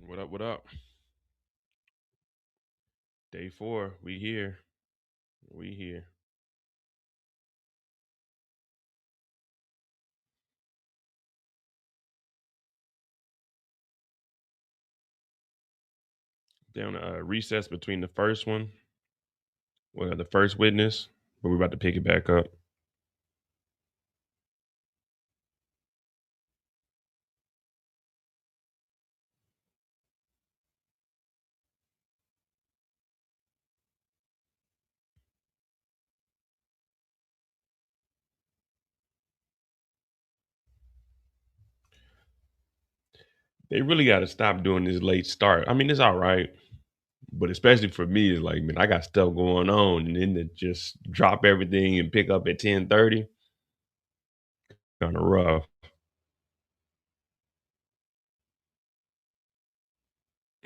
What up? What up? Day 4. We here. We here. Down a recess between the first one, well, the first witness, but we're about to pick it back up. They really got to stop doing this late start. I mean, it's all right, but especially for me, it's like, man, I got stuff going on, and then to just drop everything and pick up at 10:30, kind of rough.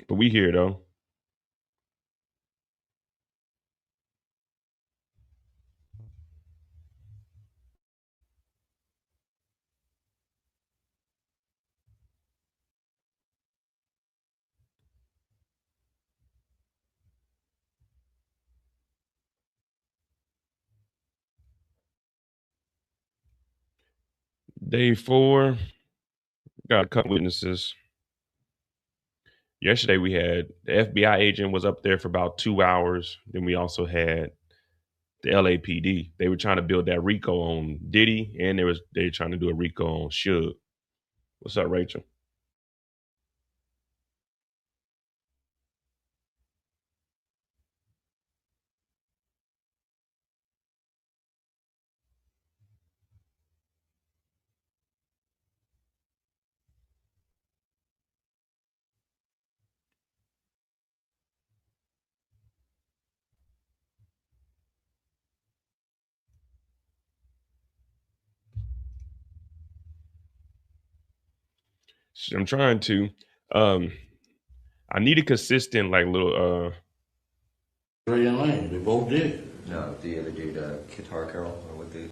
But we here though. Day 4, got a couple witnesses. Yesterday we had the FBI agent was up there for about 2 hours. Then we also had the LAPD. They were trying to build that RICO on Diddy, and they were trying to do a RICO on Suge. What's up, Rachel? I'm trying to. Um, I need a consistent like little. Ray and Lane, they both did. No, the other dude, Guitar Carol, or what the.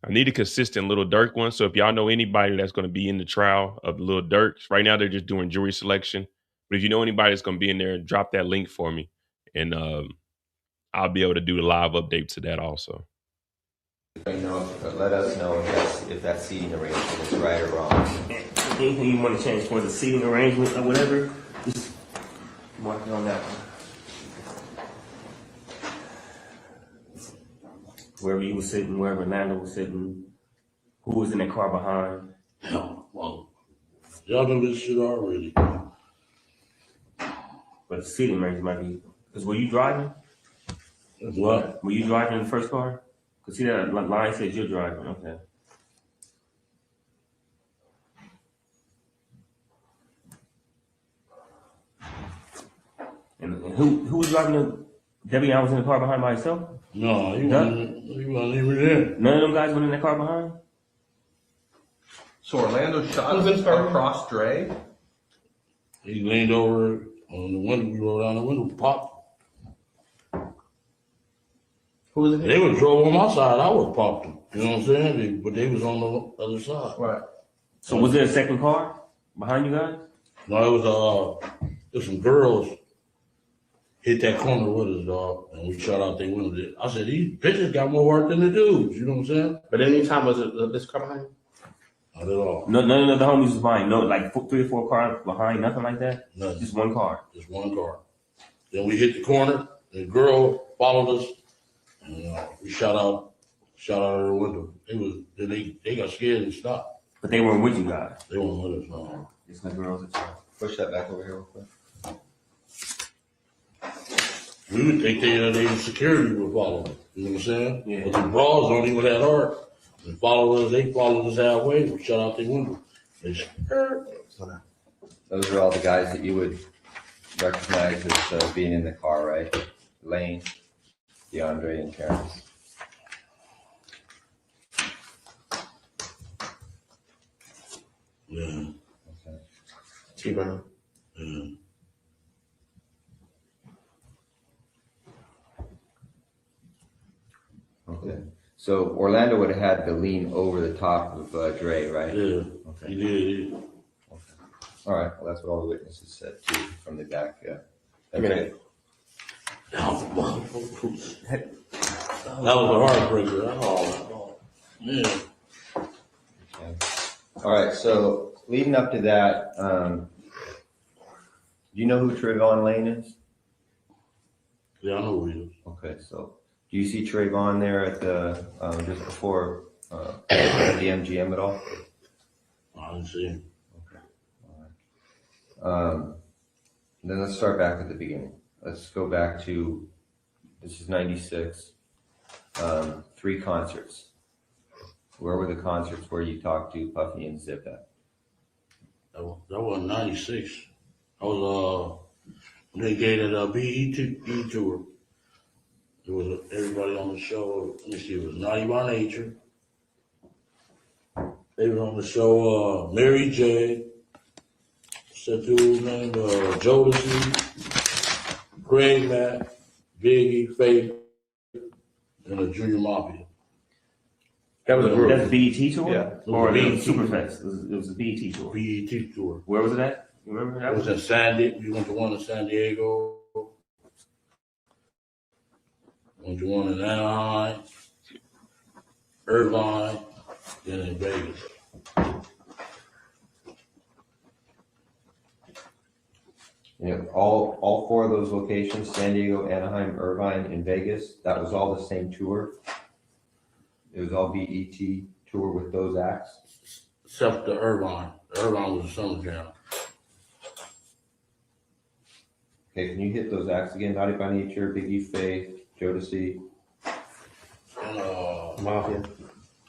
I need a consistent Little Dirk one. So if y'all know anybody that's going to be in the trial of Little Dirk, right now they're just doing jury selection. But if you know anybody that's going to be in there, drop that link for me, and I'll be able to do the live update to that also. Let us know if that seating arrangement is right or wrong. Anything you want to change for the seating arrangement or whatever, just mark it on that one. Wherever you were sitting, wherever Lando was sitting, who was in that car behind. No, well, y'all know this shit already. But the seating arrangement might be, because were you driving? What? Were you driving in the first car? Because see that line says you're driving, okay. And who was driving the, Debbie Allen was in the car behind by herself? No, he wasn't even there. None of them guys went in that car behind? So Orlando shot across Dre? He leaned over on the window, we rolled down the window, popped. Who was it? They would drove on my side, I would pop them. You know what I'm saying? But they was on the other side. Right. So was there a second car behind you guys? No, it was some girls hit that corner with us, dog, and we shot out their window. I said, these bitches got more work than the dudes, you know what I'm saying? But any time was it this car behind you? Not at all. No, none of the homies was behind. No, like 3 or 4 cars behind, nothing like that. Nothing. Just one car. Just one car. Then we hit the corner, the girl followed us, and we shot out her window. They got scared and stopped. But they weren't with you guys. They weren't with us, no. It's the girls that shot. Push that back over here real quick. We would think they were security would follow us. You know what I'm saying? Yeah. But the bras don't even that hard. They followed us halfway, we shot out their window. They Those are all the guys that you would recognize as being in the car, right? Lane, DeAndre, and Terrence. Yeah. Okay. T-Brown. Yeah. Okay. So Orlando would have had to lean over the top of Dre, right? Yeah. Okay. He did. Okay. All right, well, that's what all the witnesses said too, from the back, yeah. Okay. That was a heartbreaker. Oh, man. Okay. All right, so leading up to that, do you know who Trayvon Lane is? Yeah, I know who he is. Okay, so do you see Trayvon there at the, just before, the MGM at all? I didn't see him. Then let's start back at the beginning. Let's go back to, this is 96, 3 concerts. Where were the concerts where you talked to Puffy and Zip at? That was 96. I was, when they gave that BET tour. It was everybody on the show. Let me see, it was Naughty by Nature. They were on the show, Mary J. Said dude named Jodeci, Craig Mack, Biggie, Faith, and the Junior Mafia. That was a group. That's BET tour? Yeah. Or BET. it was Superfest? It was a BET tour. BET tour. Where was it at? You remember that? It was in San Diego. We went to one in San Diego. Went to one in Anaheim, Irvine, then in Vegas. You know, all 4 of those locations, San Diego, Anaheim, Irvine, and Vegas, that was all the same tour? It was all BET tour with those acts? Except the Irvine. The Irvine was a summer jam. Okay, can you hit those acts again? Naughty by Nature, Biggie, Faith, Jodeci, And Mafia.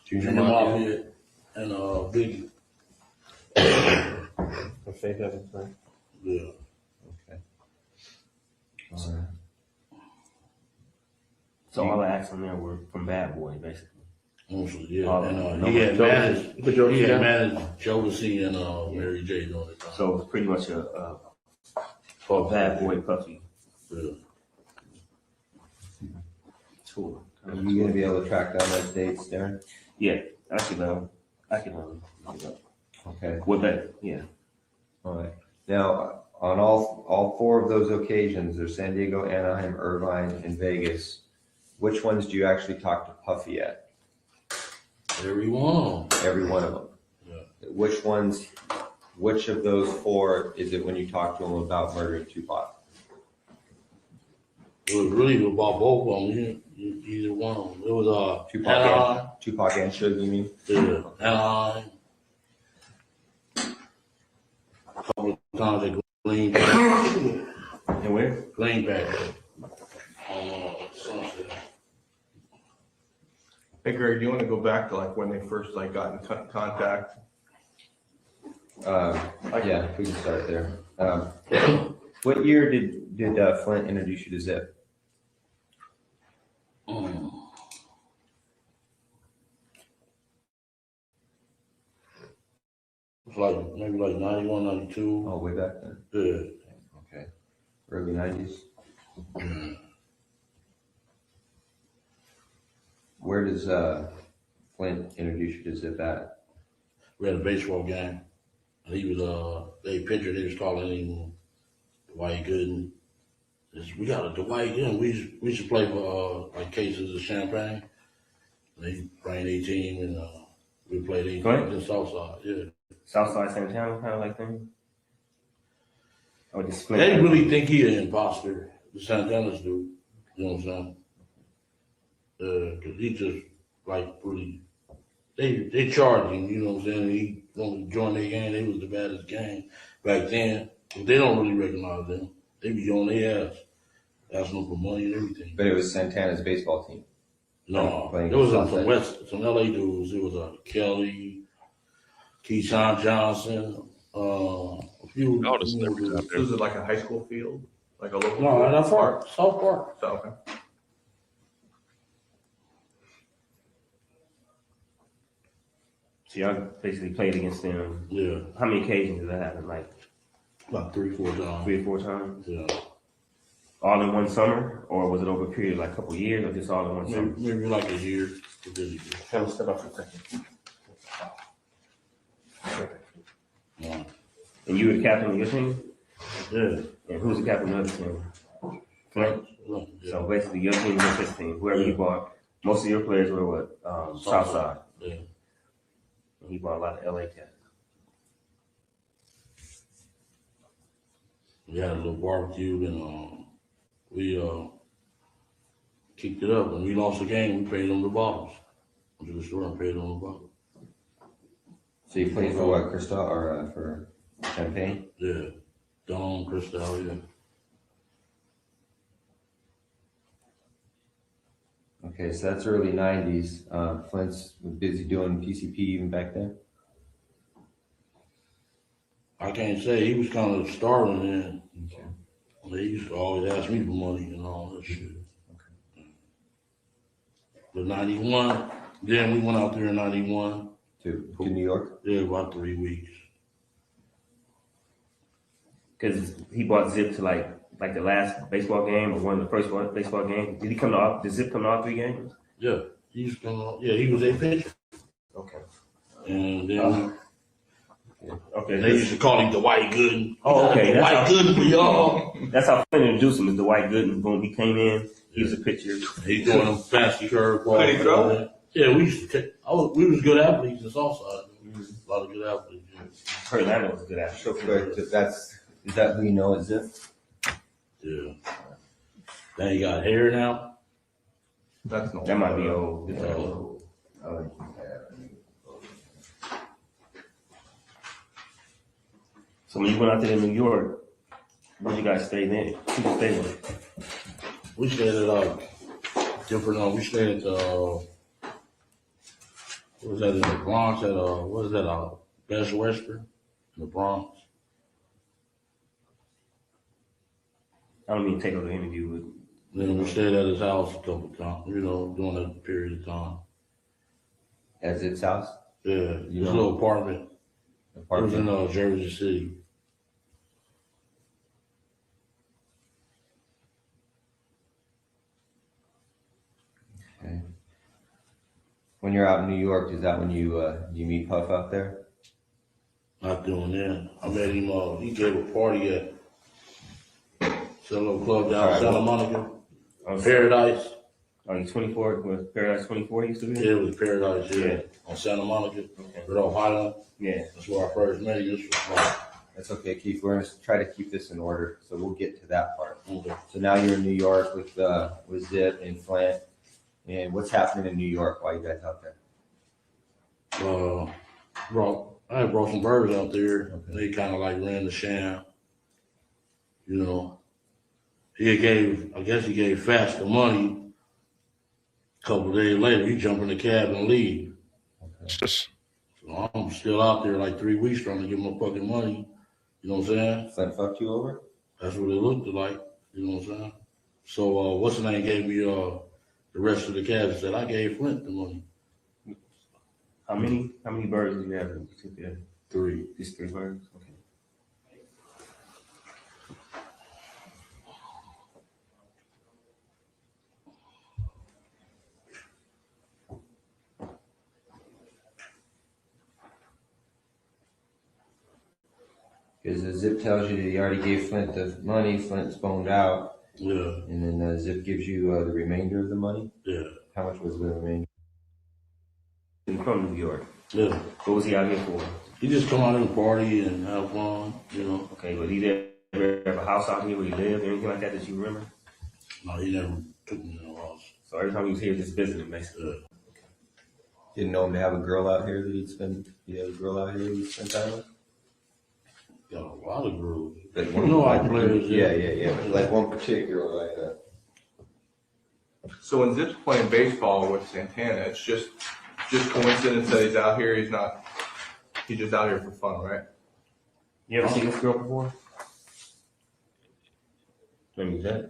Junior Junior Mafia? Mafia and Biggie. And Faith Evans, right? Yeah. Okay. All right. So all the acts on there were from Bad Boy, basically. Mostly, yeah. Oh, And no, he had managed, You put Jodeci he had down? managed Jodeci and Mary J during the time. So it was pretty much a For Bad Boy Puffy Yeah. tour. Are you gonna be able to track down those dates, Darren? Yeah, I can look it up. Okay, With that, yeah. all right. Now, on all 4 of those occasions, there's San Diego, Anaheim, Irvine, and Vegas. Which ones do you actually talk to Puffy at? Every one. Every one of them? Yeah. Which of those 4 is it when you talk to him about murdering Tupac? It was really about both of them. Either one of them. It was Tupac and Suge, you mean? Yeah, Anaheim. A couple of times they cleaned back. And where? Cleaned back. Sunset. Hey Greg, do you want to go back to like when they first like got in contact? Yeah, we can start there. What year did Flint introduce you to Zip? It's like maybe like 91, 92. Oh, way back then. Yeah. Okay. Early 90s. Where does Flint introduce you to Zip at? We had a baseball game. And he was they pitcher, they was calling him Dwight Gooden. We got a Dwight Gooden. We used to play for like cases of champagne. They bring their team and we played in the Southside, yeah. Southside Santana kind of like thing? Or just split? They really think he an imposter, the Santanas do. You know what I'm saying? Cause he just like really, they charge him, you know what I'm saying? He gonna join their gang, they was the baddest gang back then. But they don't really recognize them. They be on their ass, asking them for money and everything. But it was Santana's baseball team. No, Playing there was Southside. some LA dudes. It was Kelly, Keyshawn Johnson, a few. All the celebrities out there. Was it like a high school field? Like a local No, field? that's Park, South Park. So, okay. So y'all basically played against them. Yeah, How many occasions did that happen? Like about 3-4 times. 3 or 4 times? Yeah, All in one summer? Or was it over a period of like a couple of years or just all in one summer? maybe like a year. Kind of step up for a second. Yeah. And you were the captain of your team? Yeah. And who was the captain of the other team? Flint? Yeah. So basically your team was his team. Whoever he bought, most of your players were what? Southside. Yeah. And he bought a lot of LA cats. We had a little barbecue and we kicked it up. When we lost the game, we paid them the bottles. Went to the store and paid them the bottles. So you played for what, Cristal or for Champagne? Yeah. Dawn, Cristal, yeah. Okay, so that's early 90s. Flint's was busy doing PCP even back then? I can't say, he was kind of starving then. Okay. He used to always ask me for money and all that shit. But 91, then we went out there in 91. To New York? Yeah, about 3 weeks. Because he bought Zip to like the last baseball game or one of the first baseball games. Did he come to all? Did Zip come to all 3 games? Yeah, he used to come out. Yeah, he was a pitcher. Okay. And then Okay. they used to call him Dwight Gooden. Oh, okay. Dwight Gooden for y'all. That's how Flint introduced him. Is Dwight Gooden. Boom. He came in. He was a pitcher. He's doing them fancy curveballs. Could he throw? Yeah, we used to take. We was good athletes in Southside. A lot of good athletes. Yeah. Orlando was a good actor. But is that who you know as Zip? Yeah. Now he got hair now. That's no. That might be old. Oh, So when you went out there in New York, where you guys stay then? Who you stay with? We stayed at different. We stayed at what was that in the Bronx? At what is that? Best Western in the Bronx. I don't mean to take over the interview with. Then we stayed at his house a couple of times. During that period of time. At Zip's house? Yeah, his little apartment. It was in Jersey City. Okay. When you're out in New York, is that when you meet Puff out there? Not doing that. I met him. He gave a party at some little club down Santa Monica. Paradise. Oh, you 24? Was Paradise 24 used to be? Yeah, it was Paradise. Yeah, on Santa Monica. Okay. Rudolph Highland. Yeah. That's where I first met him. This was fun. That's okay, Keith. We're gonna try to keep this in order, so we'll get to that part. Okay. So now you're in New York with Zip and Flint, and what's happening in New York while you guys out there? I had brought some birds out there. Okay. They kind of like ran the sham. I guess he gave Fast the money. A couple of days later, he jumped in the cab and leave. Okay. So I'm still out there like 3 weeks trying to get my fucking money. You know what I'm saying? Flint fucked you over? That's what it looked like. You know what I'm saying? So what's the name gave me the rest of the cash and said I gave Flint the money. How many birds did you have in particular? 3. Just 3 birds? Okay. Because Zip tells you that he already gave Flint the money, Flint's boned out, Yeah. and then Zip gives you the remainder of the money? Yeah. How much was the remainder? From New York. Yeah. What was he out here for? He just come out and party and have fun, Okay, but he ever have a house out here where he lived or anything like that you remember? No, he never took me to the house. So every time he was here, just visiting, basically. Yeah. Didn't know him to have a girl out here that he had a girl out here that he'd spend time with? Got a lot of girls. Like Our players. Yeah. Like one particular like that. So when Zip's playing baseball with Santana, it's just coincidence that he's out here. He's just out here for fun, right? You ever seen this girl before? Maybe that.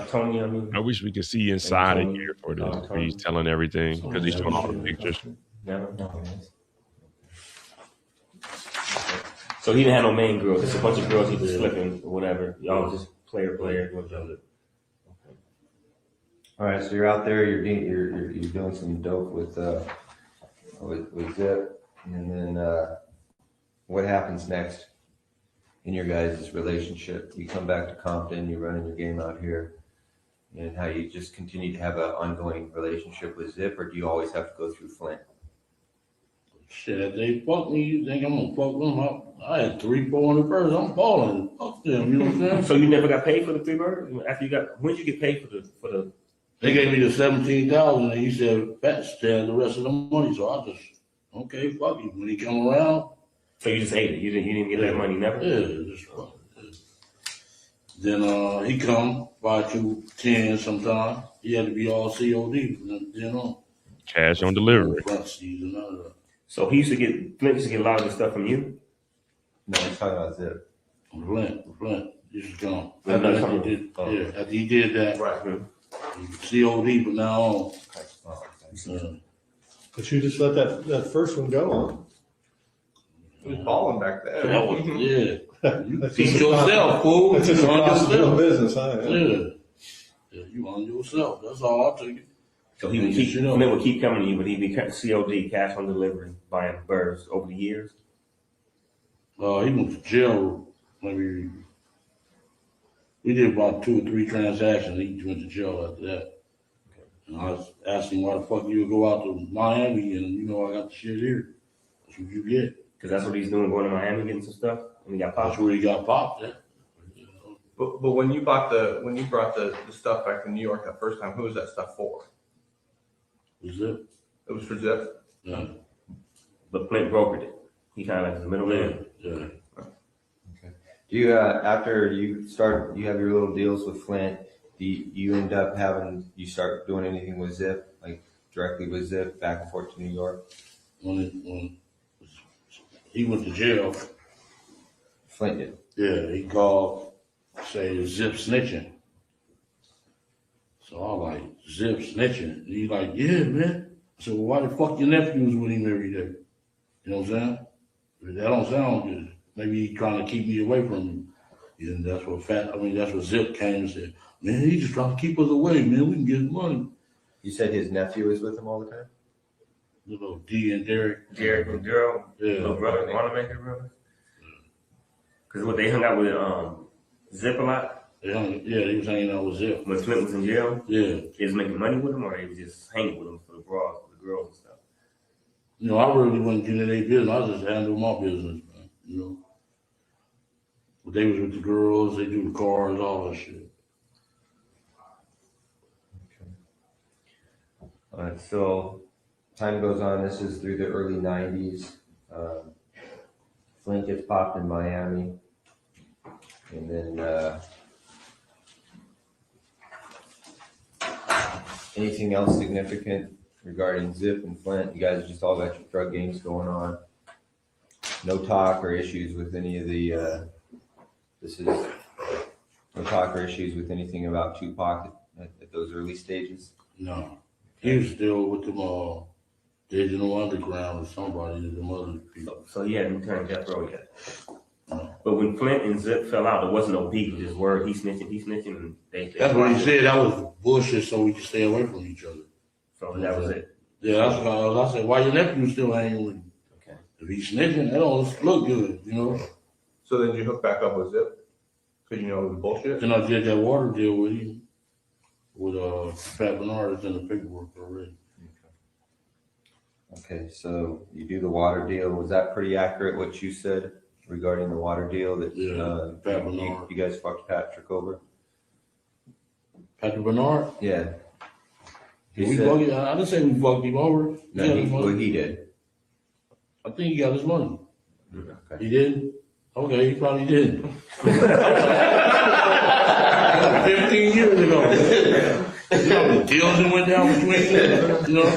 Tony, I mean. I wish we could see inside of here for this. Where he's telling everything because he's showing all the pictures. Never. So he didn't have no main girl. Just a bunch of girls he was flipping or whatever. Y'all just player doing each other. All right, so you're out there, you're doing some dope with Zip, and then what happens next in your guys' relationship? You come back to Compton, you're running your game out here, and how you just continue to have an ongoing relationship with Zip, or do you always have to go through Flint? Shit, if they fuck me, you think I'm gonna fuck them up? I had 300-400 birds. I'm balling. Fuck them. You know what I'm saying? So you never got paid for the 3 birds? After you got, when did you get paid for the? They gave me the 17,000, and he said, "Fat stand the rest of the money." So I just, okay, fuck you. When he come around, So you just ate it. You didn't get that money, never. yeah, just fuck it. Then he come by 210 sometime. He had to be all COD. You know, Cash on delivery. front seats and all that. So Flint used to get a lot of the stuff from you. No, he's talking about Zip. Flint, you should come. After he did, after he did that, Right. COD, but now on. But you just let that first one go on. He was balling back then. That was, yeah. You That's teach just a yourself, fool. That's just a You on cost of doing yourself. business, huh? Yeah, you on yourself. That's all I take it. So he would You keep, should know. Flint would keep coming to you, but he'd be COD, cash on delivery, buying birds over the years. He went to jail. Maybe we did about 2 or 3 transactions. He went to jail after that. And I was asking why the fuck you would go out to Miami and you know I got the shit here. That's what you get. Because that's what he's doing, going to Miami, getting some stuff, and he got That's popped. where he got popped at. But when you brought the stuff back to New York that first time, who was that stuff for? Was it? It was for Zip. Yeah. But Flint brokered it. He kind of like the middleman. Yeah. Do you, after you have your little deals with Flint, do you end up you start doing anything with Zip, like directly with Zip, back and forth to New York? When he went to jail, Flint did. yeah, he called, say Zip snitching. So I'm like, Zip snitching? And he like, yeah, man. I said, well, why the fuck your nephew's with him every day? You know what I'm saying? That don't sound good. Maybe he trying to keep me away from him. And that's what Zip came and said, man, he just trying to keep us away, man. We can get money. You said his nephew is with him all the time? You know, D and Derek. Derek and Daryl, little Yeah. brother, Wanamaker brother. Because they hung out with Zip a lot. Yeah, he was hanging out with Zip. When Flint was in jail, Yeah. he was making money with him, or he was just hanging with him for the bras, for the girls and stuff. You know, I really wasn't getting in their business. I just handled my business, man. You know. But they was with the girls, they do the cars, all that shit. All right, so time goes on. This is through the early 90s. Flint gets popped in Miami. And then anything else significant regarding Zip and Flint? You guys just all got your drug games going on. No talk or issues with any of the, no talk or issues with anything about Tupac at those early stages? No. He was still with them Digital Underground or somebody, them other people. So he hadn't turned death row yet. No. But when Flint and Zip fell out, there wasn't no beef, just word, he snitching, and they That's what he said. That was bullshit so we could stay away from each other. So that was it. Yeah, that's what I said. Why your nephew still hanging with him? Okay. If he's snitching, that don't look good, you know? So then you hook back up with Zip? Because you know it was bullshit? Then I did that water deal with him, with Pat Bernard. It's in the paperwork already. Okay, so you do the water deal. Was that pretty accurate what you said regarding the water deal that Yeah, Pat Bernard. you guys fucked Patrick over? Patrick Bernard? Yeah. Did we fuck him? I didn't say we fucked him over. He No, got his money. he did. I think he got his money. Okay. He did? Okay, he probably did. 15 years ago. You know, the deals that went down between them, you know?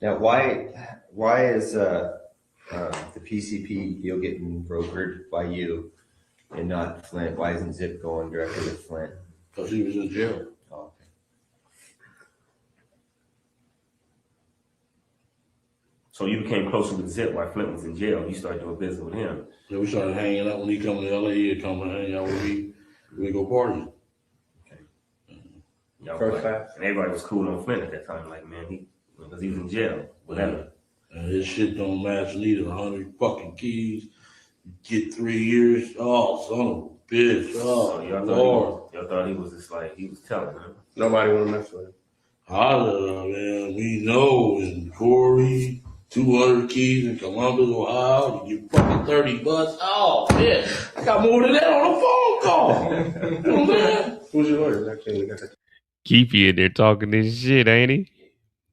Now, why is the PCP deal getting brokered by you and not Flint? Why isn't Zip going directly with Flint? Because he was in jail. Oh, okay. So you became closer with Zip while Flint was in jail. You started doing business with him. Yeah, we started hanging out when he come to LA. He'd come and hang out with me. We go partying. You know, First class. and everybody was cool on Flint at that time. Like, man, because he was in jail, whatever. And this shit don't match neither. 100 fucking keys. Get 3 years. Oh, son of a bitch. Oh, Y'all thought he was just like, he was telling, man. Nobody want to mess with him. Man, we know in Corey, 200 keys in Columbus, Ohio, you get fucking 30 bucks. Oh, man. I got more than that on a phone call. You know what I'm saying? Who's your lawyer? Actually, Keffe in there talking this shit, ain't he?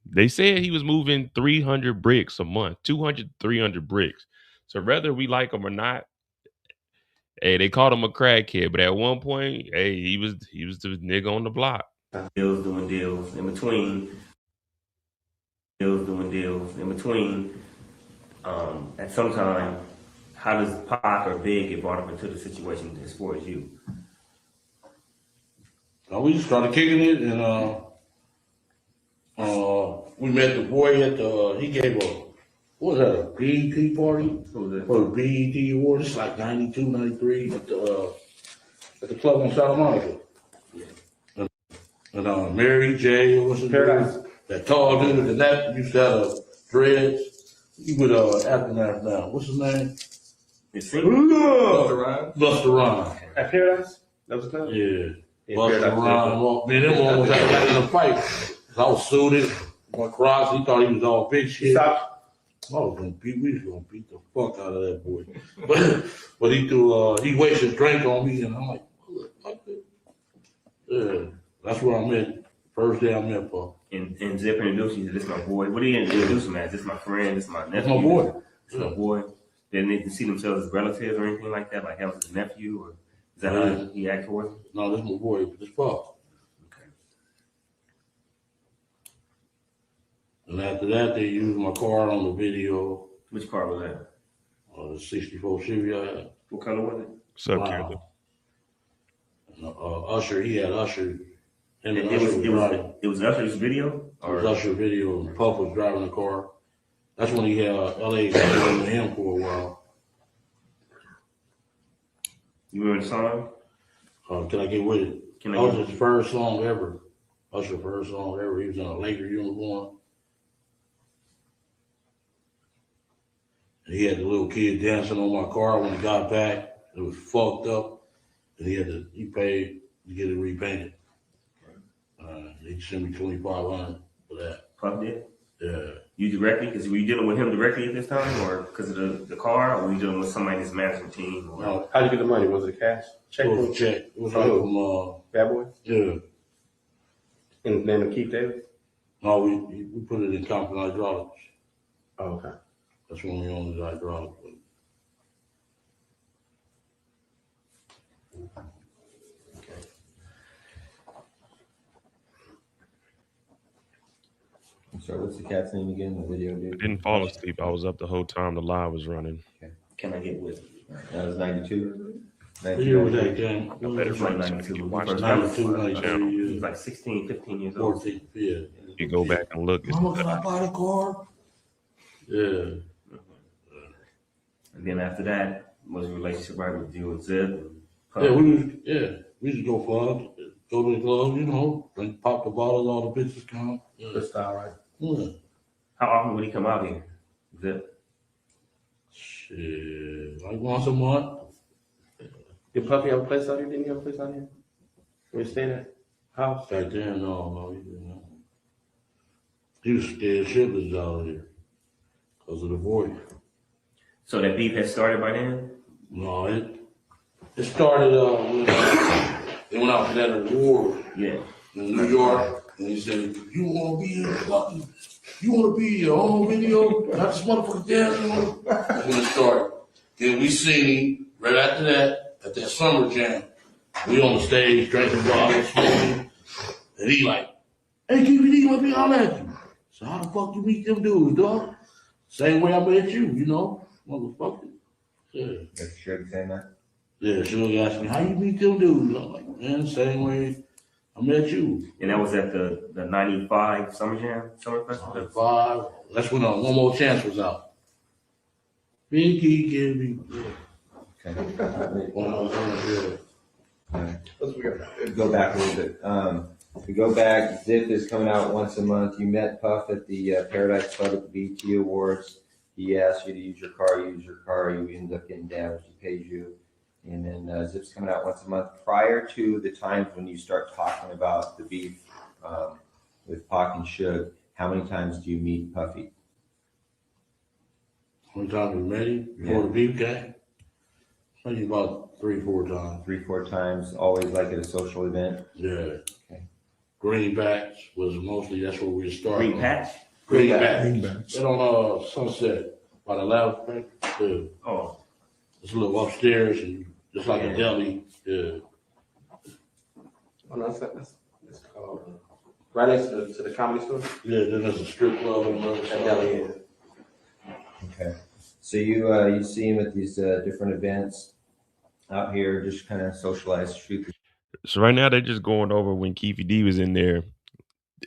They said he was moving 300 bricks a month, 200, 300 bricks. So whether we like him or not, hey, they called him a crackhead, but at one point, hey, he was the nigga on the block. Deals doing deals in between. At some time, how does Pac or Big get brought up into the situation as far as you? We just started kicking it, and we met the boy at the, he gave what was that, a BET party? Who was For the BET Awards. It's like 92, 93 at the club on Santa Monica. And Mary J, what's his name? That tall dude, that used to have dreads. He with Aftermath now. What's his name? Busta Rhymes? Busta Rhymes. At Paradise? That was time? Yeah. Busta Rhymes. Man, them one was got in a fight. I was suited. My cross, he thought he was all big shit. Stop. We was gonna beat the fuck out of that boy. But he he wasted his drink on me, and I'm like, fuck it. Yeah, that's where I met. First day I met Paul. And Zip introduced you to this my boy. What do you introduce him as? This my friend, this my nephew. That's my boy. This my boy. Didn't they see themselves as relatives or anything like that? Like that was his nephew, or is that how he acted towards him? No, this my boy. This Paul. Okay. And after that, they used my car on the video. Which car was that? The '64 Chevy I had. What color was it? Sup, Wow. Carolyn? And, Usher, he had Usher. Him and It Usher was driving. was Usher's video? It was Usher video, and Puff was driving the car. That's when he had LA with him for a while. You remember the song? Can I get with it? That was his first song ever. Usher's first song ever. He was in a Laker uniform. And he had the little kid dancing on my car when he got back. It was fucked up. And he paid to get it repainted. He sent me $2,500 for that. Puff did? Yeah. You directly? Because were you dealing with him directly at this time, or because of the car, or were you dealing with somebody in his management team? Or? No, How'd you get the money? Was it cash? Check? it was a check. It was like from, Bad Boy? yeah. In the name of Keith Davis? No, we put it in Compton Hydraulics. Oh, okay. That's when we owned the hydraulics. So what's the cat's name again? The video I dude? didn't fall asleep. I was up the whole time the live was running. Can I get with? That was 92? What year was that, Gang? I better It's like run 92. You watch First the time. 92, 93 He was years. like 16, 15 years old. 14, yeah. You go back and look. Mama, can I buy the car? Yeah. And then after that, was a relationship right with you and Zip? And Puff? We used to go clubs, go to the club, you know, and pop the bottles, all the bitches come. Yeah. Good style, right? Yeah. How often would he come out here? Zip? Shit, like once a month. Did Puffy have a place out here? Didn't he have a place out here? Where you staying at? House? Back then, no, he didn't. He was scared shitless out here because of the voice. So that beef had started by then? No, it started when they went out for that award Yeah. in New York, and he said, "You want to be in fucking, you want to be in your own video, not this motherfucker dancing." That's when it started. Then we seen him right after that at that summer jam. We on the stage drinking bottles, smoking, and he like, "Hey, Keffe D, let me holler at you." So how the fuck you meet them dudes, dog? Same way I met you, you know, motherfucker. Yeah. That's sure saying that? Yeah, she'll ask me, how you meet them dudes? I'm like, man, same way I met you. And that was at the 95 Summer Jam, Summer Festival? 5. That's when One More Chance was out. Pinky, give me. Okay. One More Chance, yeah. Alright. Let's go back a little bit. We go back. Zip is coming out once a month. You met Puff at the Paradise Club at the BT Awards. He asked you to use your car. You use your car. You end up getting damaged. He pays you. And then Zip's coming out once a month. Prior to the times when you start talking about the beef with Pac and Suge, how many times do you meet Puffy? How many times we met him before the beef came? Maybe about 3-4 times. 3-4 times. Always like at a social event. Yeah. Okay. Greenbacks was mostly, that's where we started. Green patch? Greenbacks. Right on Sunset by the loud too. Oh. It's a little upstairs and just like a deli. Yeah. Oh, no, that's called right next to the comedy store. Yeah, then there's a strip club on the other That side. deli is. Okay. So you see him at these different events out here, just kind of socialize, shoot. So right now they're just going over when Keffe D was in there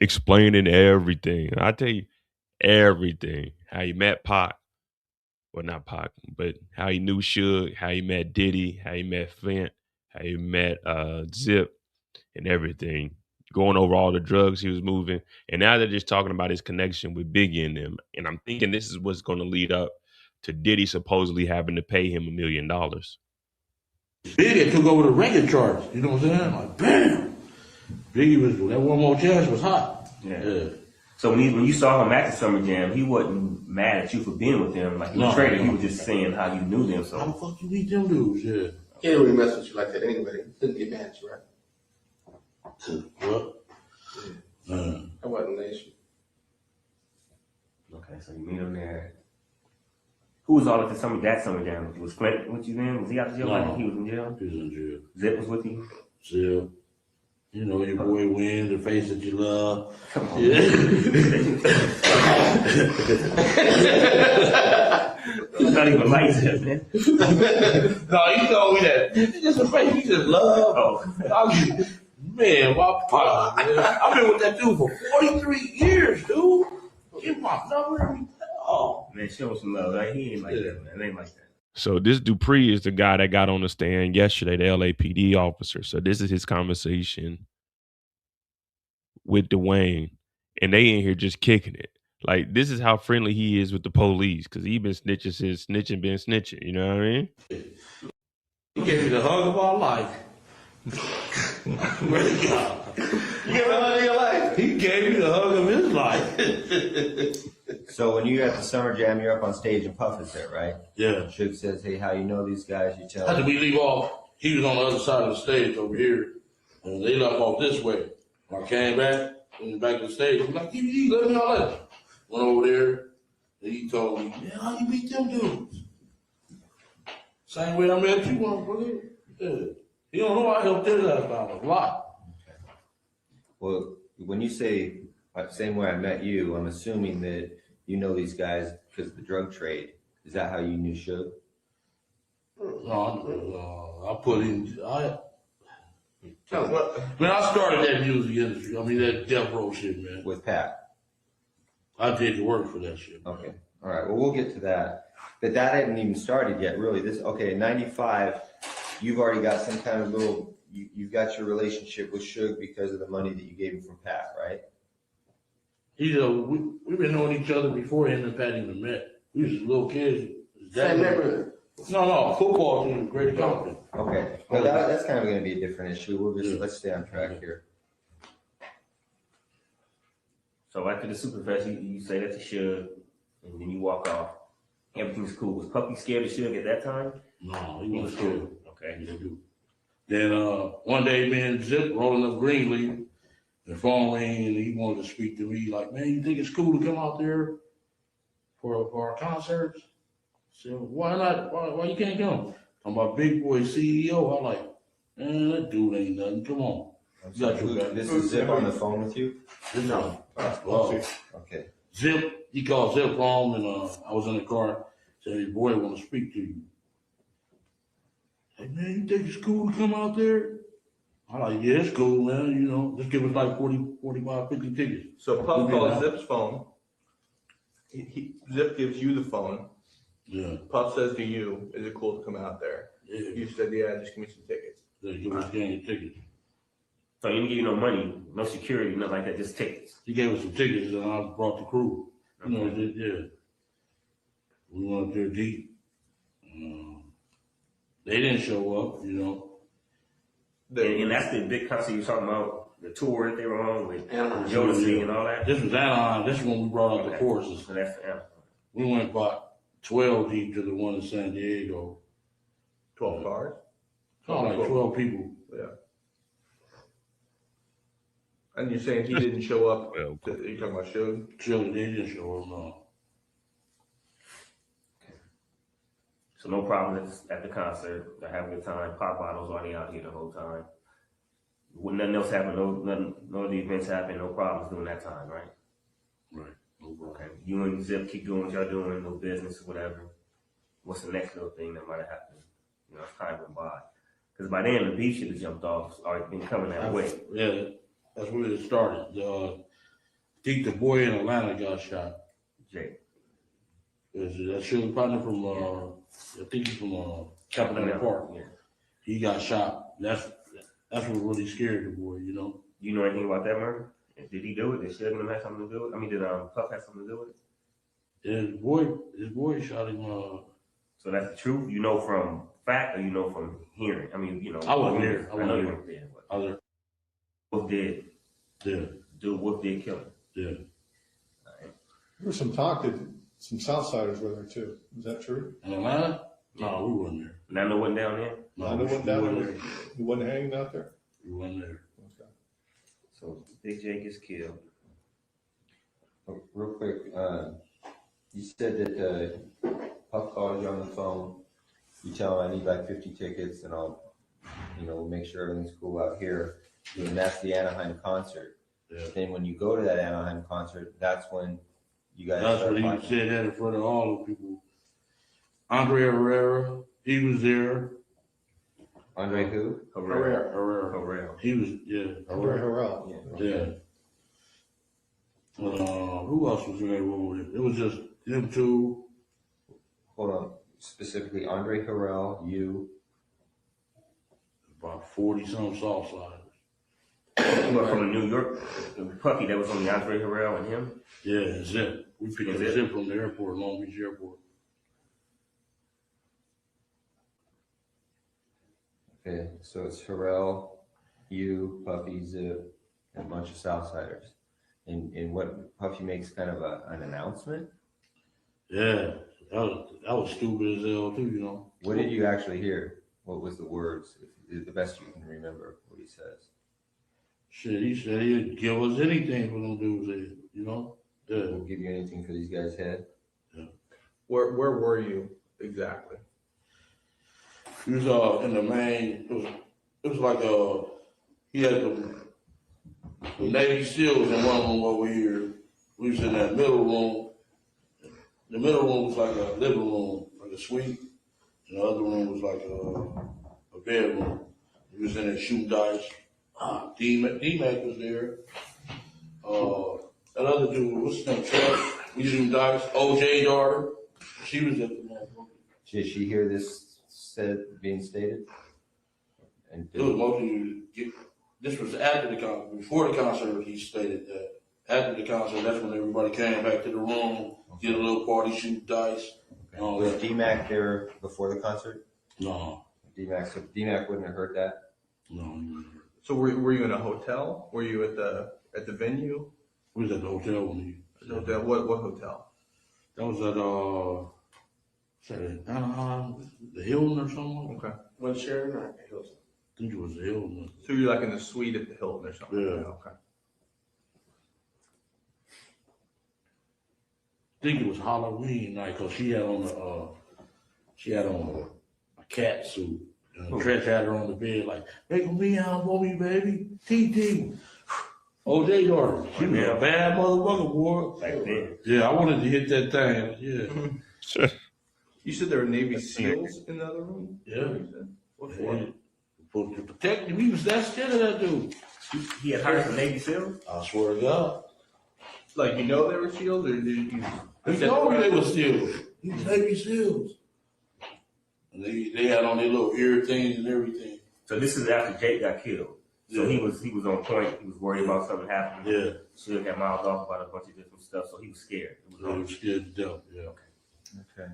explaining everything. I tell you everything. How he met Pac. Well, not Pac, but how he knew Suge, how he met Diddy, how he met Flint, how he met Zip and everything. Going over all the drugs he was moving. And now they're just talking about his connection with Biggie and them. And I'm thinking this is what's going to lead up to Diddy supposedly having to pay him $1 million. Biggie took over the record charts. You know what I'm saying? Like, bam! Biggie was, that One More Chance was hot. Yeah. So when you saw him at the Summer Jam, he wasn't mad at you for being with them. Like he was traded. He was just saying how you knew them. So how the fuck you meet them dudes? Yeah. He didn't really mess with you like that anyway. He didn't get mad at you, right? What? That wasn't an issue. okay, so you meet him there. Who was all at the Summer Jam? Was Flint with you then? Was he out of jail? No. I think he was in jail. He was in jail. Zip was with you. Still. You know, your boy Win, the face that you love. Come on. Yeah. He's not even like that, man. No, he told me that. It's just a face you just love. Oh. Man, my partner, man. I've been with that dude for 43 years, dude. Give my number every oh. Man, show him some love. Like, he ain't like that, man. It ain't like that. So this Dupree is the guy that got on the stand yesterday, the LAPD officer. So this is his conversation with Duane. And they in here just kicking it. Like, this is how friendly he is with the police. Because he been snitching since snitching been snitching. You know what I mean? He gave me the hug of our life. Where to God? You gave me the hug of your life. He gave me the hug of his life. So when you're at the Summer Jam, you're up on stage and Puff is there, right? Yeah. Suge says, hey, how you know these guys? You tell After him. we leave off, he was on the other side of the stage over here. And they left off this way. When I came back, went back to the stage, he was like, DVD, let me know later. Went over there, and he told me, man, how you beat them dudes? Same way I met you, motherfucker. Yeah. You don't know I helped their ass out a lot. Well, when you say same way I met you, I'm assuming that you know these guys because of the drug trade. Is that how you knew Suge? No, I put in, Tell him what. when I started that music industry, I mean, that death row shit, man. With Pat? I did the work for that shit. Okay. All right. Well, we'll get to that. But that hadn't even started yet, really. Okay, in 95, you've already got some kind of little, you've got your relationship with Suge because of the money that you gave him from Pat, right? We've been knowing each other before him and Pat even met. We was little kids. Same neighborhood. No, football team, Great Compton. Okay. Well, that's kind of going to be a different issue. Let's stay on track here. So after the Superfest, you say that to Suge, and then you walk off. Everything's cool. Was Puppy scared of Suge at that time? No, he wasn't scared. Okay. Then one day, me and Zip rolling up Greenleaf, the phone rang and he wanted to speak to me. Like, man, you think it's cool to come out there for our concerts? I said, why not? Why you can't come? I'm my big boy CEO. I'm like, man, that dude ain't nothing. Come on. This is Zip on the phone with you? No. Okay. Zip, he called Zip home and I was in the car. Said, his boy want to speak to you. Hey, man, you think it's cool to come out there? I'm like, yeah, it's cool, man. You know, just give us like 40, 45, 50 tickets. So Puff calls Zip's phone. Zip gives you the phone. Yeah. Puff says to you, is it cool to come out there? Yeah. You said, yeah, just give me some tickets. They give us a gang of tickets. So he didn't give you no money, no security, nothing like that, just tickets. He gave us some tickets and I brought the crew. You know, yeah. We went up there deep. They didn't show up, you know. And that's the big concert you were talking about, the tour that they were on with Anaheim. Jodeci and all that. This was Anaheim. This is when we brought out the courses. So that's Anaheim. We went about 12 deep to the one in San Diego. 12 cars. Oh, like 12 people. Yeah. And you're saying he didn't show up? Well, You're talking about Suge? Chili, they didn't show up, no. So no problem at the concert. They're having a good time. Pop bottles already out here the whole time. When nothing else happened, no other events happened, no problems during that time, right? Right. No problem. Okay. You and Zip keep doing what y'all doing, no business or whatever. What's the next little thing that might have happened? You know, as time went by. Because by then the beef should have jumped off, already been coming that way. Yeah, that's where it started. I think the boy in Atlanta got shot. Jake. That sugar partner from, I think he's from Capitol Park. Yeah. He got shot. That's what really scared the boy, you know. You know anything about that murder? Did he do it? Did Suge have something to do with it? I mean, did Puff have something to do with it? Yeah, his boy shot him. So that's the truth? You know from fact or you know from hearing? I mean, you know. I wasn't there. I know you weren't there. But Other, Wolf did. yeah, Dude, Wolf did kill him. yeah. There was some talk that some Southsiders were there too. Is that true? In Atlanta? No, we wasn't there. Nando wasn't down there? No, they went down there. He wasn't hanging out there? We wasn't there. Okay. So Big Jake is killed. Oh, real quick, you said that Puff called you on the phone. You tell him I need like 50 tickets and I'll, make sure everything's cool out here. And that's the Anaheim concert. Yeah. Then when you go to that Anaheim concert, that's when you guys That's start what he fighting. said that in front of all the people. Andre Herrera, he was there. Andre who? Herrera. He was, yeah. Andre Harrell. Yeah. Who else was in that room with him? It was just them two. Hold on. Specifically, Andre Harrell, you. About 40-some soft sliders. You were from New York, Puffy, that was only Andre Harrell and him? Yeah, and Zip. We picked up Zip? Zip from the airport, Long Beach Airport. Okay, so it's Harrell, you, Puffy, Zip, and a bunch of Southsiders. And what Puffy makes kind of an announcement? Yeah, that was stupid as hell too, you know. What did you actually hear? What was the words? If the best you can remember what he says. Shit, he said he'd give us anything for them dudes, you know? Yeah. We'll give you anything for these guys' head. Where were you exactly? He was in the main, it was like he had the Navy SEALs in one room over here. We was in that middle room. The middle room was like a living room, like a suite. And the other room was like a bedroom. He was in there shooting dice. D-Mac was there. That other dude, what's his name, Trev? We shooting dice. OJ daughter, she was at the motherfucker. Did she hear this being stated? And It was mostly, this was after the concert. Before the concert, he stated that. After the concert, that's when everybody came back to the room, did a little party, shoot dice. And all was that. D-Mac there before the concert? No, So D-Mac wouldn't have heard that? no. So were you in a hotel? Were you at the venue? We was at the hotel when he. Hotel? What hotel? That was at Anaheim, the Hilton or something. Okay. One Sheridan or Hilton? I think it was the Hilton. So you're like in the suite at the Hilton or something? Yeah. Okay. I think it was Halloween night because she had on a cat suit. And Trish had her on the bed like, make me out for me, baby. TT. OJ daughter. She was a bad motherfucker, boy. Back then. Yeah, I wanted to hit that thing. Yeah. You said there were Navy SEAls in the other room? Yeah. What for? Yeah. Supposed to protect him. He was that scared of that dude. He had hired some Navy SEALs? I swear to God. Like, they were SEAls or did you? He told me they were SEALs. He was Navy SEAls. And they had on their little ear things and everything. So this is after Jake got killed. So he was on point. He was worried about something happening. Yeah. Suge had miles off about a bunch of different stuff, so he was scared. It was He on. was scared to death. Yeah. Okay.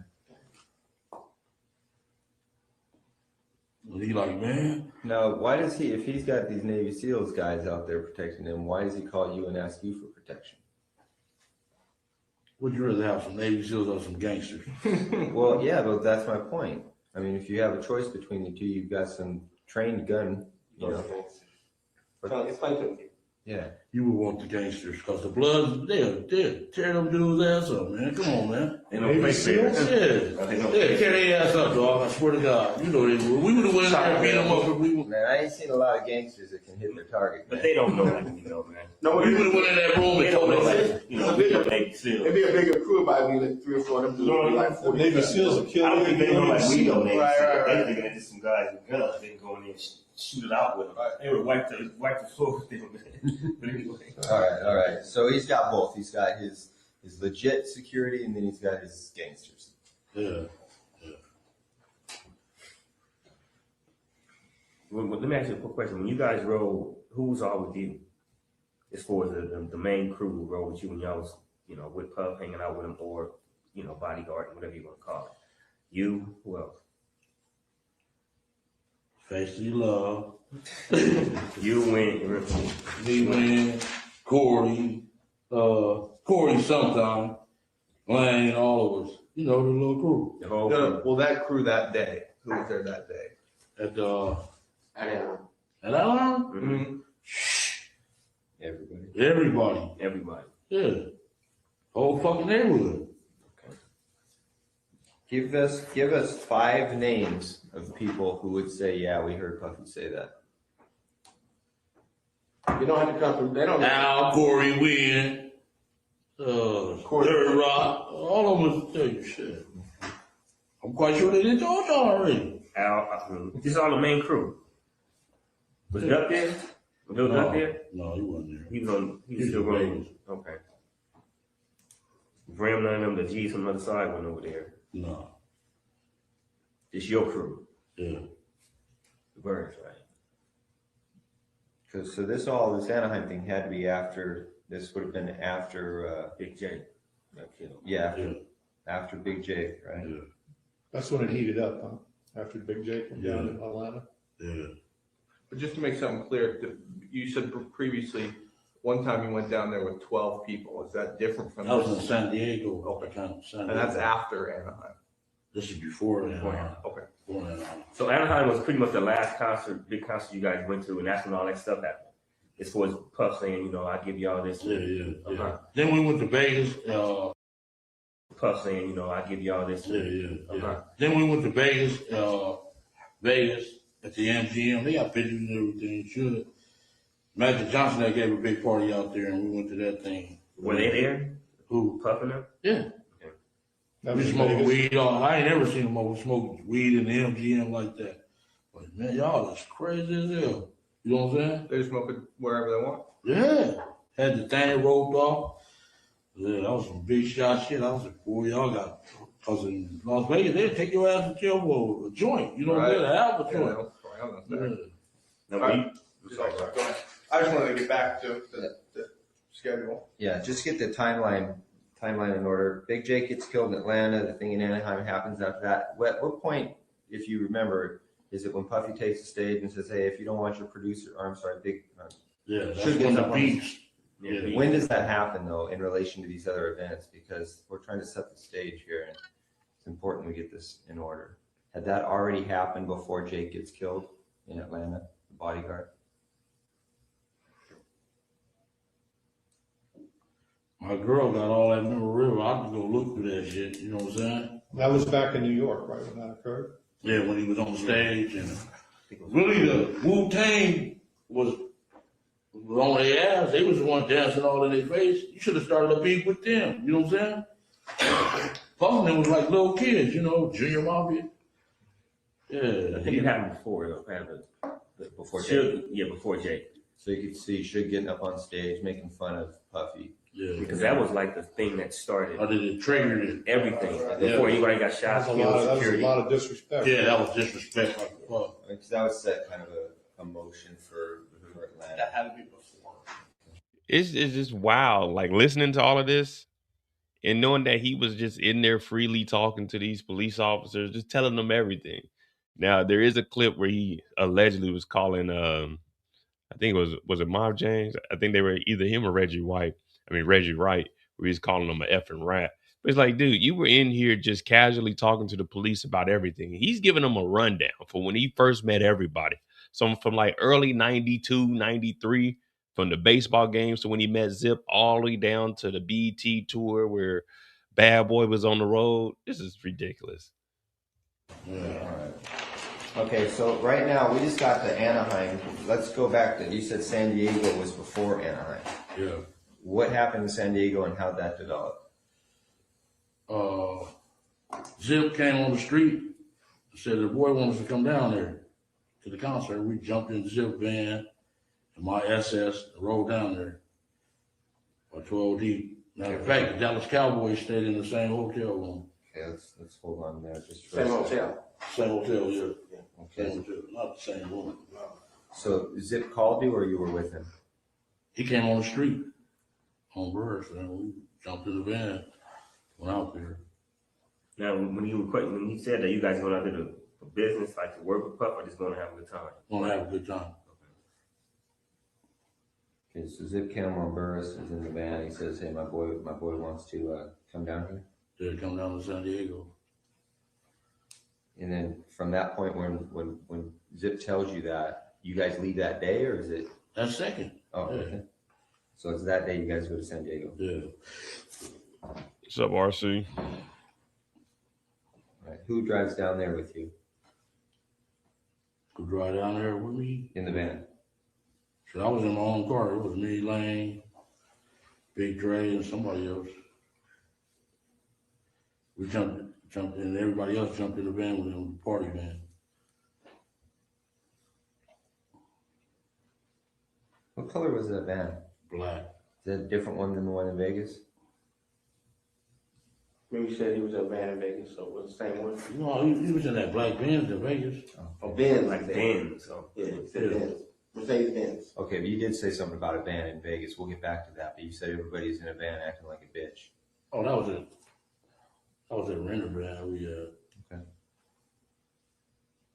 And he like, man, Now, why does he, if he's got these Navy SEALs guys out there protecting him, why does he call you and ask you for protection? would you rather have some Navy SEALs or some gangsters? Well, yeah, but that's my point. I mean, if you have a choice between the two, you've got some trained gun, you know. Explain to me. Yeah. You would want the gangsters because the Bloods, they'll tear them dudes' ass up, man. Come on, man. They don't play fair. Yeah, tear their ass up, dog. I swear to God. You know they would. We would have went in there and beat them up if we would. Man, I ain't seen a lot of gangsters that can hit their target. But they don't know like we know, man. No, We would have went in that room They and don't told know them. like, you know, we don't make SEALs. It'd be a bigger crew, about be like 3 or 4 of them. No, Like The 40. Navy SEALs will kill I don't you. think they know like we know Navy Right, SEALs. right, They right. think that just some guys with guns. They can go in there and shoot it out with them. They would wipe the floor with them, man. But anyway. All right. So he's got both. He's got his legit security, and then he's got his gangsters. Yeah. Let me ask you a quick question. When you guys rode, who was all with you? As far as the main crew who rode with you when y'all was, you know, with Puff, hanging out with him, or, you know, bodyguard, whatever you want to call it. You, who else? Face to love. You win. Me, man. Corey sometime. Lane, all of us. You know, the little crew. The whole No, crew. well, that crew that day, who was there that day? At Yeah. Atlanta? Mhm. Everybody. Everybody. Everybody. Yeah. Whole fucking neighborhood. Give us 5 names of people who would say, "Yeah, we heard Puffy say that." You don't have to come from. They don't. Al, Corey, Wynn, Third Rock, all of them was tell you shit. I'm quite sure they did told y'all already. Al, this is all the main crew. Was Duck there? Was Lil Duck there? No, he wasn't there. He was He still was in running. Okay. Bram, none of them, the G's from the other side went over there. No. It's your crew. Yeah. The Birds, right? Because this Anaheim thing had to be after. This would have been after. Big J got killed. Yeah, Yeah. after Big J, right? Yeah. That's when it heated up, huh? After Big J came down in Atlanta. Yeah. But just to make something clear, you said previously, one time you went down there with 12 people. Is that different from I was in this? San Diego. San And Diego. that's after Anaheim. This is before Anaheim. Okay. Before Anaheim. So Anaheim was pretty much the last big concert you guys went to, and that's when all that stuff happened. As far as Puff saying, you know, I give y'all this. Yeah. Uh-huh. Then we went to Vegas. Puff saying, you know, I give y'all this. Yeah. Then we went to Vegas. Vegas at the MGM. They got pictures and everything. Sure. Magic Johnson that gave a big party out there, and we went to that thing. Were they there? Who? Puff and them? Yeah. That We was smoked Vegas. weed. I ain't never seen them over smoking weed in the MGM like that. But man, y'all is crazy as hell. You know what I'm saying? They just smoke it wherever they want. Yeah. Had the thing roped off. Yeah, that was some big shot shit. I was like, boy, y'all got, because in Las Vegas, they'll take your ass to jail for a joint. You know what I'm saying? A half a Yeah, joint. they'll fry on that. Yeah. No, Alright. I'm sorry. Go ahead. I just wanted to get back to the schedule. Yeah, just get the timeline in order. Big J gets killed in Atlanta. The thing in Anaheim happens after that. What point, if you remember, is it when Puffy takes the stage and says, "Hey, if you don't want your producer," or I'm sorry, Yeah, that's Should when get the up on- beats. Yeah. when does that happen though in relation to these other events? Because we're trying to set the stage here, and it's important we get this in order. Had that already happened before Jake gets killed in Atlanta, the bodyguard? My girl got all that memorabilia. I can go look through that shit. You know what I'm saying? That was back in New York, right, when that occurred? Yeah, when he was on stage. And really, the Wu-Tang was on their ass. They was the one dancing all in their face. You should have started a beef with them. You know what I'm saying? Puff them was like little kids, you know, Junior Mafia. Yeah. I think it happened before, though. Before Jake? Jake. Yeah, before Jake. So you could see Suge getting up on stage, making fun of Puffy. Yeah. Because that was like the thing that started Or did it trigger it? everything. Before anybody got shot, That killed, was a security. lot of disrespect. Yeah, that was disrespect like fuck. Because that would set kind of a motion for That had to be before. It's just wild. Like listening to all of this and knowing that he was just in there freely talking to these police officers, just telling them everything. Now there is a clip where he allegedly was calling I think it was it Mob James? I think they were either him or Reggie White. I mean Reggie Wright, where he's calling him a effing rat. But it's like, dude, you were in here just casually talking to the police about everything. He's giving them a rundown for when he first met everybody. So from like early 92, 93, from the baseball games to when he met Zip, all the way down to the BT tour where Bad Boy was on the road. This is ridiculous. All right. Okay, so right now we just got the Anaheim. Let's go back to, you said San Diego was before Anaheim. Yeah. What happened in San Diego and how'd that develop? Zip came on the street and said the boy wants to come down there to the concert. We jumped in Zip van and my SS and rode down there by 12 deep. Matter of fact, the Dallas Cowboys stayed in the same hotel room. Okay, let's hold on there just for Same a second. hotel. Same hotel, yeah. Okay. Same hotel, not the same room. So Zip called you or you were with him? He came on the street on Burris and we jumped in the van, went out there. Now, when he said that you guys going out there for business, like to work with Puff, or just going to have a good time? Gonna have a good time. Okay, so Zip Cameron Burris is in the van. He says, "Hey, my boy wants to come down here." They come down to San Diego. And then from that point, when Zip tells you that, you guys leave that day, or is it? That's second. Oh, Yeah. okay. So it's that day you guys go to San Diego. Yeah. What's up, RC? All right. Who drives down there with you Could drive down there with me. in the van? So I was in my own car. It was me, Lane, Big Dre, and somebody else. We jumped in, everybody else jumped in the van with them, the party van. What color was that van? Black. Is that a different one than the one in Vegas? Maybe you said he was in a van in Vegas, so it was the same one. No, he was in that black Benz in Vegas. Oh, Benz. Like Ben, so. Yeah, he said Benz. Mercedes Benz. Okay, but you did say something about a van in Vegas. We'll get back to that. But you said everybody's in a van acting like a bitch. Oh, that was it. That was a renter van. We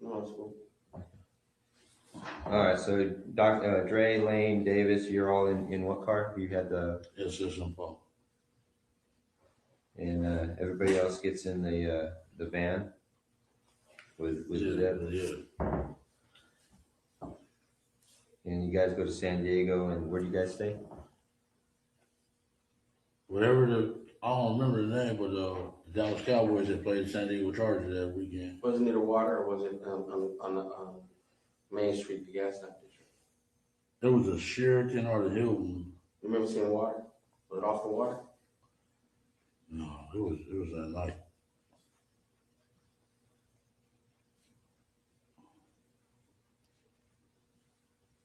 No, it's cool. All right, so Dre, Lane, Davis, you're all in what car? You had the SS Pump. and everybody else gets in the van with Zip. Yeah. And you guys go to San Diego, and where do you guys stay? Whatever I don't remember the name, but the Dallas Cowboys that played the San Diego Chargers that weekend. Was it near the water or was it on the Main Street, the gas station? There was a Sheraton or the Hilton. You remember seeing water? Was it off the water? No, it was that night.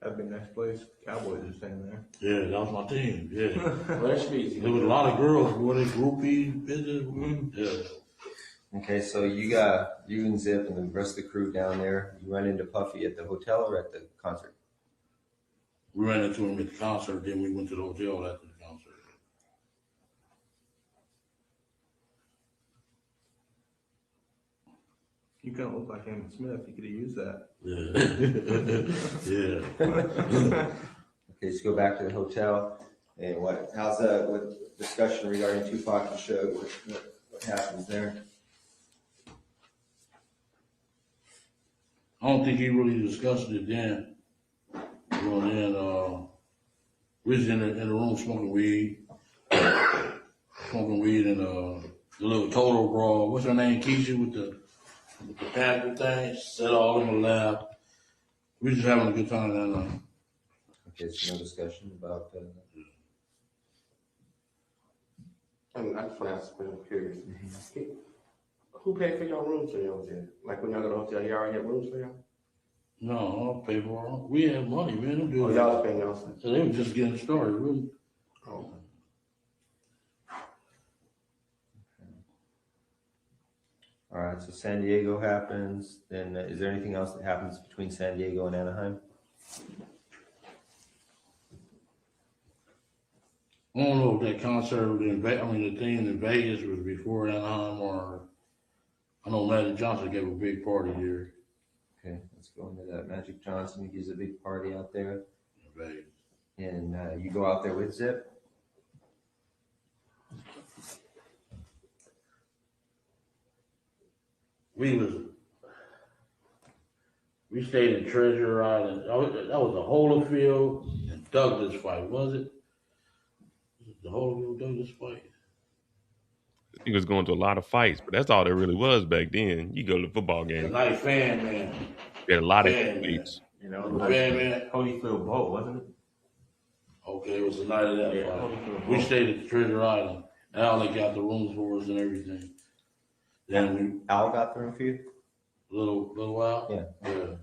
That'd be a nice place. Cowboys are staying there. Yeah, that was my team. Yeah. Well, that should be easy. There was a lot of girls, boy, they groupie business. Yeah. Okay, so you and Zip and the rest of the crew down there. You run into Puffy at the hotel or at the concert? We ran into him at the concert, then we went to the hotel after the concert. You kind of look like Emmett Smith. You could have used that. Yeah. Yeah. Okay, let's go back to the hotel. And how's what discussion regarding Tupac and Shakur? What happens there? I don't think he really discussed it then. You know, then we was in the room smoking weed and the little total brawl. What's her name? Keisha with the packet thing. Sat all in the lap. We was just having a good time that night. Okay, so no discussion about. I just want to ask a question. I'm curious. Who paid for your rooms when y'all was there? Like when y'all go to the hotel, y'all already had rooms for y'all? No, I don't pay for it. We had money, man. Them Oh, dudes. y'all was paying y'all. So they were just getting started. Really. Oh. All right, so San Diego happens. Then is there anything else that happens between San Diego and Anaheim? I don't know if that concert in the thing in Vegas was before Anaheim or I know Magic Johnson gave a big party there Okay, let's go into that. Magic Johnson gives a big party out there. in Vegas. And you go out there with Zip? We stayed in Treasure Island. That was a Holyfield and Douglas fight, was it? The Holyfield Douglas fight. He was going to a lot of fights, but that's all there really was back then. You go to the football A game, nice fan, man. you had a lot of Fan, man. heavyweights. You know, The fan, man. Holyfield Bowl, wasn't it? Okay, it was the night of that Yeah, fight. Holyfield We Bowl. stayed at the Treasure Island. Al they got the rooms for us and everything. Then Al got the room for you? we little while. Yeah.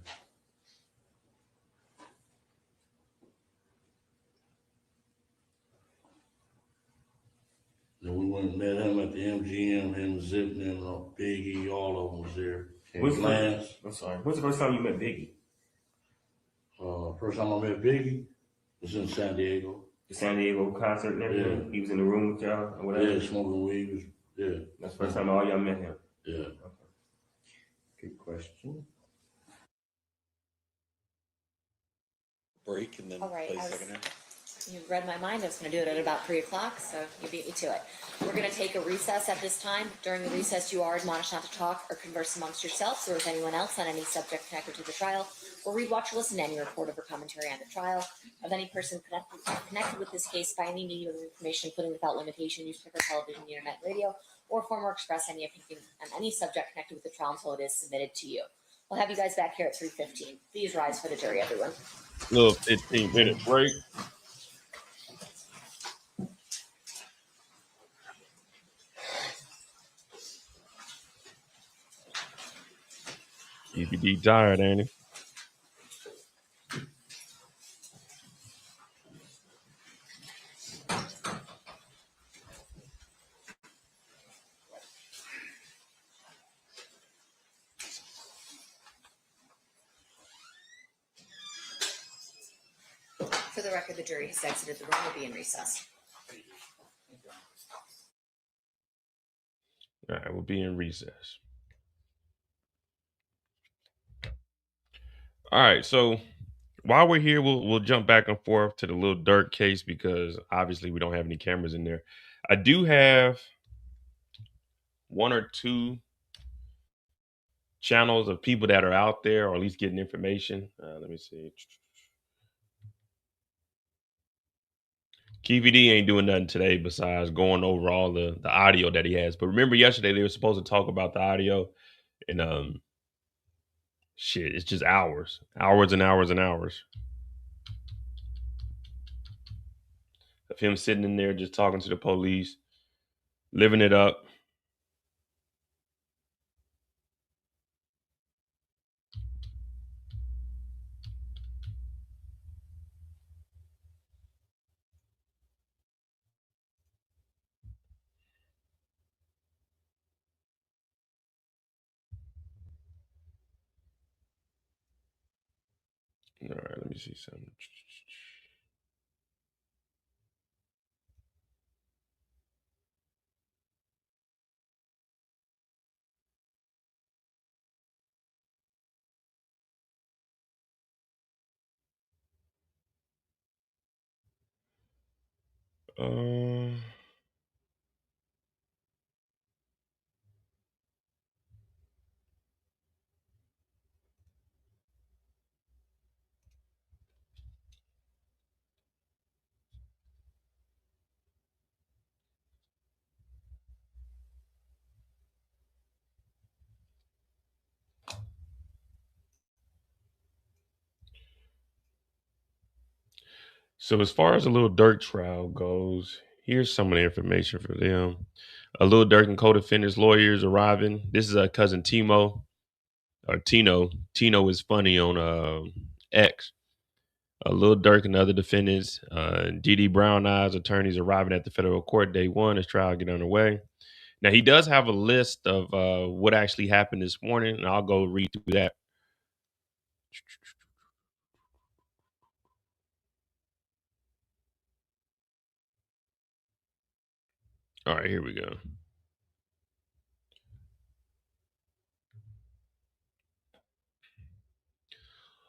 Then we went and met him at the MGM, him, Zip, and Biggie, all of them was there. What's Lance. I'm sorry. What's the first time you met Biggie? First time I met Biggie was in San Diego. The San Diego concert and everything? Yeah. He was in the room with y'all or whatever? Yeah, smoking weed. That's the first time all y'all met him. Yeah. Good question. Break and then All right, play I was- second half. You read my mind. I was going to do it at about 3 o'clock, so you beat me to it. We're going to take a recess at this time. During the recess, you are admonished not to talk or converse amongst yourselves or with anyone else on any subject connected to the trial, or read, watch, or listen to any report of or commentary on the trial of any person connected with this case by any medium of information, including without limitation, newspaper, television, internet, radio, or form or express any opinion on any subject connected with the trial until it is submitted to you. We'll have you guys back here at 3:15. Please rise for the jury, everyone. Little 15-minute break. Keffe D tired, ain't he? For the record, the jury has exited the room. Will be in recess. All right, we'll be in recess. All right, so while we're here, we'll jump back and forth to the Lil Durk case because obviously we don't have any cameras in there. I do have one or two channels of people that are out there, or at least getting information. Let me see. Keffe D ain't doing nothing today besides going over all the audio that he has. But remember yesterday they were supposed to talk about the audio, and shit, it's just hours and hours and hours of him sitting in there just talking to the police, living it up. All right, let me see something. Uh, so as far as the Lil Durk trial goes, here's some of the information for them. A Lil Durk and co-defendants lawyers arriving. This is a cousin Timo or Tino. Tino is funny on X. Lil Durk and other defendants, Dee Brown Eyes attorneys arriving at the federal court day one as trial get underway. Now he does have a list of what actually happened this morning, and I'll go read through that. All right, here we go.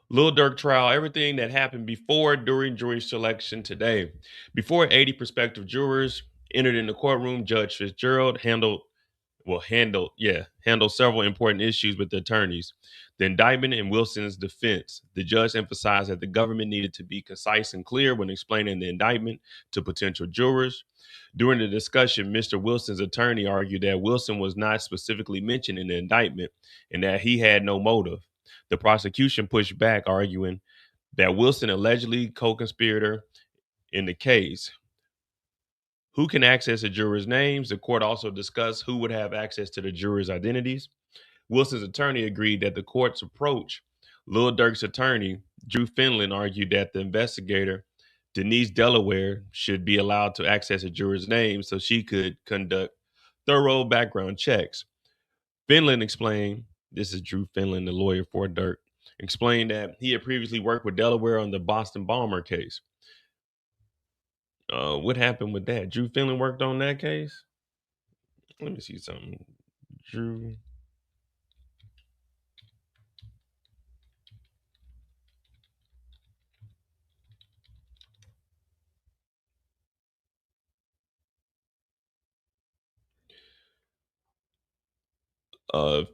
Lil Durk trial, everything that happened before, during jury selection today. Before 80 prospective jurors entered in the courtroom, Judge Fitzgerald handled several important issues with the attorneys. The indictment and Wilson's defense. The judge emphasized that the government needed to be concise and clear when explaining the indictment to potential jurors. During the discussion, Mr. Wilson's attorney argued that Wilson was not specifically mentioned in the indictment and that he had no motive. The prosecution pushed back, arguing that Wilson allegedly co-conspirator in the case. Who can access a juror's names? The court also discussed who would have access to the jurors' identities. Wilson's attorney agreed that the court's approach. Lil Durk's attorney, Drew Finland, argued that the investigator, Denise Delaware, should be allowed to access a juror's name so she could conduct thorough background checks. Finland explained, this is Drew Finland, the lawyer for Durk, explained that he had previously worked with Delaware on the Boston bomber case. What happened with that? Drew Finland worked on that case? Let me see something. Drew.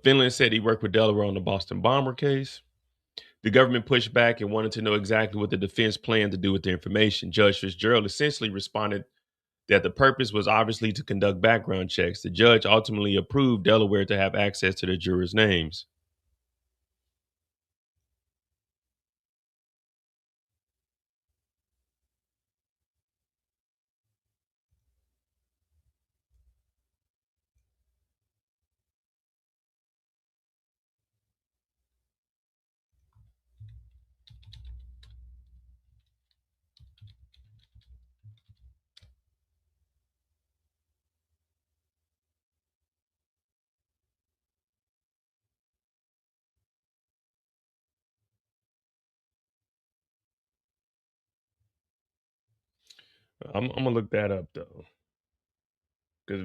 Finland said he worked with Delaware on the Boston bomber case. The government pushed back and wanted to know exactly what the defense planned to do with the information. Judge Fitzgerald essentially responded that the purpose was obviously to conduct background checks. The judge ultimately approved Delaware to have access to the jurors' names. I'm gonna look that up though, because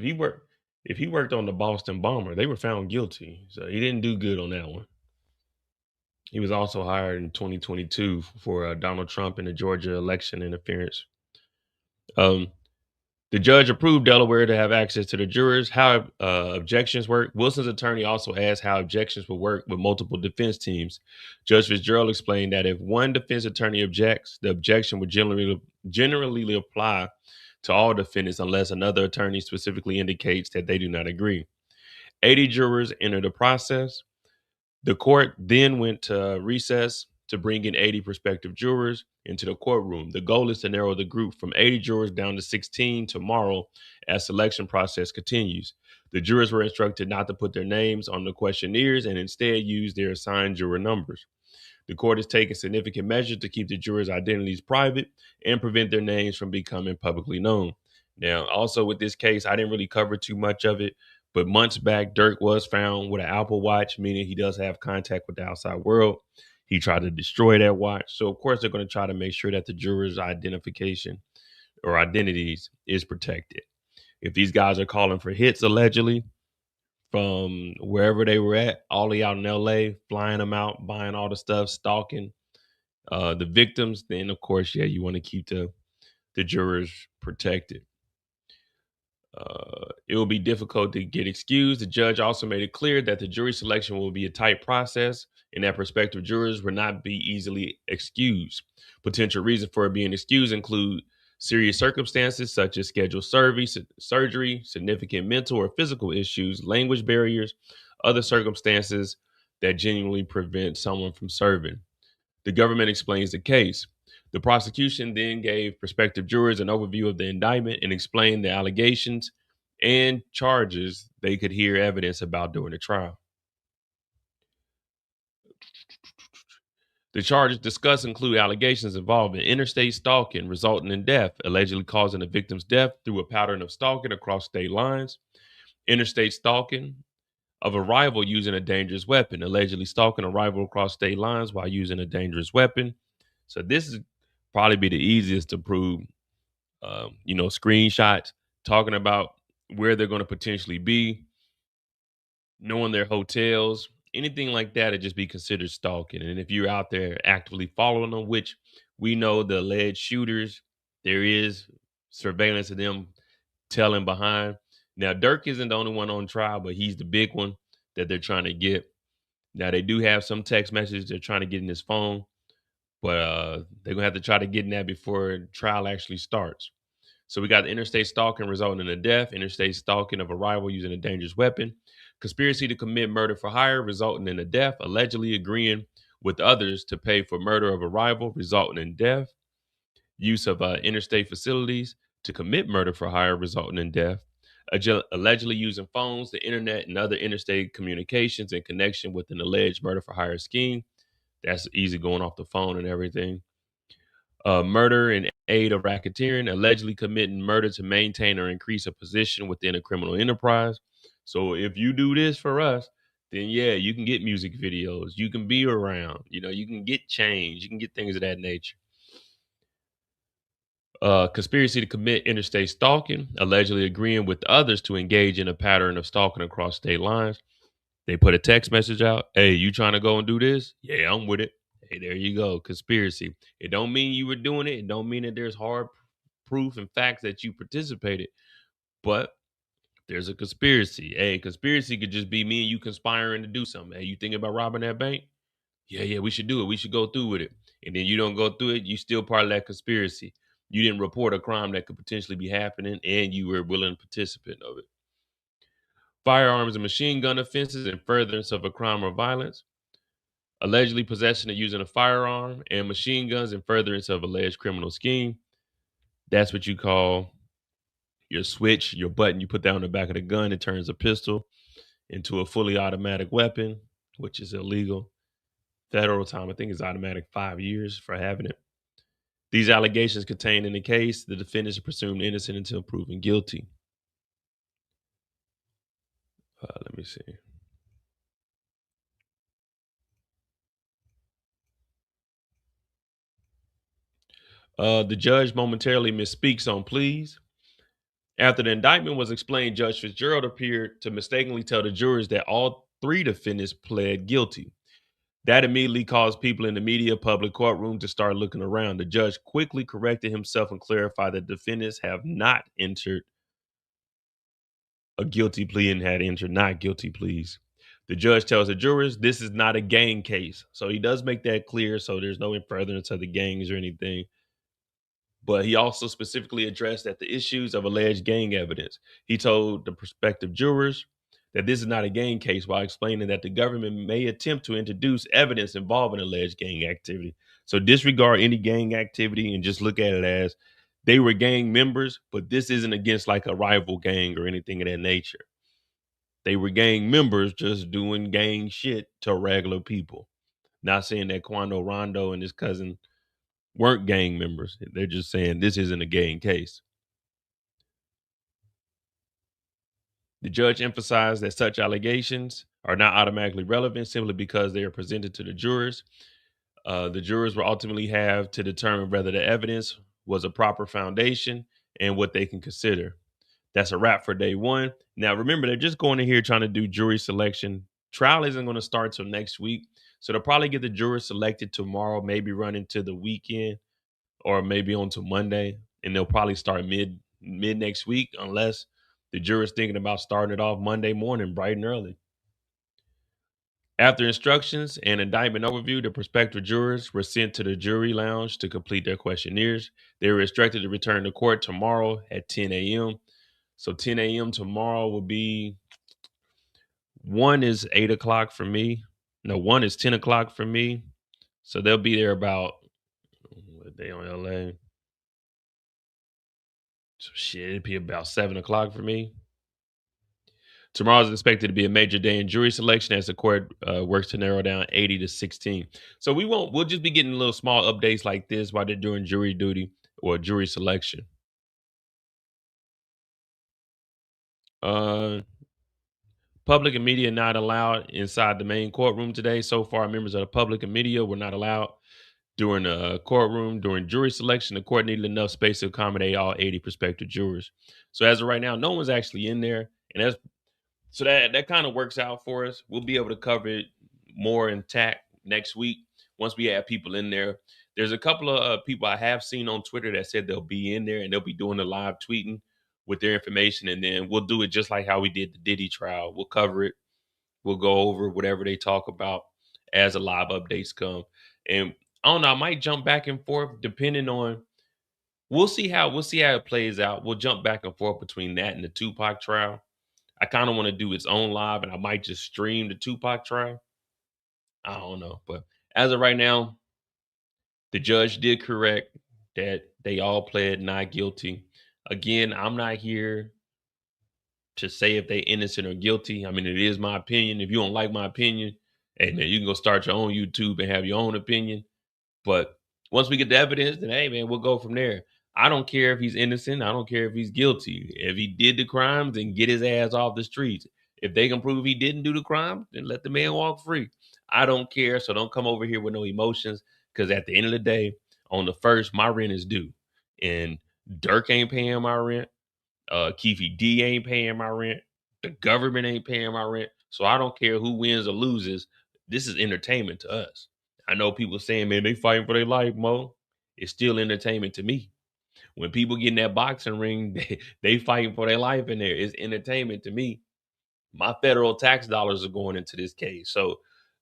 if he worked on the Boston bomber, they were found guilty, so he didn't do good on that one. He was also hired in 2022 for Donald Trump in the Georgia election interference. Um, the judge approved Delaware to have access to the jurors. How objections work. Wilson's attorney also asked how objections would work with multiple defense teams. Judge Fitzgerald explained that if one defense attorney objects, the objection would generally apply to all defendants unless another attorney specifically indicates that they do not agree. 80 jurors enter the process. The court then went to recess to bring in 80 prospective jurors into the courtroom. The goal is to narrow the group from 80 jurors down to 16 tomorrow as selection process continues. The jurors were instructed not to put their names on the questionnaires and instead use their assigned juror numbers. The court has taken significant measures to keep the jurors' identities private and prevent their names from becoming publicly known. Now, also with this case, I didn't really cover too much of it, but months back, Durk was found with an Apple Watch, meaning he does have contact with the outside world. He tried to destroy that watch. So, of course, they're going to try to make sure that the jurors' identification or identities is protected. If these guys are calling for hits, allegedly, from wherever they were at, all the way out in LA, flying them out, buying all the stuff, stalking the victims, then of course, yeah, you want to keep the jurors protected. It will be difficult to get excused. The judge also made it clear that the jury selection will be a tight process and that prospective jurors will not be easily excused. Potential reasons for being excused include serious circumstances such as scheduled surgery, significant mental or physical issues, language barriers, other circumstances that genuinely prevent someone from serving. The government explains the case. The prosecution then gave prospective jurors an overview of the indictment and explained the allegations and charges they could hear evidence about during the trial. The charges discussed include allegations involving interstate stalking resulting in death, allegedly causing the victim's death through a pattern of stalking across state lines, interstate stalking of a rival using a dangerous weapon, allegedly stalking a rival across state lines while using a dangerous weapon. So this is probably be the easiest to prove. Screenshots talking about where they're going to potentially be, knowing their hotels, anything like that, would just be considered stalking. And if you're out there actively following them, which we know the alleged shooters, there is surveillance of them telling behind. Now, Dirk isn't the only one on trial, but he's the big one that they're trying to get. Now, they do have some text messages they're trying to get in his phone, but they're going to have to try to get in that before trial actually starts. So we got interstate stalking resulting in a death, interstate stalking of a rival using a dangerous weapon, conspiracy to commit murder for hire resulting in a death, allegedly agreeing with others to pay for murder of a rival resulting in death, use of interstate facilities to commit murder for hire resulting in death, allegedly using phones, the internet, and other interstate communications in connection with an alleged murder for hire scheme. That's easy going off the phone and everything. Murder in aid of racketeering, allegedly committing murder to maintain or increase a position within a criminal enterprise. So if you do this for us, then yeah, you can get music videos, you can be around, you can get change, you can get things of that nature. Conspiracy to commit interstate stalking, allegedly agreeing with others to engage in a pattern of stalking across state lines. They put a text message out. Hey, you trying to go and do this? Yeah, I'm with it. Hey, there you go. Conspiracy. It don't mean you were doing it. It don't mean that there's hard proof and facts that you participated. But there's a conspiracy. Hey, conspiracy could just be me and you conspiring to do something. Hey, you thinking about robbing that bank? Yeah, we should do it. We should go through with it. And then you don't go through it, you still part of that conspiracy. You didn't report a crime that could potentially be happening, and you were a willing participant of it. Firearms and machine gun offenses and furtherance of a crime or violence. Allegedly possession of using a firearm and machine guns in furtherance of alleged criminal scheme. That's what you call your switch, your button. You put that on the back of the gun. It turns a pistol into a fully automatic weapon, which is illegal. Federal time, I think, is automatic 5 years for having it. These allegations contained in the case, the defendants are presumed innocent until proven guilty. Let me see. The judge momentarily misspeaks on pleas. After the indictment was explained, Judge Fitzgerald appeared to mistakenly tell the jurors that all three defendants pled guilty. That immediately caused people in the media public courtroom to start looking around. The judge quickly corrected himself and clarified that defendants have not entered a guilty plea and had entered not guilty pleas. The judge tells the jurors this is not a gang case. So he does make that clear. So there's no furtherance of the gangs or anything. But he also specifically addressed that the issues of alleged gang evidence. He told the prospective jurors that this is not a gang case while explaining that the government may attempt to introduce evidence involving alleged gang activity. So disregard any gang activity and just look at it as they were gang members, but this isn't against like a rival gang or anything of that nature. They were gang members just doing gang shit to regular people. Not saying that Quando Rondo and his cousin weren't gang members. They're just saying this isn't a gang case. The judge emphasized that such allegations are not automatically relevant simply because they are presented to the jurors. The jurors will ultimately have to determine whether the evidence was a proper foundation and what they can consider. That's a wrap for day one. Now, remember, they're just going in here trying to do jury selection. Trial isn't going to start till next week. So they'll probably get the jurors selected tomorrow, maybe run into the weekend or maybe on to Monday. And they'll probably start mid next week unless the jurors thinking about starting it off Monday morning, bright and early. After instructions and indictment overview, the prospective jurors were sent to the jury lounge to complete their questionnaires. They were instructed to return to court tomorrow at 10 a.m. So 10 a.m. tomorrow will be, one is 8 o'clock for me. No, one is 10 o'clock for me. So they'll be there about, what day on LA? So shit, it'd be about 7 o'clock for me. Tomorrow is expected to be a major day in jury selection as the court works to narrow down 80 to 16. So we'll just be getting little small updates like this while they're doing jury duty or jury selection. Public and media not allowed inside the main courtroom today. So far, members of the public and media were not allowed during the courtroom, during jury selection, the court needed enough space to accommodate all 80 prospective jurors. So as of right now, no one's actually in there, and that kind of works out for us. We'll be able to cover it more intact next week once we have people in there. There's a couple of people I have seen on Twitter that said they'll be in there and they'll be doing the live tweeting with their information, and then we'll do it just like how we did the Diddy trial. We'll cover it. We'll go over whatever they talk about as the live updates come. And I don't know, I might jump back and forth depending on we'll see how it plays out. We'll jump back and forth between that and the Tupac trial. I kind of want to do its own live and I might just stream the Tupac trial. I don't know. But as of right now, the judge did correct that they all pled not guilty. Again, I'm not here to say if they innocent or guilty. I mean, it is my opinion. If you don't like my opinion, hey man, you can go start your own YouTube and have your own opinion. But once we get the evidence, then hey man, we'll go from there. I don't care if he's innocent. I don't care if he's guilty. If he did the crimes, then get his ass off the streets. If they can prove he didn't do the crime, then let the man walk free. I don't care. So don't come over here with no emotions. Because at the end of the day, on the first, my rent is due. And Dirk ain't paying my rent. Keffe D ain't paying my rent. The government ain't paying my rent. So I don't care who wins or loses. This is entertainment to us. I know people saying, man, they fighting for their life, Mo. It's still entertainment to me. When people get in that boxing ring, they fighting for their life in there. It's entertainment to me. My federal tax dollars are going into this case. So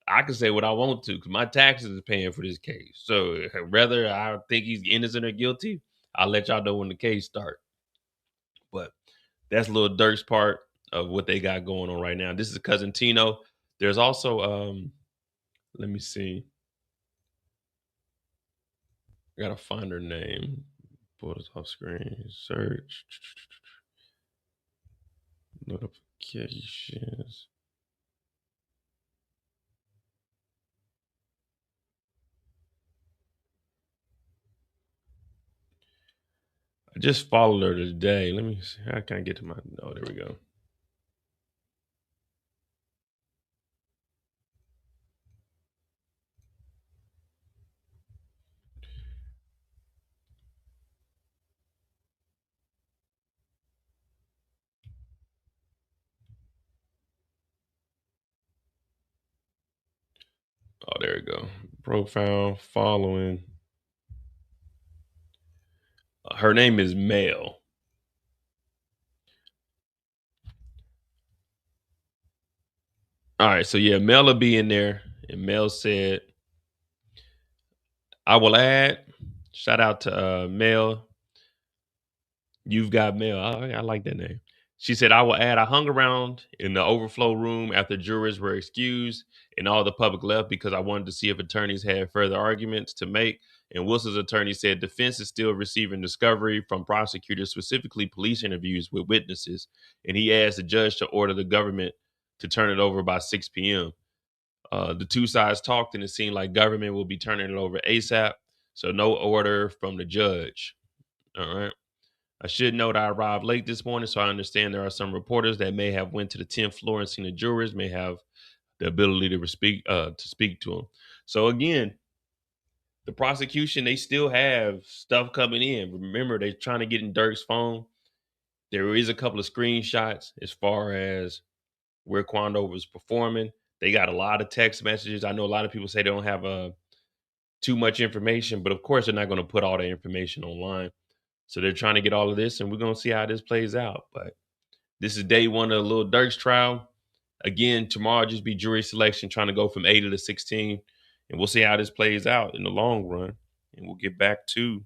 I can say what I want to because my taxes is paying for this case. So whether I think he's innocent or guilty, I'll let y'all know when the case starts. But that's Lil Durk's part of what they got going on right now. This is Cousin Tino. There's also let me see. I gotta find her name. Pull this off screen. Search. Notifications. I just followed her today. Let me see. How can I get to my oh, there we go. Oh, there we go. Profile following. Her name is Mel. All right, so yeah, Mel will be in there. And Mel said, I will add, shout out to Mel. You've got Mel. I like that name. She said, I will add, I hung around in the overflow room after jurors were excused and all the public left because I wanted to see if attorneys had further arguments to make. And Wilson's attorney said defense is still receiving discovery from prosecutors, specifically police interviews with witnesses. And he asked the judge to order the government to turn it over by 6 p.m. The two sides talked and it seemed like government will be turning it over ASAP. So no order from the judge. All right. I should note I arrived late this morning, so I understand there are some reporters that may have went to the 10th floor and seen the jurors, may have the ability to speak to them. So again, the prosecution, they still have stuff coming in. Remember, they're trying to get in Dirk's phone. There is a couple of screenshots as far as where Quando was performing. They got a lot of text messages. I know a lot of people say they don't have too much information, but of course they're not going to put all the information online. So they're trying to get all of this, and we're going to see how this plays out. But this is day one of Lil Durk's trial. Again, tomorrow just be jury selection, trying to go from 80 to 16. And we'll see how this plays out in the long run. And we'll get back to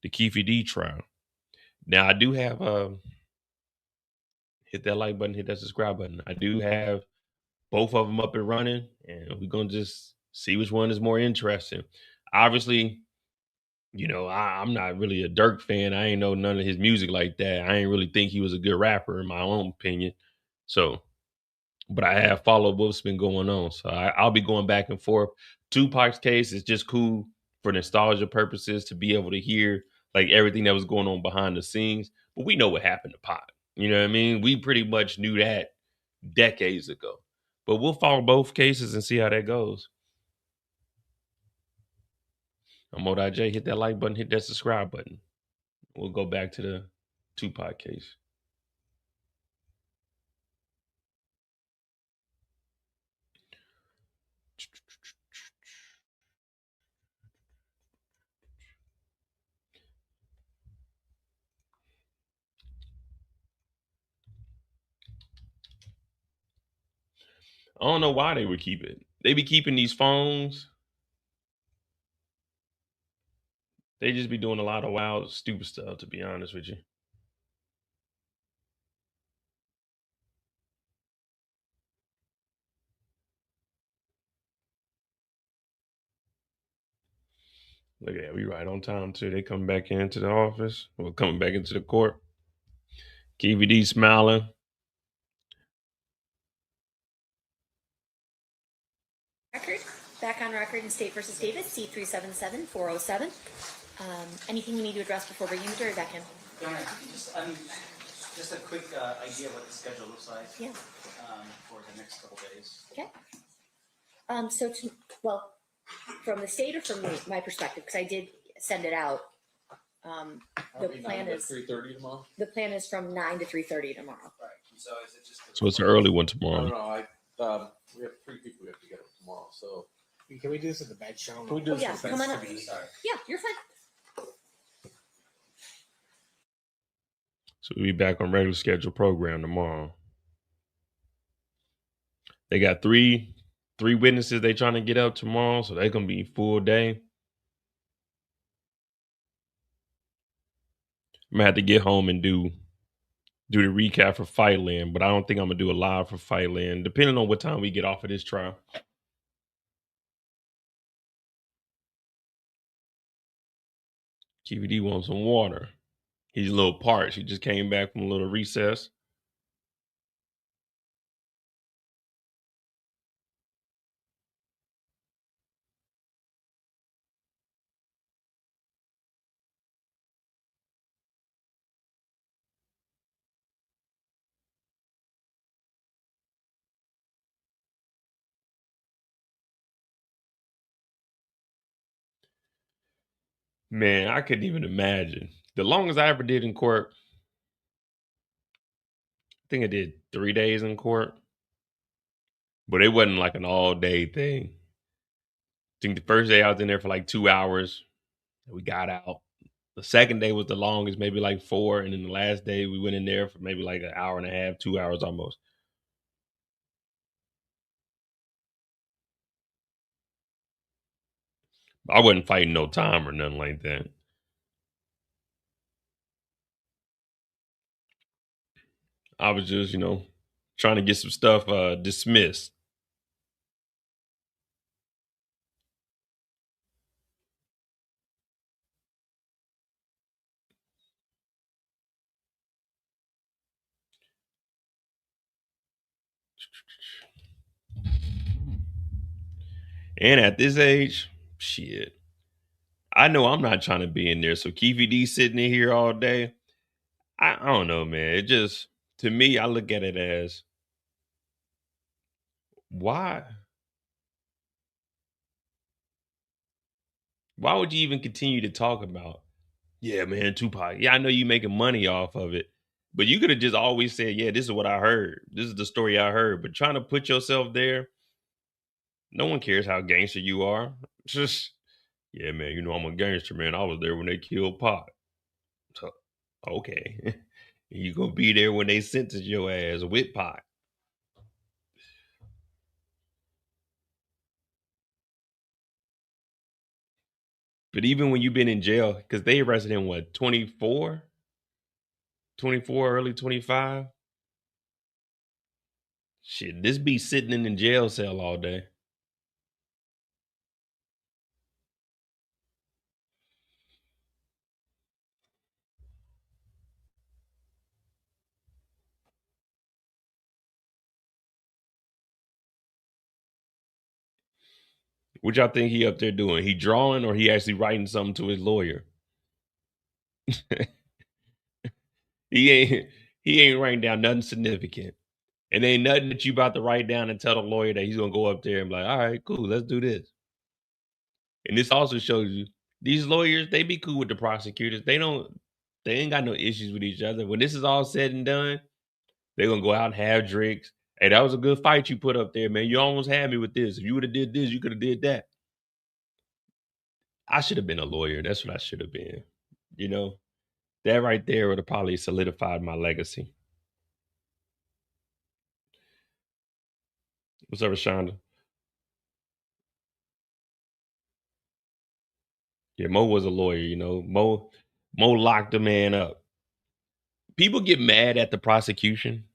the Keffe D trial. Now, I do have hit that like button, hit that subscribe button. I do have both of them up and running, and we're going to just see which one is more interesting. Obviously, you know, I'm not really a Dirk fan. I ain't know none of his music like that. I ain't really think he was a good rapper in my own opinion. So, but I have followed what's been going on. So I'll be going back and forth. Tupac's case is just cool for nostalgia purposes to be able to hear like everything that was going on behind the scenes. But we know what happened to Pac. You know what I mean? We pretty much knew that decades ago. But we'll follow both cases and see how that goes. I'm ODJ. Hit that like button. Hit that subscribe button. We'll go back to the Tupac case. I don't know why they would keep it. They be keeping these phones. They just be doing a lot of wild, stupid stuff, to be honest with you. Look at that. We right on time, too. They come back into the office. We're coming back into the court. Keffe D smiling. Record, back on record in State versus Davis, C-377-407. Anything we need to address before bringing the jury back in? Just a quick idea of what the schedule looks like. Yeah. For the next couple days. Okay. Well, from the state or from my perspective, because I did send it out. The plan is 3:30 tomorrow. The plan is from 9 to 3:30 tomorrow. Right. So is it just? So it's an early one I tomorrow. don't know. We have 3 people we have to get up tomorrow. So Can we do this at the bench show? can we do this? Yeah, come on up. Sorry. Yeah, you're fine. So we'll be back on regular schedule program tomorrow. They got three witnesses they trying to get up tomorrow, so they're gonna be full day. I'm gonna have to get home and do the recap for Fightland, but I don't think I'm gonna do a live for Fightland, depending on what time we get off of this trial. Keffe D wants some water. He's a little parched. He just came back from a little recess. Man, I couldn't even imagine. The longest I ever did in court, I think I did 3 days in court. But it wasn't like an all-day thing. I think the first day I was in there for like 2 hours. We got out. The second day was the longest, maybe like 4. And then the last day we went in there for maybe like an hour and a half, 2 hours almost. I wasn't fighting no time or nothing like that. I was just, trying to get some stuff dismissed. And at this age, shit, I know I'm not trying to be in there. So Keffe D sitting in here all day. I don't know, man. It just, to me, I look at it as, why? Why would you even continue to talk about, yeah, man, Tupac. Yeah, I know you making money off of it. But you could have just always said, yeah, this is what I heard. This is the story I heard. But trying to put yourself there, no one cares how gangster you are. It's just, yeah, man, I'm a gangster, man. I was there when they killed Pac. So, okay. You gonna be there when they sentence your ass with Pac. But even when you've been in jail, because they arrested him, what, 24? 24, early 25? Shit, this be sitting in the jail cell all day. What y'all think he up there doing? He drawing or he actually writing something to his lawyer? He ain't writing down nothing significant. And ain't nothing that you about to write down and tell the lawyer that he's gonna go up there and be like, all right, cool, let's do this. And this also shows you These lawyers, they be cool with the prosecutors. They ain't got no issues with each other. When this is all said and done, they're gonna go out and have drinks. Hey, that was a good fight you put up there, man. You almost had me with this. If you would have did this, you could have did that. I should have been a lawyer. That's what I should have been. You know, that right there would have probably solidified my legacy. What's up, Rashonda? Yeah, Mo was a lawyer, you know. Mo locked the man up. People get mad at the prosecution.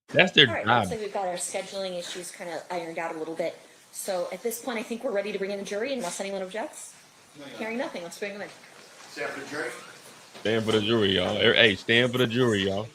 That's their All right, job. looks like we've got our scheduling issues kind of ironed out a little bit. So at this point, I think we're ready to bring in the jury unless anyone objects. Hearing nothing, let's bring them in. Stand for the jury. Stand for the jury, y'all. Hey, stand for the jury, y'all.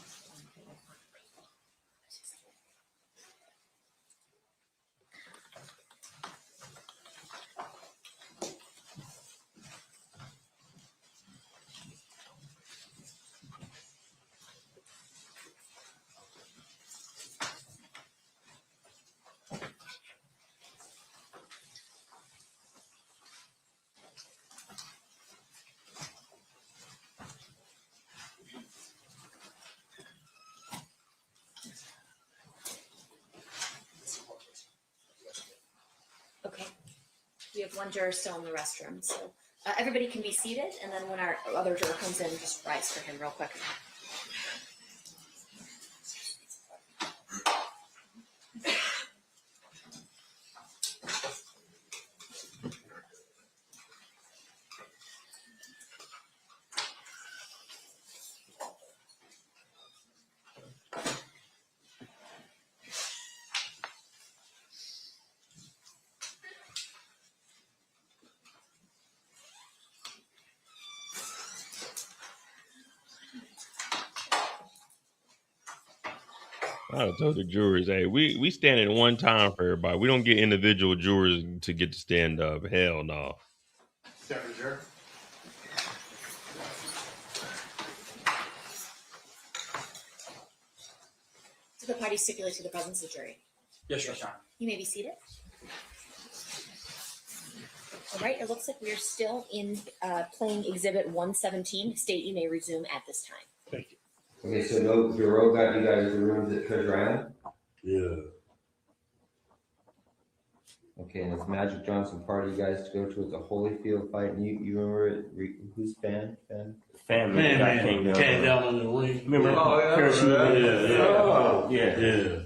Okay. We have one juror still in the restroom, so everybody can be seated, and then when our other juror comes in, just rise for him real quick. I told the jurors, hey, we stand at one time for everybody. We don't get individual jurors to get to stand up. Hell no. Stand for the jury. Do the party stipulate to the presence of the jury? Yes, Your Honor. You may be seated. All right, it looks like we're still in playing Exhibit 117. State, you may resume at this time. Thank you. Okay, so no, Bureau got you guys the rooms at Treasure Island? Yeah. Okay, and it's Magic Johnson party you guys to go to. It's a Holyfield fight. And you remember it? Who's fan? Family Man, guy man, came down in the ring. Remember? Oh, yeah, Parachute? yeah. Oh, yeah. Yeah.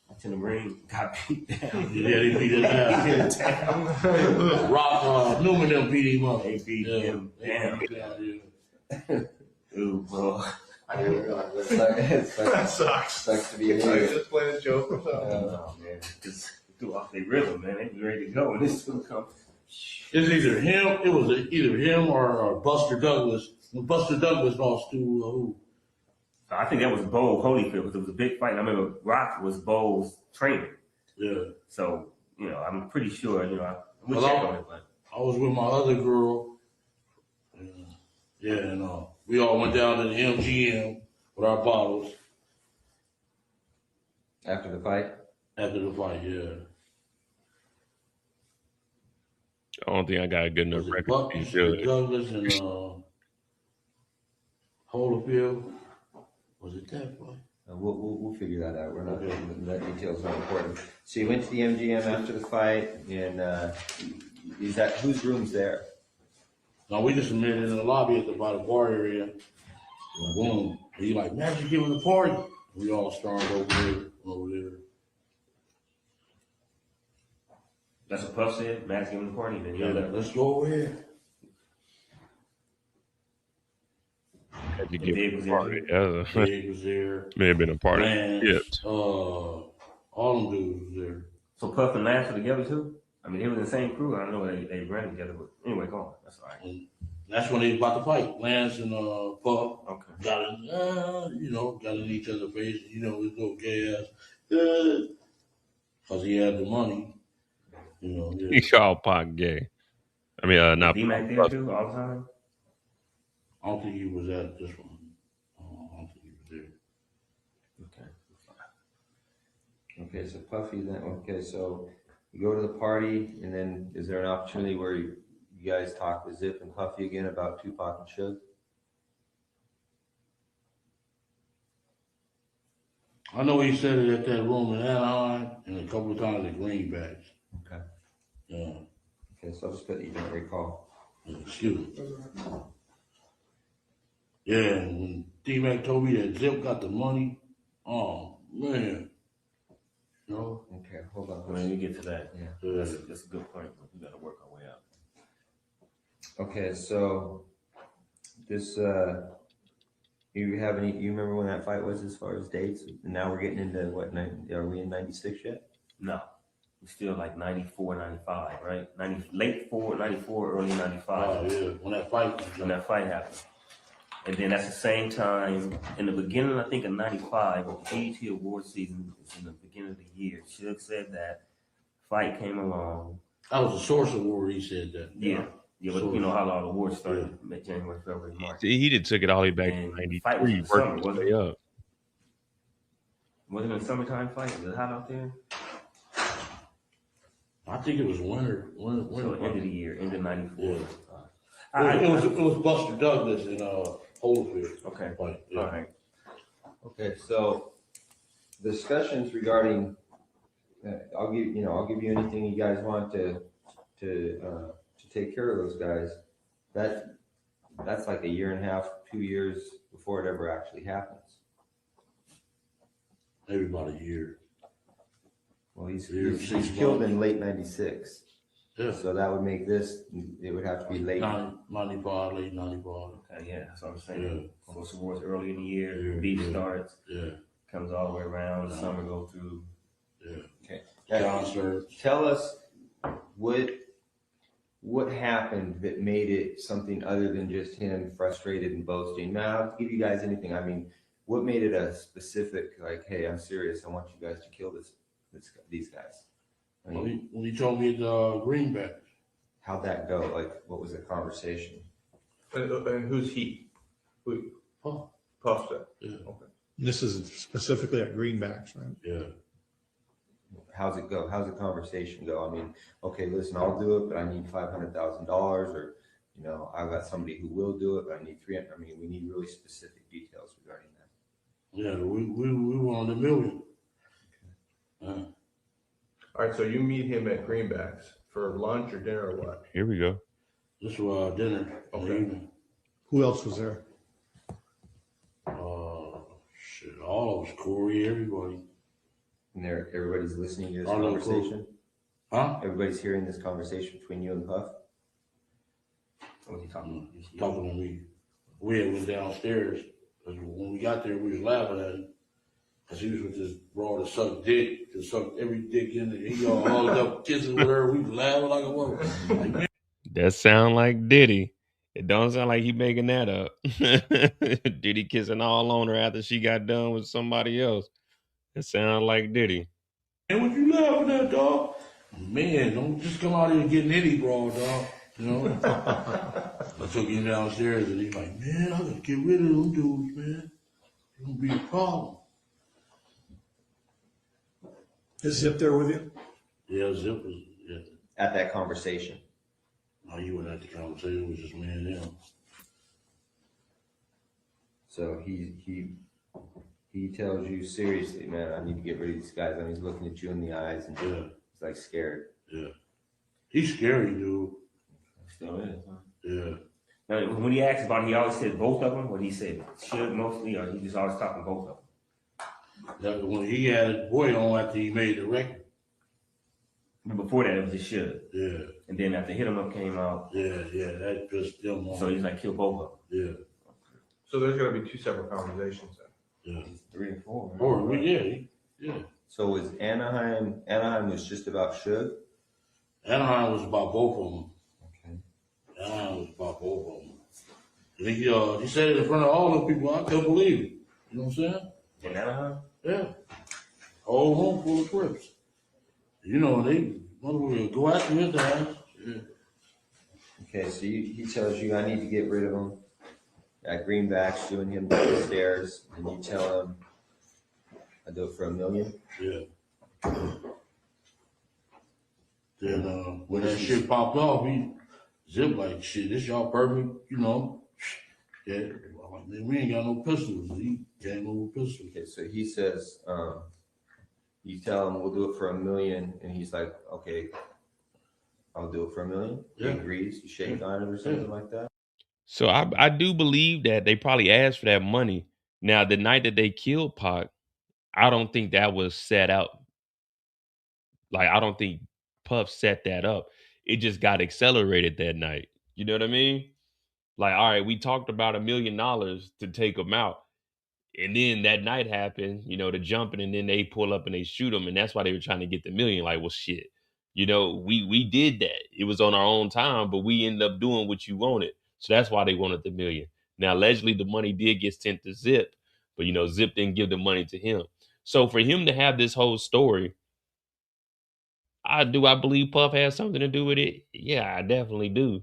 That's in the ring. Got beat down. Yeah, they beat us down. Rock, Newman them beat him up. They beat him down. Yeah. Ooh, bro. I didn't realize that. That sucks. Sucks to be It's like you. just playing a joke or something. Oh, man. Just threw off their rhythm, man. They be ready to go, and this is gonna come. It's either him. It was either him or Buster Douglas. When Buster Douglas lost to who? I think that was Bo Holyfield because it was a big fight. And I remember Rock was Bo's trainer. Yeah. So, I'm pretty sure, I'm Well, check on it, but I was with my other girl. Yeah, and we all went down to the MGM with our bottles After the fight? after the fight. Yeah. I don't think I got a good enough Was it record to be Buster judged. Douglas and Holyfield? Was it that fight? We'll figure that out. We're not, Okay. that detail's not important. So you went to the MGM after the fight, and is that, whose room's there? No, we just met in the lobby by the bar area. Boom. He like, Magic giving the party. We all started over there. that's what Puff said. Matt's giving the party, then Yeah, y'all left. let's go over here. Had to The give Big a was there, party. too. Big was there. May have been a party. Lance, Yes. all them dudes was there. So Puff and Lance were together too? I mean, they were in the same crew. I don't know they ran together, but anyway, go on. That's all right. And that's when they was about to fight. Lance and Puff Okay. got in each other's face. His little gay ass. Cause he had the money. Yeah. He called Pac gay. I mean, not D-Mac there too, all the time? I don't think he was at this one. I don't think he was there. Okay, so Puffy then, okay, so you go to the party, and then is there an opportunity where you you guys talk with Zip and Puffy again about Tupac and Suge? I know he said it at that room in Anaheim and a couple of times at Greenbacks. Okay. Yeah. Okay, so I'll just put you don't recall. Excuse me. Yeah, and when D-Mac told me that Zip got the money, oh man. You know? Okay, hold on. When you get to that, Yeah. that's a good point. We got to work our way out. Okay, so this you have any? You remember when that fight was as far as dates? And now we're getting into what? Are we in '96 yet? No, we're still like 94, 95, right? Late 94, early 95. Oh yeah, when that fight When that fight happened. And then that's the same time, in the beginning, I think, of 95, with the BET award season, is in the beginning of the year. Suge said that fight came along. That was the Source Award, he said that. Yeah, but you know how all the awards started, January, February, March. He did took it all the way back And to the fight was in '93, the summer, worked his wasn't way it? up. Wasn't it a summertime fight? Was it hot out there? I think it was winter. So end of the year, end of 94. Yeah. It was Buster Douglas and Holyfield. Okay. Fight. Yeah. All right. Okay, so discussions regarding. I'll give you anything you guys want to take care of those guys. That's like a year and a half, 2 years before it ever actually happens. Maybe about a year. Well, he's Year, 6 killed months. in late '96. Yeah. So that would make this. It would have to be late. 95, late 95. Okay, yeah, that's what I'm saying. Yeah. So it's awards early in the year, Yeah, beat yeah. starts, Yeah. comes all the way around, summer go through. Yeah. Okay. Concert. Tell us what happened that made it something other than just him frustrated and boasting. Now, I'll give you guys anything. I mean, what made it a specific, like, hey, I'm serious. I want you guys to kill these guys. I mean, When he told me the Greenback. how'd that go? Like, what was the conversation? And who's he? Who? Puff. Puff said. Yeah. Okay. This is specifically at Greenbacks, right? Yeah. How's it go? How's the conversation go? I mean, okay, listen, I'll do it, but I need $500,000, or I've got somebody who will do it, but I need 300. I mean, we need really specific details regarding that. Yeah, we wanted $1 million. All right, so you meet him at Greenbacks for lunch or dinner or what? Here we go. This was dinner. Okay. Who else was there? Shit, all of us, Corey, everybody. And everybody's listening to this All of conversation. Huh? Everybody's hearing this conversation between you and Puff. What was he talking about? Talking to me. We had went downstairs. 'Cause when we got there, we was laughing at him. Because he was with this broad to suck dick, to suck every dick in it. He all hugged up, kissing with her. We was laughing like a woman. Like, man, That sound like Diddy. It don't sound like he making that up. Diddy kissing all on her after she got done with somebody else. It sounds like Diddy. what you laughing at, dog? Man, don't just come out here getting any broad, dog. I took him downstairs and he's like, man, I gotta get rid of them dudes, man. It's gonna be a problem. Is Zip there with you? Yeah, Zip was, yeah. At that conversation. No, you weren't at the conversation, it was just me and him. So he tells you seriously, man, I need to get rid of these guys. I mean, he's looking at you in the eyes and Yeah, he's like scared. yeah. He's scary, dude. Still is, huh? Yeah. Now, when he asked about it, he always said both of them. What he said, should mostly, or he just always talking both of them. That when he had his boy on after he made the record. But before that, it was just should. Yeah, And then after Hit 'Em Up came out, yeah, that pissed them off. so he's like, kill both of them. Yeah, So there's gonna be two separate conversations then. yeah. 3 and 4. Right? Or, yeah. So was Anaheim was just about Suge? Anaheim was about both of them. Okay. Anaheim was about both of them. And he said it in front of all the people. I couldn't believe it. You know what I'm saying? In Anaheim? Yeah. Whole room full of Crips. You know, they motherfuckers go after his ass. Yeah. Okay, so he tells you I need to get rid of him. At Greenbacks, doing him down the stairs, and you tell him I do it for $1 million. Yeah. Then when that shit popped off, Zip like, shit, this y'all perfect, you know. Yeah, I'm like, man, we ain't got no pistols. He came over with pistols. Okay, so he says, you tell him we'll do it for $1 million, and he's like, okay, I'll do it for $1 million. Yeah. He agrees. You shake on it or something like that. So I do believe that they probably asked for that money. Now, the night that they killed Pac, I don't think that was set out. Like, I don't think Puff set that up. It just got accelerated that night. You know what I mean? Like, all right, we talked about $1 million to take him out. And then that night happened, you know, the jumping, and then they pull up and they shoot him. And that's why they were trying to get the million. Like, well, shit. You know, we did that. It was on our own time, but we ended up doing what you wanted. So that's why they wanted the million. Now, allegedly, the money did get sent to Zip, but, you know, Zip didn't give the money to him. So for him to have this whole story, I believe Puff has something to do with it? Yeah, I definitely do.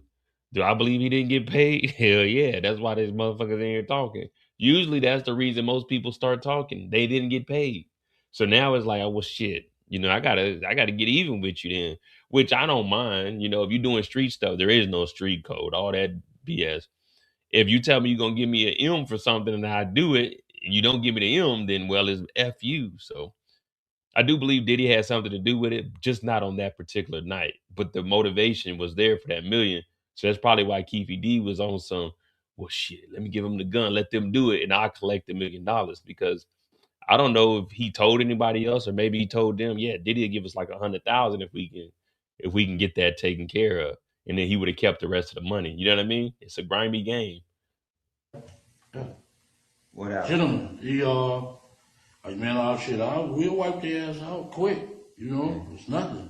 Do I believe he didn't get paid? Hell yeah. That's why this motherfucker's in here talking. Usually that's the reason most people start talking. They didn't get paid. So now it's like, oh well shit. You know, I gotta get even with you then. Which I don't mind. You know, if you're doing street stuff, there is no street code. All that BS. If you tell me you're gonna give me an M for something and I do it, and you don't give me the M, then well it's F you. So I do believe Diddy had something to do with it, just not on that particular night. But the motivation was there for that million. So that's probably why Keffe D was on some, well, shit, let me give them the gun, let them do it, and I'll collect $1 million. Because I don't know if he told anybody else, or maybe he told them, yeah, Diddy will give us like 100,000 if we can get that taken care of. And then he would have kept the rest of the money. You know what I mean? It's a grimy game. What happened? Gentlemen, he like, man, we'll wipe their ass out quick. You know, it's nothing.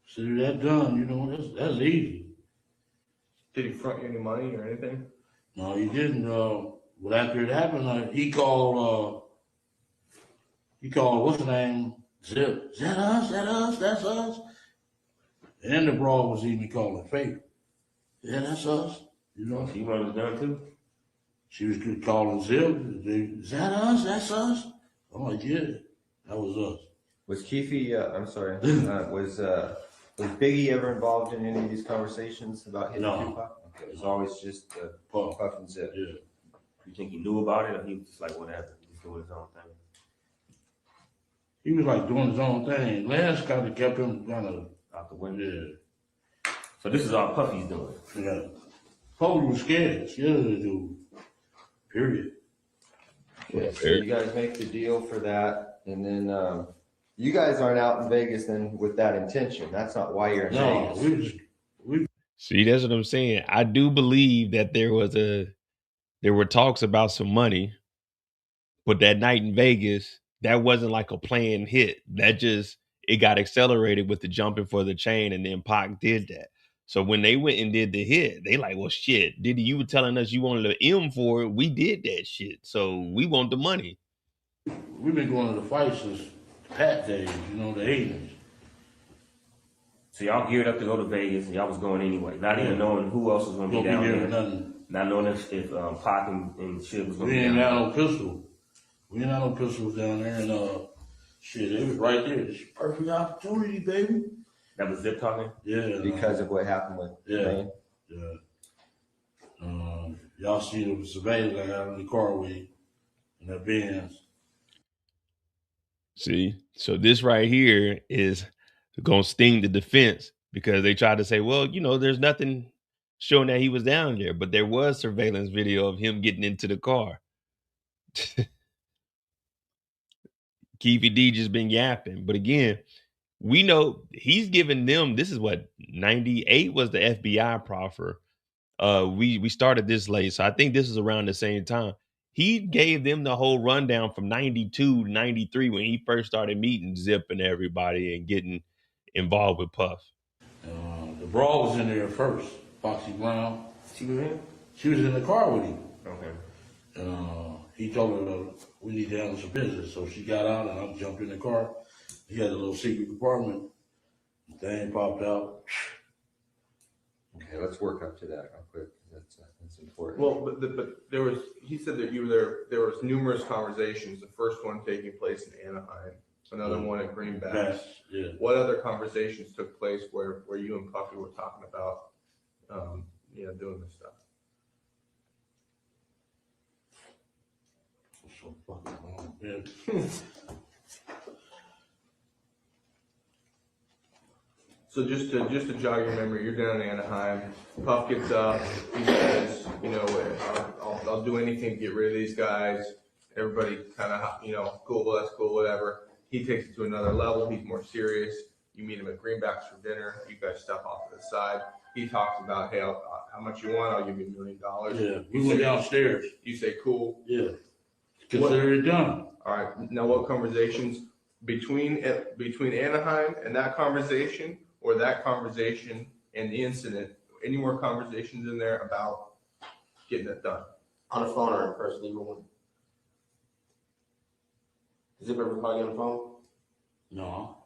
So that done, you know, that's easy. Did he front you any money or anything? No, he didn't. Well, after it happened, he called, what's the name? Zip. Is that us? That's us. And the broad was even calling fake. Yeah, that's us. You know, She wanted it done too? she was calling Zip. Is that us? That's us. I'm like, yeah, that was us. Was Keffe, I'm sorry, was Biggie ever involved in any of these conversations about hitting No. Tupac? Okay, it was always just Puff. Puff and Zip. Yeah. You think he knew about it, or he was just like, whatever, he's doing his own thing? He was like doing his own thing. Last kind of kept him kind of Out the window. yeah. So this is all Puffy's doing. Yeah. Puffy was scared of the dude. Period. Yeah, so you guys make the deal for that, and then you guys aren't out in Vegas then with that intention. That's not why you're in No, Vegas. See, that's what I'm saying. I do believe that there were talks about some money, but that night in Vegas, that wasn't like a planned hit. It got accelerated with the jumping for the chain, and then Pac did that. So when they went and did the hit, they like, well, shit, Diddy, you were telling us you wanted an M for it. We did that shit. So we want the money. We've been going to the fight since Pat days, you know, the 80s. So y'all geared up to go to Vegas, and y'all was going anyway, not even knowing who else was going to be down there. Nothing. Not knowing if Pac and shit was going to We be ain't down got there. no pistol. We ain't got no pistols down there, and shit, it was right there. It's a perfect opportunity, baby. That was Zip talking? Yeah. Because of what happened with Lane. Yeah. Y'all see the surveillance I got in the car with in that Benz. See, so this right here is going to sting the defense because they tried to say, well, you know, there's nothing showing that he was down there, but there was surveillance video of him getting into the car. Keffe D just been yapping. But again, we know he's giving them, this is what, 98 was the FBI proffer. We started this late, so I think this is around the same time. He gave them the whole rundown from 92 to 93 when he first started meeting Zip and everybody and getting involved with Puff. The broad was in there first, Foxy Brown. She was in? She was in the car with him. Okay. He told her we need to handle some business. So she got out and I jumped in the car. He had a little secret compartment. The thing popped out. Okay, let's work up to that real quick. That's important. Well, but he said that you were there. There was numerous conversations. The first one taking place in Anaheim. another one at Greenbacks. That's, yeah. What other conversations took place where you and Puffy were talking about, doing this stuff? So fucking wrong, man. So just to jog your memory, you're down in Anaheim. Puff gets up. He says, I'll do anything to get rid of these guys. Everybody kind of, cool, that's cool, whatever. He takes it to another level. He's more serious. You meet him at Greenbacks for dinner. You guys step off to the side. He talks about, hey, how much you want? I'll give you $1 million. Yeah, we went downstairs. You say, cool. Yeah, consider it done. All right. Now, what conversations between Anaheim and that conversation, or that conversation and the incident? Any more conversations in there about getting it done? On the phone or in person, either one? Does it ever call you on the phone? No.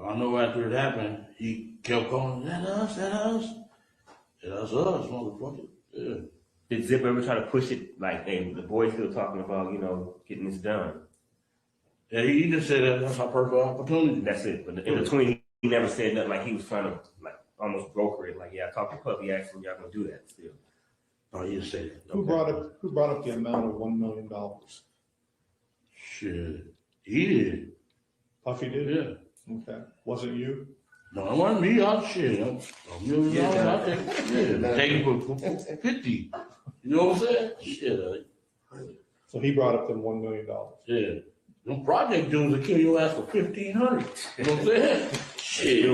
I know after it happened, he kept calling, that us, that's us, motherfucker. Yeah. Did Zip ever try to push it like, hey, the boys still talking about, getting this done? Yeah, he just said that's our perfect opportunity. That's it. But in between, he never said nothing like he was trying to almost broker it. Like, yeah, I talked to Puffy, asked him, y'all gonna do that still. Oh, he just said it. Who brought up the amount of $1 million? Shit. He did. Puffy did? Yeah. Okay. Wasn't you? No, it wasn't me. I shit. $1 million, I think. Yeah. Take it for 50. You know what I'm saying? Shit. So he brought up them $1 million. Yeah. Them project dudes will kill your ass for 1,500. You know what I'm saying? Shit.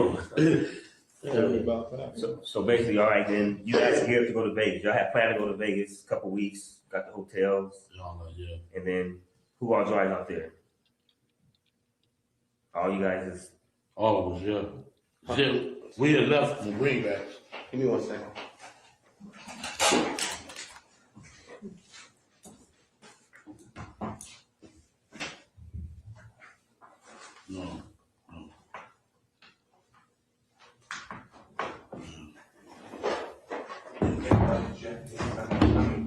Tell me about that. So basically, all right, then you guys are here to go to Vegas. Y'all have planned to go to Vegas a couple weeks, got the hotels, Yeah. and then who all drive out there? All you guys is All of us, yeah. Zip, we had left from Greenbacks. Give me 1 second. No.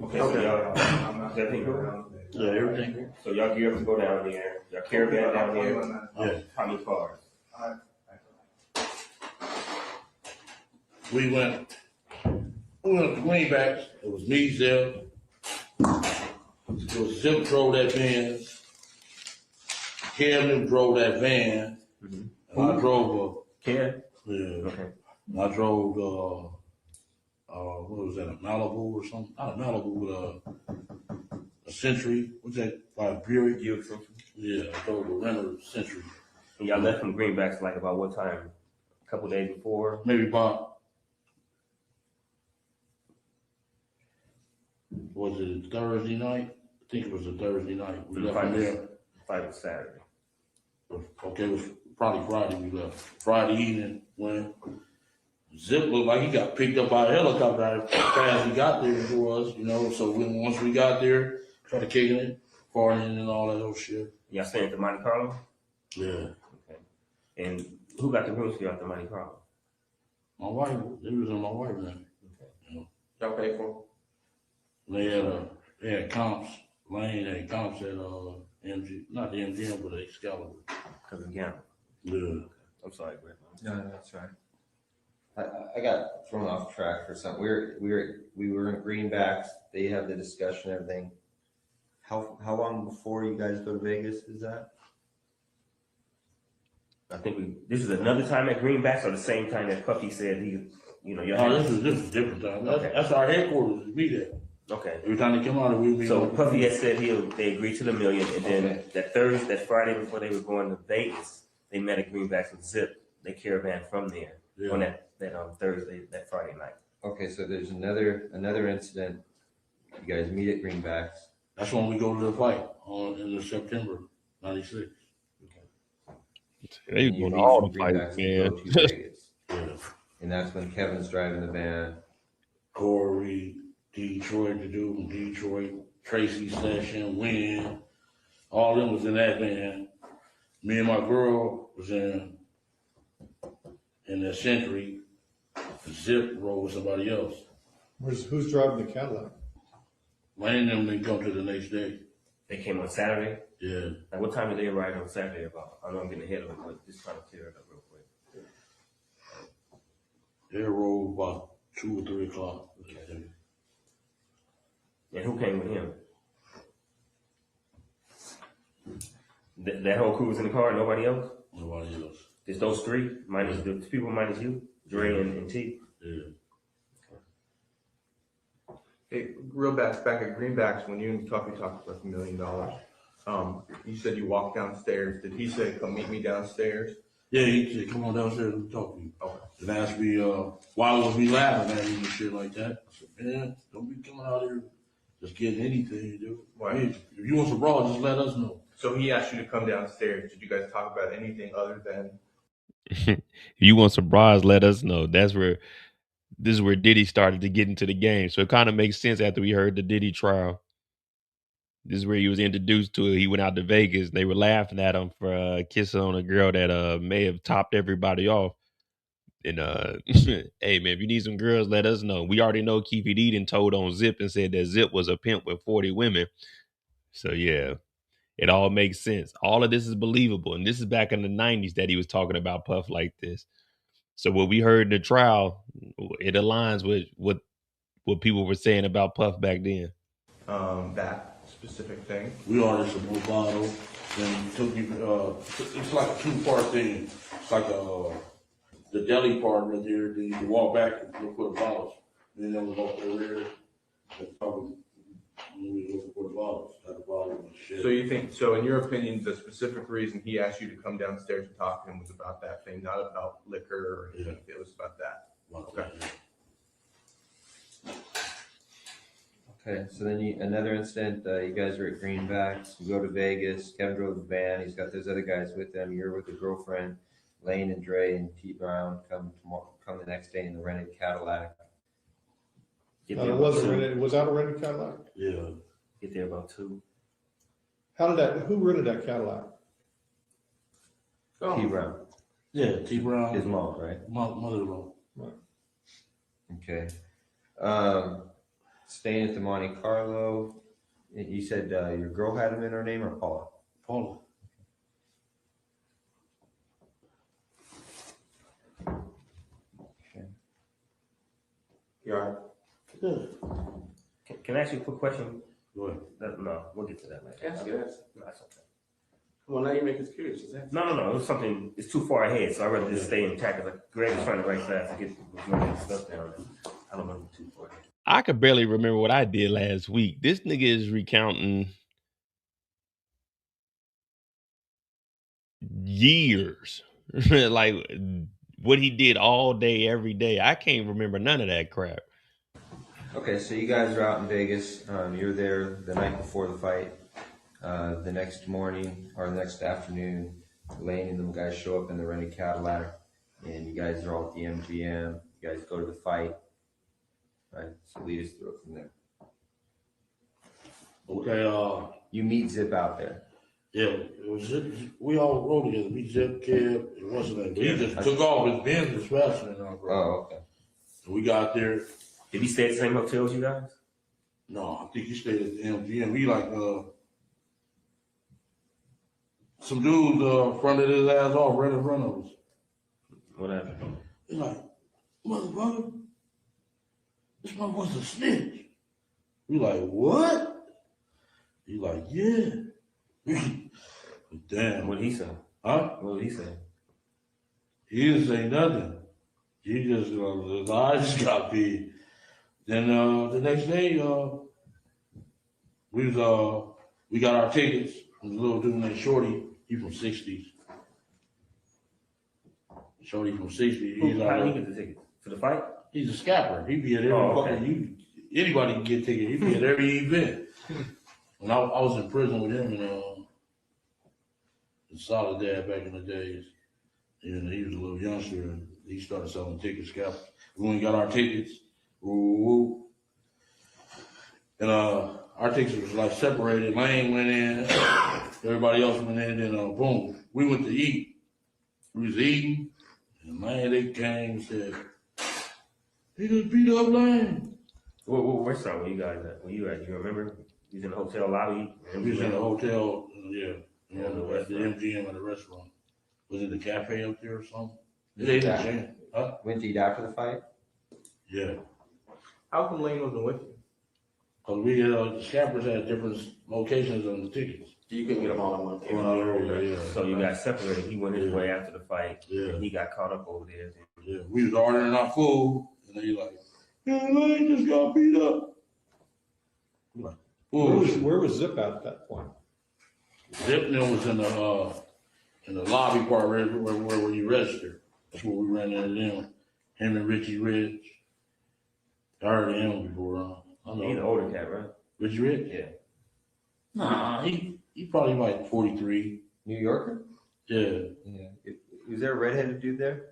okay. So y'all, is everything good? Yeah, everything. So y'all gear up to go down there. Y'all caravan down there. Yeah. How many cars? We went to Greenbacks. It was me, Zip. It was Zip drove that van. Kevin drove that van. Mm-hmm. And I drove Kev? yeah. Okay. I drove what was that, a Malibu or something? Not a Malibu, but a Century. What's that? By a Buick? Buick Century. Yeah, I drove a rental Century. And y'all left from Greenbacks like about what time? A couple days before? Maybe about, was it Thursday night? I think it was a Thursday night. We left from there. Fight was Saturday. Okay, it was probably Friday we left. Friday evening when Zip looked like he got picked up by a helicopter as fast as he got there for us, So once we got there, started kicking it, partying and all that old shit. Y'all staying at the Monte Carlo? Yeah. Okay. And who got the rooms for y'all at the Monte Carlo? My wife, it was in my wife's name. Y'all pay for They had comps. Lane had comps at MG, not the MGM, but Excalibur. Because of Gamma. Yeah. I'm sorry, Greg. No, that's right. I got thrown off track for something. We were in Greenbacks. They have the discussion, everything. How long before you guys go to Vegas is that? I think this is another time at Greenbacks or the same time that Puffy said y'all Oh, this is different time. That's our headquarters. We there. Okay. Every time they come out, we be. So Puffy had said they agreed to the $1 million, and then Okay. that Friday before they were going to Vegas, they met at Greenbacks with Zip. They caravan from there on that Thursday, that Friday night. Okay, so there's another incident. You guys meet at Greenbacks. That's when we go to the fight in the September '96. They and you doing meet all from the fights, Greenbacks man. and go to Vegas. Yeah. And that's when Kevin's driving the van. Corey, Detroit, the dude from Detroit, Tracy Session, Wynn, all of them was in that van. Me and my girl was in the Century. Zip rode with somebody else. Who's driving the Cadillac? Lane and them didn't come to the next day. They came on Saturday. Yeah. Like, what time did they arrive on Saturday about? I know I'm getting ahead of it, but just trying to clear it up real quick. They rolled about 2 or 3 o'clock. And who came with him? That whole crew was in the car, nobody else? Nobody else. Just those three? Minus the people minus you? Dre and T? Yeah. Hey, real back at Greenbacks, when you and Tuffy talked about $1 million, you said you walked downstairs. Did he say, come meet me downstairs? Yeah, he said, come on downstairs and talk to you. Okay. And asked me, why was we laughing at him and shit like that? I said, man, don't be coming out here just getting anything to do. Right. Hey, if you want some bras, just let us know. So he asked you to come downstairs. Did you guys talk about anything other than? If you want some bras, let us know. This is where Diddy started to get into the game. So it kind of makes sense after we heard the Diddy trial. This is where he was introduced to it. He went out to Vegas. They were laughing at him for kissing on a girl that may have topped everybody off. And hey man, if you need some girls, let us know. We already know Keffe D done told on Zip and said that Zip was a pimp with 40 women. So yeah, it all makes sense. All of this is believable. And this is back in the 90s that he was talking about Puff like this. So what we heard in the trial, it aligns with what people were saying about Puff back then. That specific thing. We ordered some more bottles. Then took you, it's like a 2-part thing. It's like the deli part right there. Then you can walk back and look for the bottles. Then there was up there. That's probably when we look for the bottles. Had the bottle and shit. So you think, so in your opinion, the specific reason he asked you to come downstairs and talk to him was about that thing, not about liquor or anything. It was about that. Okay. Okay, so then another incident, you guys are at Greenbacks, you go to Vegas, Kevin drove the van, he's got those other guys with him, you're with a girlfriend, Lane and Dre and T Brown come the next day in the rented Cadillac. Get No, there it about wasn't 2. rented, was that a rented Cadillac? Yeah. Get there about 2. Who rented that Cadillac? Oh. T Brown, Yeah, T Brown. his mom, right? Mother-in-law. Okay. Staying at the Monte Carlo, you said your girl had him in her name or Paula? Paula. Okay. You all right? Yeah. Can I ask you a quick question? Go ahead. No, we'll get to that later. Ask it. No, that's okay. Come on, now you make us curious. Just ask. No. It was something, it's too far ahead, so I'd rather just stay intact. Like Greg was trying to write fast to get stuff down. I don't remember too far ahead. I could barely remember what I did last week. This nigga is recounting years, like what he did all day, every day. I can't remember none of that crap. Okay, so you guys are out in Vegas, you're there the night before the fight, the next morning or the next afternoon, Lane and them guys show up in the rented Cadillac, and you guys are all at the MGM, you guys go to the fight. Right, so lead us through it from there. Okay, You meet Zip out there. yeah, it was we all rode together. Me, Zip, Kev, it wasn't that. He just took off his business faster than our brother. Oh, okay. So we got there. Did he stay at the same hotel as you guys? No, I think he stayed at the MGM. He like some dudes fronted his ass off right in front of us. What happened? He's like, motherfucker, this motherfucker's a snitch. We like, what? He like, yeah. Damn. What did he say? Huh? What did he say? He didn't say nothing. He just, his eyes just got big. Then the next day, we got our tickets from the little dude named Shorty. He from 60s. Shorty from 60s. He's How did he get the ticket? For the fight? He's a scapper. He be at every okay. fucking, anybody can get tickets. He be at every event. When I was in prison with him in Soledad back in the days, and he was a little youngster, and he started selling tickets, scalpers. We went and got our tickets. Woo. And our tickets was like separated. Lane went in, everybody else went in, and boom, we went to eat. We was eating, and man, they came and said, he just beat up Lane. What restaurant were you guys at? Were you at? You remember? He's in the hotel lobby. We was in the hotel, yeah, at the MGM at the restaurant. Was it the cafe up there or something? It ain't the gym. Huh? Went to eat after the fight? Yeah. How come Lane wasn't with you? Cause we, the scappers had different locations on the tickets. You couldn't get them all in one. Yeah. So you got separated. He went his way after the fight. Yeah. And he got caught up over there. Yeah, we was ordering our food, and they like, yeah, Lane just got beat up. I'm like, Where was Zip at that point? Zip was in the lobby part where you register. That's where we ran into them. Him and Richie Rich. I heard him before. I know. He's an older cat, right? Richie Rich? Yeah. Nah, he probably like 43. New Yorker? Yeah. Yeah. Was there a redheaded dude there?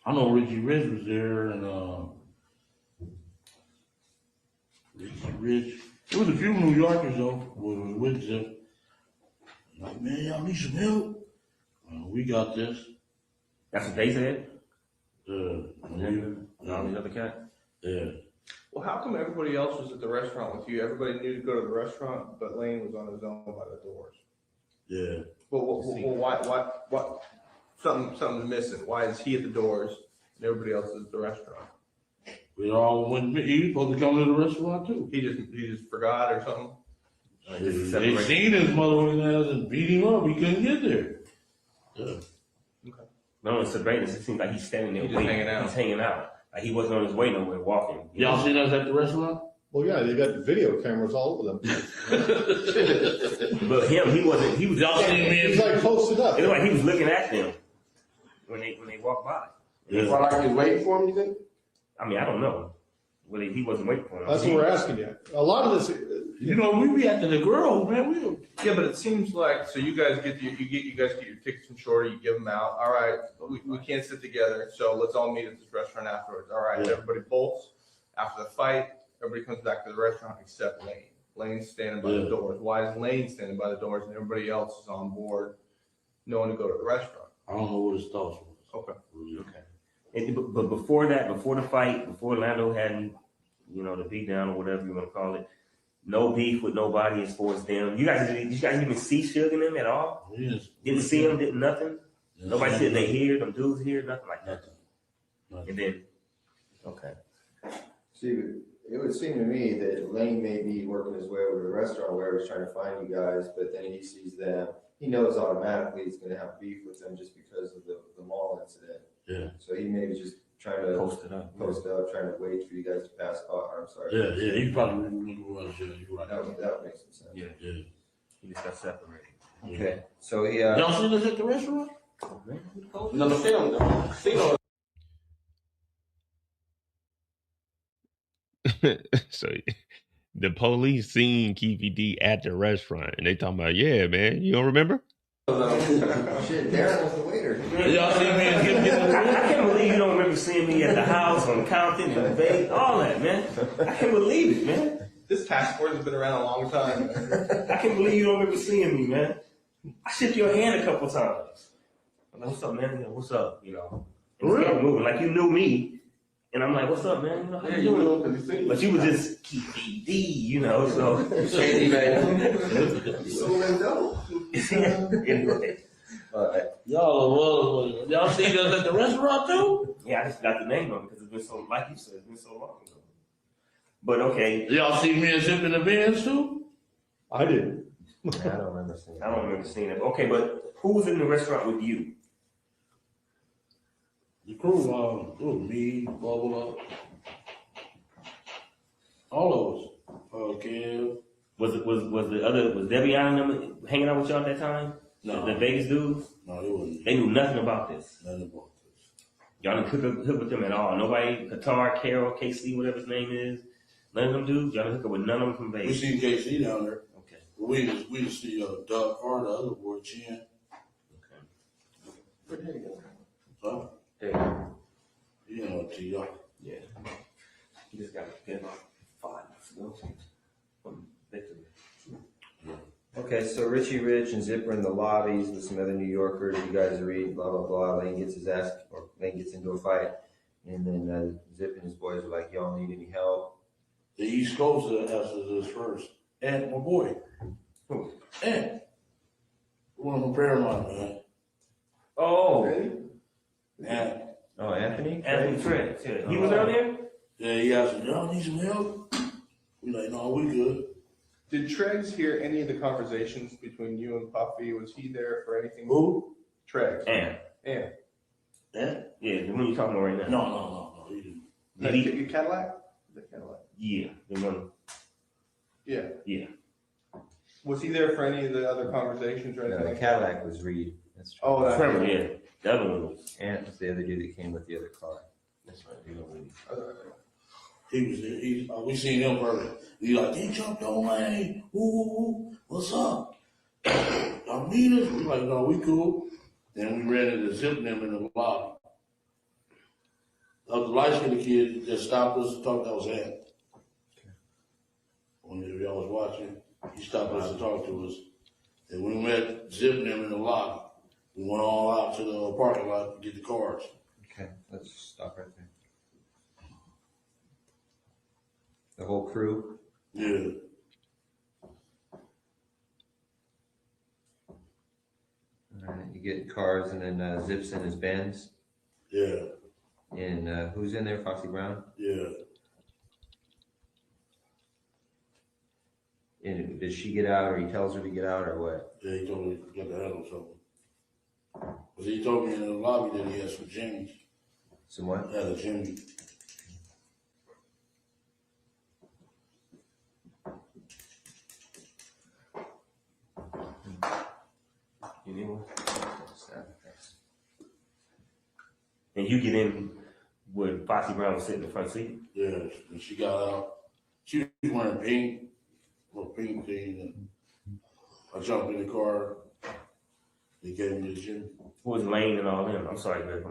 I know Richie Rich was there, and Richie Rich. There was a few New Yorkers though with Zip. Like, man, y'all need some help? We got this. That's what they said? And all these other cats? Yeah. Well, how come everybody else was at the restaurant with you? Everybody knew to go to the restaurant, but Lane was on his own by the doors. Yeah. Well, why? Something's missing. Why is he at the doors and everybody else is at the restaurant? We all went. He was supposed to come to the restaurant too. He just forgot or something. They seen his mother and beat him up. He couldn't get there. Yeah. No, it's surveillance. It seems like he's standing there He's just waiting. hanging out. He's hanging out. Like he wasn't on his way nowhere walking. Y'all seen us at the restaurant? Well, yeah, they got video cameras all over them. But him, he wasn't. He was. Y'all seen me? He's like posted up. It looked like he was looking at them when they walked by. Yeah. Well, like he was waiting for him, you think? I mean, I don't know. Well, he wasn't waiting for him. That's what we're asking you. A lot of this, You know, we be after the girl, man. Yeah, but it seems like so you guys get you guys get your tickets from Shorty, you give them out. All right, we can't sit together, so let's all meet at this restaurant afterwards. All right, Yeah. everybody bolts after the fight. Everybody comes back to the restaurant except Lane. Lane's standing by the Yeah. doors. Why is Lane standing by the doors and everybody else is on board, knowing to go to the restaurant? I don't know what his thoughts was. Okay. But before that, before the fight, before Lando had, the beat down or whatever you want to call it, no beef with nobody as far as them. You guys didn't even see Suge and them at all? Yes. Didn't see them, did nothing? Yes. Nobody said they hear, them dudes here, nothing like that. Nothing. And then, okay. See, it would seem to me that Lane may be working his way over to the restaurant where he's trying to find you guys, but then he sees them. He knows automatically he's going to have beef with them just because of the mall incident. Yeah. So he may be just trying to Post it up. post up, trying to wait for you guys to pass. I'm sorry. Yeah. He probably was. Yeah, you're right. That would make some sense. Yeah, Yeah. he just got separated. Okay. So he, Y'all seen us at the restaurant? No, the film. So the police seen Keffe D at the restaurant, and they talking about, yeah, man, you don't remember? shit, Darren was the waiter. Y'all seen me and him get I can't believe you don't remember seeing me at the house on Compton and Vegas, all that, man. I can't believe it, man. This task force has been around a long time. I can't believe you don't remember seeing me, man. I shook your hand a couple times. I'm like, what's up, man? What's up? And started moving like you knew me. And I'm like, what's up, man? How Yeah, you you doing? know, because you see. But you was just Keffe D, so. Shady, baby. Anyway. Y'all seen us at the restaurant too? Yeah, I just got the name of it because it's been so, like you said, it's been so long ago. But okay. Y'all see me and Sept in the Benz too? I didn't. I don't remember seeing it. I don't remember seeing it. Okay, but who was in the restaurant with you? The crew, me, Bubba, all of us. Kev. Was Devion and them hanging out with y'all at that time? No. The Vegas dudes? No, it wasn't. They knew nothing about this. Nothing about this. Y'all didn't hook with them at all. Nobody, Qatar, Carol, KC, whatever his name is. None of them dudes. Y'all didn't hook up with none of them from We Vegas. seen KC down there. Okay. We just see Doug or the other boy, Chin. Okay. So, Hey. you know, T.R. Yeah. He just got a good 5 months ago. From victory. Okay, so Richie Rich and Zipper in the lobbies with some other New Yorkers. You guys are reading, blah, blah, blah. Lane gets his ass, or Lane gets into a fight. And then Zip and his boys were like, y'all need any help? The East Coast answered this first. And my boy. And one of my Paramount, man. Oh, And Oh, Anthony? Anthony Trent. Yeah. He was out there? yeah, he asked me, y'all need some help? We like, no, we good. Did Treggs hear any of the conversations between you and Puffy? Was he there for anything? Who? Treggs. And And And? yeah, the one you talking about right now. No, he didn't. Did he? your Cadillac? The Cadillac. Yeah, the one. Yeah. Yeah. Was he there for any of the other conversations or anything No, the like Cadillac was Reed. That's true. Oh, that's Trevor, yeah. The other one was. Ant was the other dude that came with the other car. That's right. You know what He was there. We seen him earlier. He like, he jumped on lane. Ooh, what's up? Y'all need us? We like, no, we cool. Then we ran into Zip and them in the lobby. The light-skinned kid that stopped us to talk, that was Ant. When y'all was watching, he stopped us to talk to us. And we met Zip and them in the lobby. We went all out to the parking lot to get the cars. Okay, let's stop right there. The whole crew? Yeah. All right, you get cars and then Zips in his Benz. Yeah. And who's in there? Foxy Brown? Yeah. And does she get out, or he tells her to get out, or what? Yeah, he told me to get the handle something. Because he told me in the lobby that he had some Jimmys. Some what? He had a Jimmy. You need one? And you get in with Foxy Brown was sitting in the front seat. Yeah, and she got out. She was wearing pink, little pink thing. And I jumped in the car. He gave me the Jimmy. Who was Lane and all them? I'm sorry, Greg.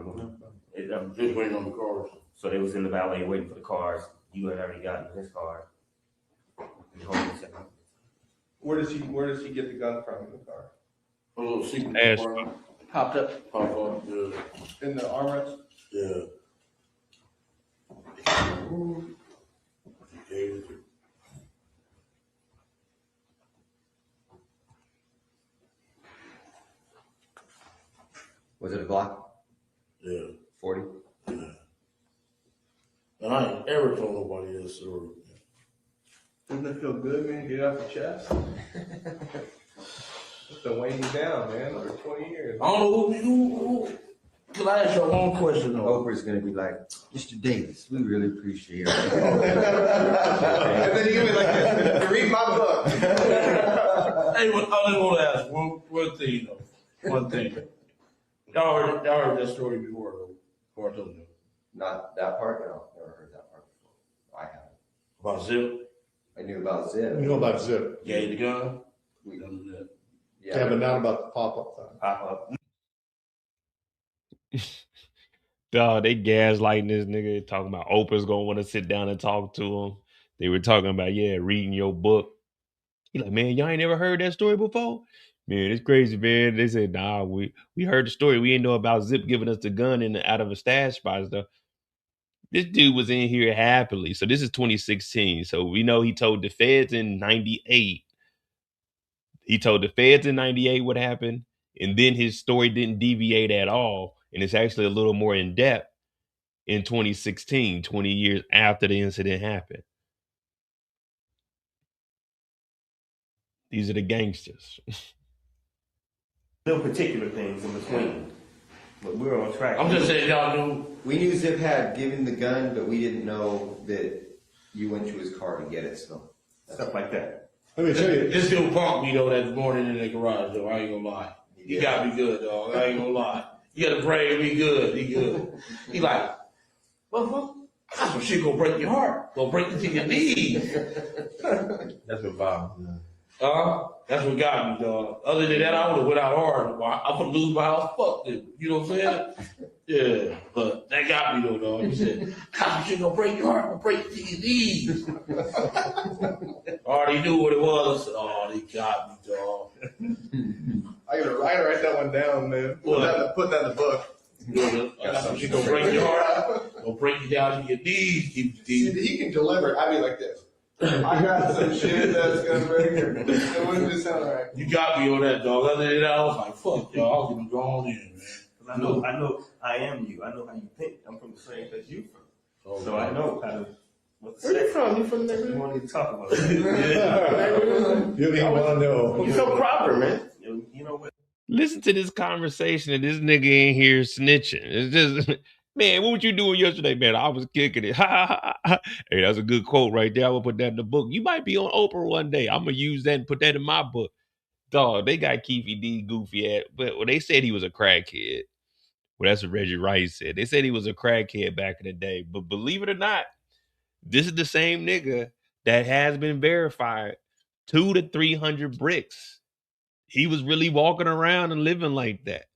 Just waiting on the cars. So they was in the valet waiting for the cars. You had already gotten in his car. Where does he get the gun from in the car? A little secret Ass. compartment. Popped up Pop up, yeah. in the armrest? Yeah. He gave it to me. Was it a Glock? Yeah. 40? Yeah. And I ain't ever told nobody this story. Doesn't it feel good, man? Get it off your chest? It's been weighing you down, man, for 20 years. I don't know who. Can I ask you one question though? Oprah's gonna be like, Mr. Davis, we really appreciate it. And then you give me like this, read my book. Hey, I only want to ask one thing though. One thing. Y'all heard that story before though. Before I told you. Not that part? No, never heard that part before. I haven't. About Zip? I knew about Zip. You know about Zip. Gave the gun? We Done that. Yeah, but not about the pop-up thing. Pop up. Dog, they gaslighting this nigga, talking about Oprah's gonna want to sit down and talk to him. They were talking about, reading your book. He like, man, y'all ain't never heard that story before? Man, it's crazy, man. They said, nah, we heard the story. We didn't know about Zip giving us the gun out of a stash spot and stuff. This dude was in here happily. So this is 2016. So we know he told the feds in 98. He told the feds in 98 what happened. And then his story didn't deviate at all. And it's actually a little more in depth in 2016, 20 years after the incident happened. These are the gangsters. No particular things in between. But we're on track. I'm just saying y'all knew. We knew Zip had given the gun, but we didn't know that you went to his car to get it still. Stuff like that. Let me tell you, This dude punked me though that morning in the garage though. I ain't gonna lie. He got me good, dog. I ain't gonna lie. He got a brain, he good. He like, well, that's some shit gonna break your heart. Gonna break you to your knees. That's what bothers me. That's what got me, dog. Other than that, I would have went out hard. I'm gonna lose my house. Fuck it. You know what I'm saying? Yeah, but that got me though, dog. He said, "Some shit gonna break your heart, gonna break you to your knees." Already knew what it was. Oh, they got me, dog. I gotta write that one down, man. Put that in the book. Got some shit gonna break your heart. Go break you down to your knees, Keffe D. See, he can deliver. I'd be like this. I got some shit that's gonna break her. It wouldn't just sound right. You got me on that, dog. Other than that, I was like, fuck, y'all. I was gonna go on in, man. I know, I am you. I know how you think. I'm from the same place you from. So I know how to. Where you from? You from the We neighborhood? won't even talk about it. You don't even want to know. You from Cropper, man. You know what? Listen to this conversation and this nigga in here snitching. It's just, man, what were you doing yesterday, man? I was kicking it. Hey, that's a good quote right there. I will put that in the book. You might be on Oprah one day. I'm gonna use that and put that in my book. Dog, they got Keffe D goofy at, but well, they said he was a crackhead. Well, that's what Reggie Rice said. They said he was a crackhead back in the day. But believe it or not, this is the same nigga that has been verified 200 to 300 bricks. He was really walking around and living like that.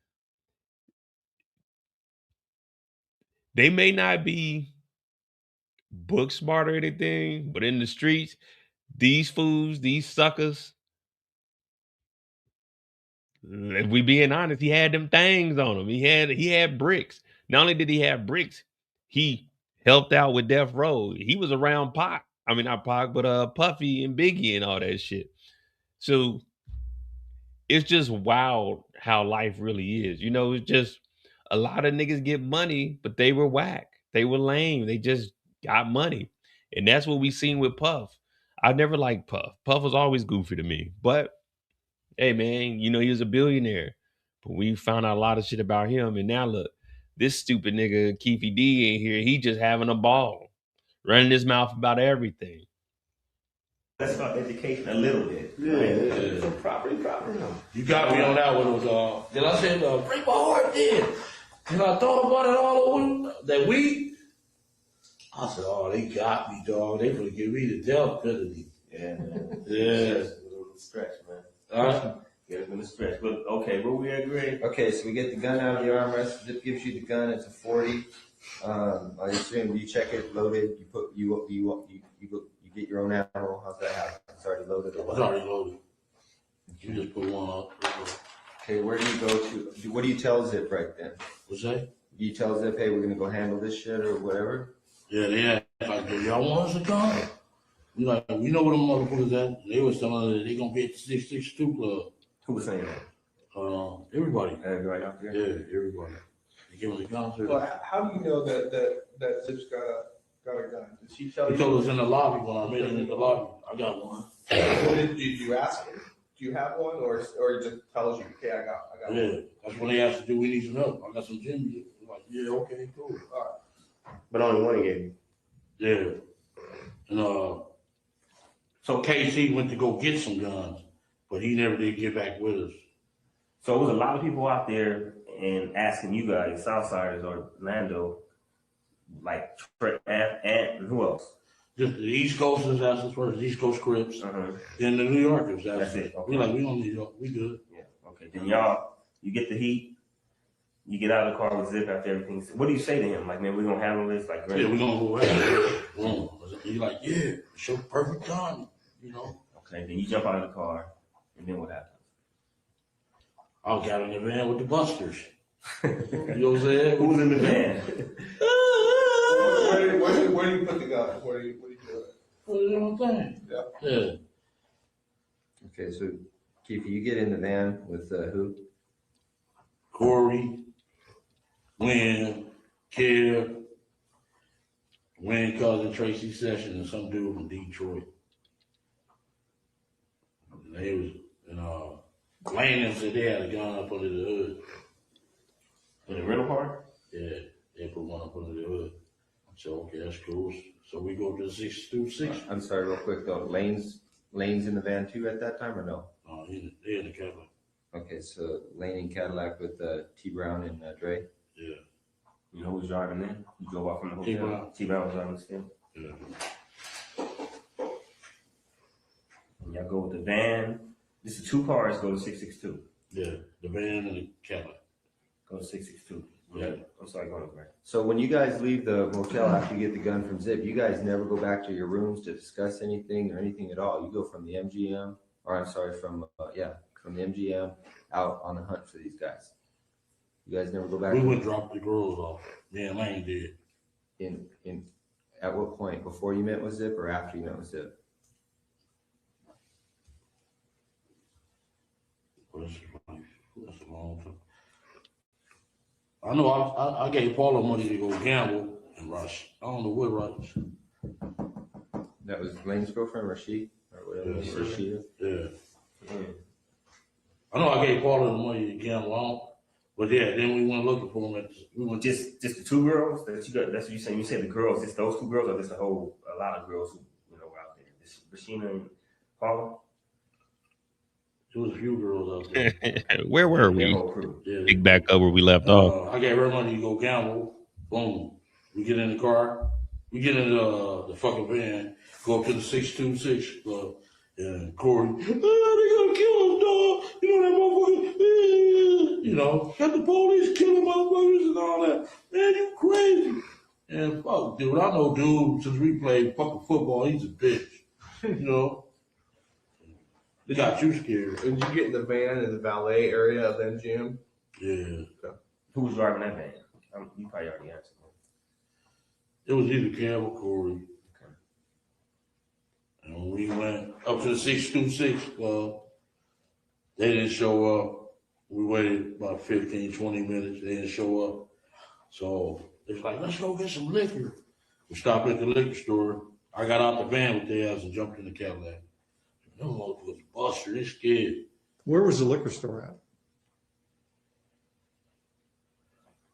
They may not be book smart or anything, but in the streets, these fools, these suckers, if we being honest, he had them things on him. He had bricks. Not only did he have bricks, he helped out with Death Row. He was around Pac. I mean, not Pac, but Puffy and Biggie and all that shit. So it's just wild how life really is. You know, it's just a lot of niggas get money, but they were whack. They were lame. They just got money. And that's what we seen with Puff. I never liked Puff. Puff was always goofy to me. But hey, man, you know, he was a billionaire. But we found out a lot of shit about him. And now look, this stupid nigga Keffe D in here, he just having a ball, running his mouth about everything. Let's start education a little bit. Yeah. From property now. You got me on that one. Then I said, break my heart then. And I thought about it all over that week. I said, oh, they got me, dog. They gonna give me the death penalty. Yeah, man. Yeah. It's a little stretch, man. Get it in the stretch. But okay, where we agree? Okay, so we get the gun out of the armrest. Zip gives you the gun. It's a 40. I assume you check it loaded. You get your own ammo. How's that happen? It's already loaded. It's already loaded. You just put one up. Okay, where do you go to? What do you tell Zip right then? What's that? Do you tell Zip, hey, we're gonna go handle this shit or whatever? Yeah, they asked like, do y'all want us to come? We like, we know where them motherfuckers at. They was telling us that they gonna be at the 662 club. Who was saying that? Everybody. Everybody out there? Yeah, everybody. They give us a concert. Well, how do you know that Zip's got a gun? Did she tell He you? told us in the lobby when I met him in the lobby. I got one. Did you ask him? Do you have one, or he just tells you, okay, I got one? Yeah, that's when they asked, do we need some help? I got some gym. I'm like, yeah, okay, cool. All right. But only one he gave you. Yeah. And so KC went to go get some guns, but he never did get back with us. So it was a lot of people out there and asking you guys, Southsiders or Lando, like and who else? Just the East Coasters asked us first, the East Coast Crips, then the New Yorkers asked us. That's it. Okay. We like, we don't need help, we good. Yeah. Okay. Then you get the heat. You get out of the car with Zip after everything. What do you say to him? Like, man, we're gonna handle this. Like, yeah, we're gonna go ahead. He's like, yeah, it's your perfect time, you know. Okay. Then you jump out of the car, and then what happens? I got in the van with the busters. You know what I'm saying? Who's in the van? Where do you put the gun? Where do you do it? Put it on the thing. Yeah. Okay, so Keffe, you get in the van with who? Corey, Wynn, Kev, Wayne cousin Tracy Sessions, and some dude from Detroit. And they was, Wayne said they had a gun up under the hood. In the rental car? Yeah, they put one up under the hood. So okay, that's cool. So we go to the 626. I'm sorry, real quick though. Lane's in the van too at that time or no? They in the Cadillac. Okay, so Lane in Cadillac with T Brown and Dre. Yeah. You know who was driving in? You drove off from the hotel. T-Brown. T-Brown was driving still. Yeah. And y'all go with the van. This is 2 cars. Go to 662. Yeah, the van and the Cadillac. Go to 662. Yeah. I'm sorry, go on, Greg. So when you guys leave the motel after you get the gun from Zip, you guys never go back to your rooms to discuss anything or anything at all. You go from the MGM, or I'm sorry, from the MGM out on the hunt for these guys. You guys never go back. We would drop the girls off. Me and Lane did. at what point? Before you met with Zip or after you met with Zip? Well, that's a long time. I know I gave Paula money to go gamble and Rush. I don't know what Rush. That was Lane's girlfriend, Rashid, or whatever. Yeah. Rashida. Yeah. I know I gave Paula the money to gamble on, but yeah, then we went looking for him. We went Just the two girls that you got. That's what you saying. You said the girls. Just those two girls, or just a lot of girls who were out there. Just Rashina and Paula. There was a few girls out there. Where were Their we? whole crew. Yeah. Pick back up where we left off. I gave her money to go gamble. Boom. We get in the car. We get in the fucking van. Go up to the 626 club. And Corey, they gonna kill us, dog. You know that motherfucker. You know, got the police killing motherfuckers and all that. Man, you crazy. And fuck, dude, I know dude since we played fucking football. He's a bitch. You know. They got you scared. Did you get in the van in the valet area of MGM? Yeah. Who was driving that van? You probably already answered. It was either Cam or Corey. And when we went up to the 626 club, they didn't show up. We waited about 15, 20 minutes. They didn't show up. So it's like, let's go get some liquor. We stopped at the liquor store. I got out the van with their ass and jumped in the Cadillac. Them motherfuckers busted. They scared. Where was the liquor store at?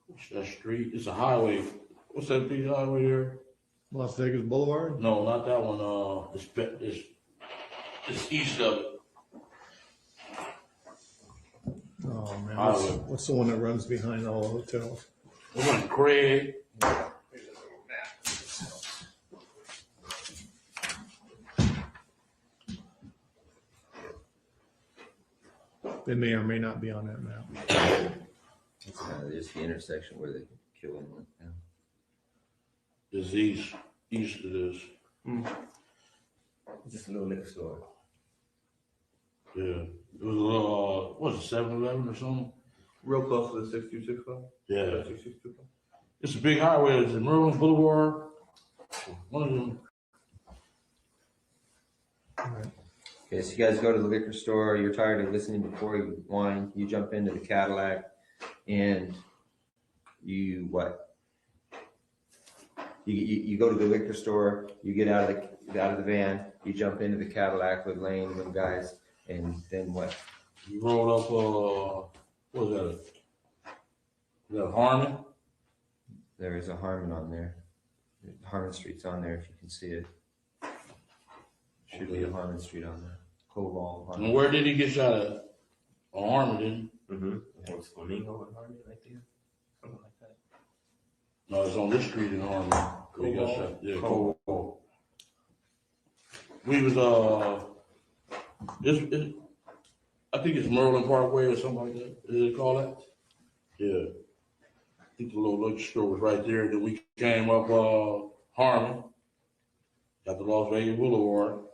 What's that street? It's a highway. What's that big highway there? Las Vegas Boulevard? No, not that one. It's east of it. Oh, man. Highway. What's the one that runs behind all the hotels? We went to Craig. They may or may not be on that map. It's kind of just the intersection where they kill him. Yeah. It's east of this. Just a little liquor store. Yeah. It was a little, what was it, 7-Eleven or something? Real close to the 626 club? Yeah. 626 club? It's a big highway. It's in Merlin Boulevard. One of them. Okay, so you guys go to the liquor store. You're tired of listening to Corey whine. You jump into the Cadillac, and you what? You go to the liquor store. You get out of the van. You jump into the Cadillac with Lane and them guys, and then what? We rolled up, what was that? Is that Harmon? There is a Harmon on there. Harmon Street's on there if you can see it. Should be a Harmon Street on there. Koval, Harmon. And where did he get shot at? On Harmon, didn't he? Mm-hmm. It was Flamingo and Harmony right there. Something like that. No, it's on this street in Harmon. He got shot. Yeah, Koval. We was, I think it's Merlin Parkway or something like that. Is it called that? Yeah. I think the little liquor store was right there. Then we came up Harmon, got the Las Vegas Boulevard,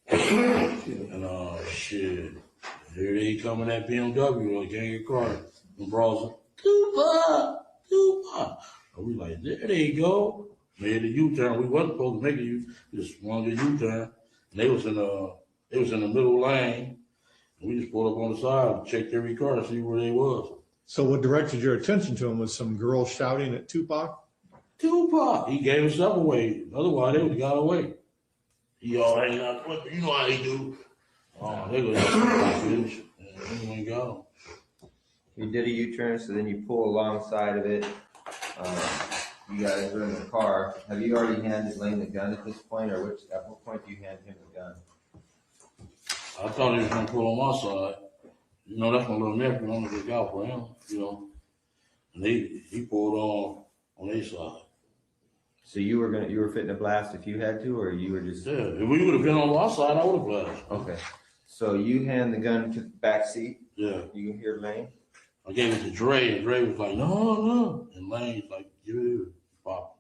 and shit. Here they come in that BMW, a gang of cars, and brawls, Tupac. And we like, there they go. Made the U-turn. We wasn't supposed to make it. Just wanted the U-turn. And they was in the middle lane. And we just pulled up on the side and checked every car to see where they was. So what directed your attention to him was some girl shouting at Tupac? Tupac. He gave himself away. Otherwise, they would have got away. He all hanging out. You know how they do. Oh, they would have finish. And we ain't got him. You did a U-turn, so then you pull alongside of it. You guys are in the car. Have you already handed Lane the gun at this point, or at what point do you hand him the gun? I thought he was gonna pull on my side. You know, that's my little nephew. I'm gonna look out for him. You know, and he pulled on their side. So you were fitting to blast if you had to, or you were just? Yeah, if we would have been on our side, I would have blasted. Okay. So you hand the gun to the back seat. Yeah. You can hear Lane. I gave it to Dre, and Dre was like, no. And Lane's like, give it here. Pop.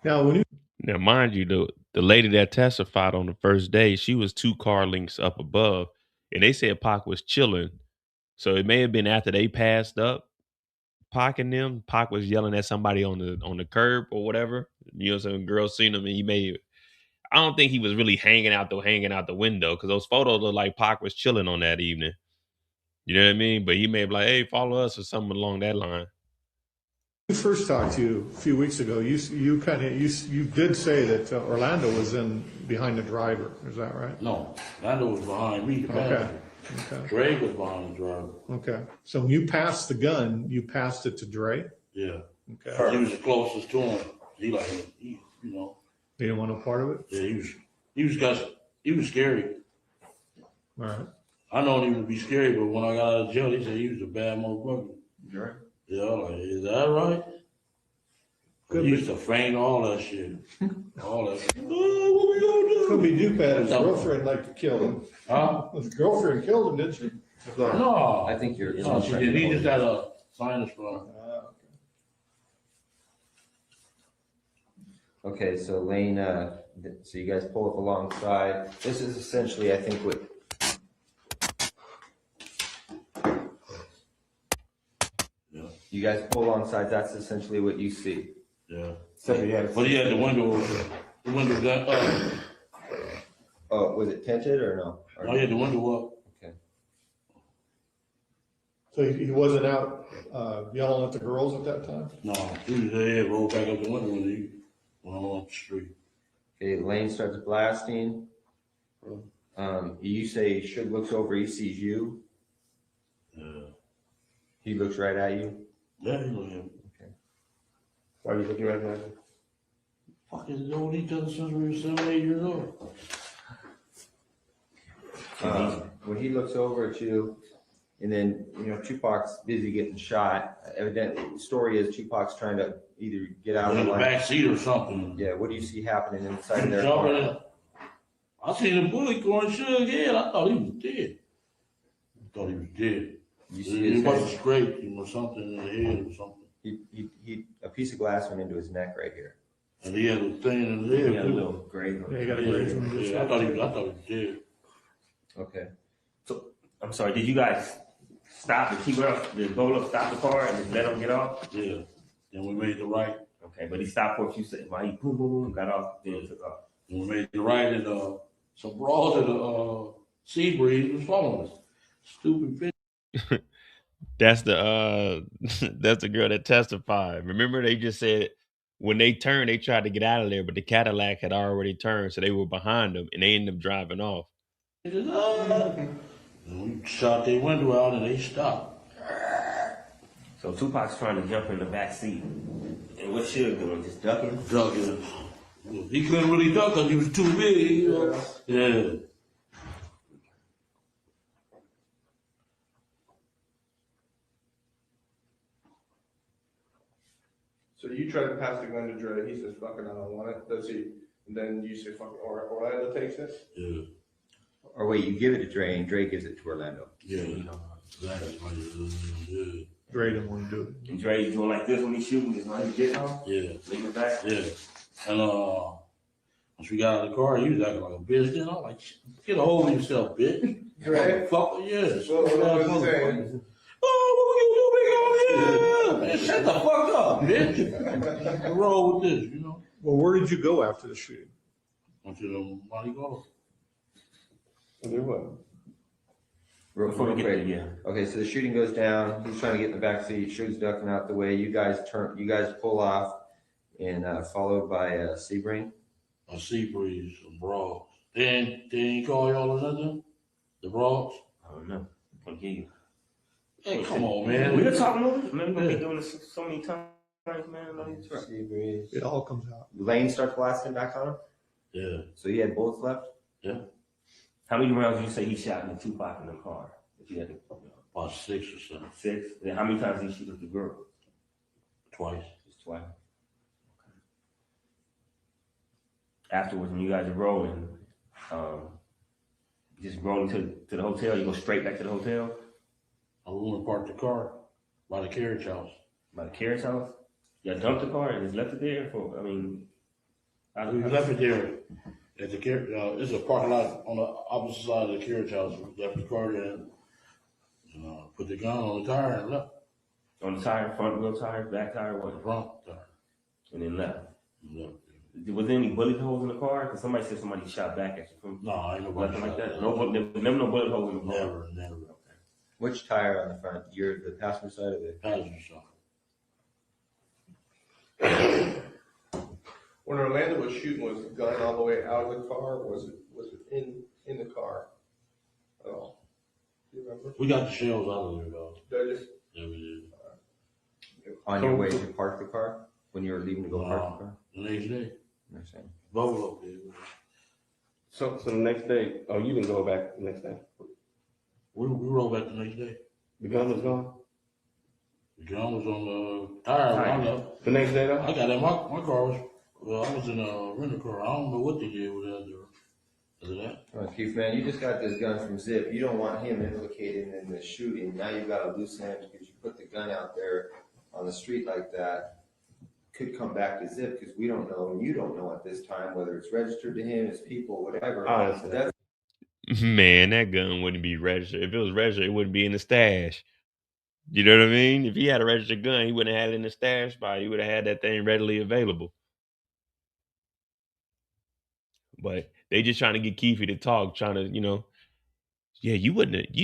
Now, mind you, the lady that testified on the first day, she was 2 car lengths up above, and they said Pac was chilling. So it may have been after they passed up. Pac and them, Pac was yelling at somebody on the curb or whatever. You know, some girls seen him, and he made. I don't think he was really hanging out the window because those photos look like Pac was chilling on that evening. You know what I mean? But he may be like, "Hey, follow us" or something along that line. We first talked to you a few weeks ago. You did say that Orlando was in behind the driver. Is that right? No, Lando was behind me, the Okay. passenger. Okay. Dre was behind the driver. Okay. So when you passed the gun, you passed it to Dre. Yeah. Okay. He was the closest to him. He you know, You didn't want no part of it. yeah, he was scary. All right. I known him to be scary, but when I got out of jail, he said he was a bad motherfucker. Right. Yeah, I'm like, is that right? Could He be. used to feign all that shit. All that shit. Oh, what we gonna Could do? be Dupac. His girlfriend liked to kill him. Huh? His girlfriend killed him, didn't she? No. I think you're. No, she did. He just had a sinus problem. Okay, so Lane, so you guys pull up alongside. This is essentially, I think, what. Yeah. You guys pull alongside, that's essentially what you see. Yeah. So he had. But he had the window down. Oh, was it tinted or no? Or No, he had the window up. Okay. So he wasn't out yelling at the girls at that time. No, he was there, rolled back up the window when he went on up the street. Okay, Lane starts blasting. You say Suge looks over, he sees you. Yeah. He looks right at you. Yeah, he looked at him. Why are you looking right now? Fucking known each other since we were 7, 8 years old. When he looks over at you, and then, Tupac's busy getting shot. Evidently, the story is Tupac's trying to either get out In of the the back seat or something. Yeah, what do you see happening inside of their Jumping car? in. I seen a bullet going Suge head. I thought he was dead. You see He his must have head, scraped him or something in the head or something. a piece of glass went into his neck right here. And he had a thing in his head. He had a too. little grave. Yeah, you got a grave from this. Yeah, I thought he was dead. Okay. I'm sorry, did you guys stop and keep it up? Did Bolo stop the car and just let him get off? Yeah. Then we made the right. Okay, but he stopped for a few seconds. While he boom, boom, boom, got off, then took off. Then we made the right, and some broad in the sea breeze was following us. Stupid bitch. That's the that's the girl that testified. Remember, they just said when they turned, they tried to get out of there, but the Cadillac had already turned, so they were behind them, and they ended up driving off. He says, ah. And we shot their window out, and they stopped. So Tupac's trying to jump in the back seat. And what Suge doing? Just ducking? Ducking. He couldn't really duck because he was too big. You know? Yeah. So you try to pass the gun to Dre, he says, fucking, I don't want it, does he? And then you say, fucking, Orlando takes it? Yeah. Or wait, you give it to Dre, and Dre gives it to Orlando. Yeah. Exactly. Yeah. Dre didn't want to do it. And Dre's doing like this when he's shooting, just when he gets off? Yeah. Leave it back? Yeah. And once we got out of the car, he was acting like a bitch. Then I'm like, get a hold of yourself, bitch. Right. Fucker, yes. What was he saying? Oh, what you doing on here? Man, shut the fuck up, bitch. What's wrong with this, you know? Well, where did you go after the shooting? Went to the Monte Carlo. Do what? Real Before we get there, quick. yeah. Okay, so the shooting goes down. He's trying to get in the back seat. Suge's ducking out the way. You guys pull off, and followed by Sebring. A sea breeze, some broads. They ain't call y'all or nothing? The broads? I don't know. I can't hear you. Hey, come on, man. We been talking over this. Man, we've been doing this so many times, man. Like, it's right. Sebring. It all comes out. Lane starts blasting back on him. Yeah. So he had bullets left. How many rounds did you say he shot in the Tupac in the car? If you had to, About 6 or something. 6? Then how many times did he shoot at the girl? Twice. Just twice. Afterwards, when you guys are rolling, just rolling to the hotel, you go straight back to the hotel I went and parked the car by the carriage house. by the carriage house. You dumped the car and just left it there We left it there at the carriage. It's a parking lot on the opposite side of the carriage house. We left the car there and put the gun on the tire and left. On the tire, front wheel tire, back tire, The what? front tire. And then left. Yeah. Was there any bullet holes in the car? Because somebody said somebody shot back at you from No, ain't nobody nothing like shot that. Never no bullet holes in the car. Never. Which tire on the front? You're the passenger side of it. Passenger side. When Orlando was shooting, was the gun all the way out of the car? Or was it in the car at all? Do you remember? We got the shells out of there though. Did I just Yeah, we did. On your way to park the car? When you were leaving to go park the car? The next day. Understand. Buffalo did. So the next day, oh, you didn't go back the next day. We rolled back the next day. The gun was gone. The gun was on the tire when I left. The next day though? I got in my car was, well, I was in a rental car. I don't know what they did with that. Is it that? Oh, Keith, man, you just got this gun from Zip. You don't want him implicated in the shooting. Now you've got a loose end because you put the gun out there on the street like that. Could come back to Zip because we don't know, and you don't know at this time whether it's registered to him, his people, whatever. Honestly. That's Man, that gun wouldn't be registered. If it was registered, it wouldn't be in the stash. You know what I mean? If he had a registered gun, he wouldn't have had it in the stash spot. He would have had that thing readily available. But they just trying to get Keffe to talk, trying to, yeah, you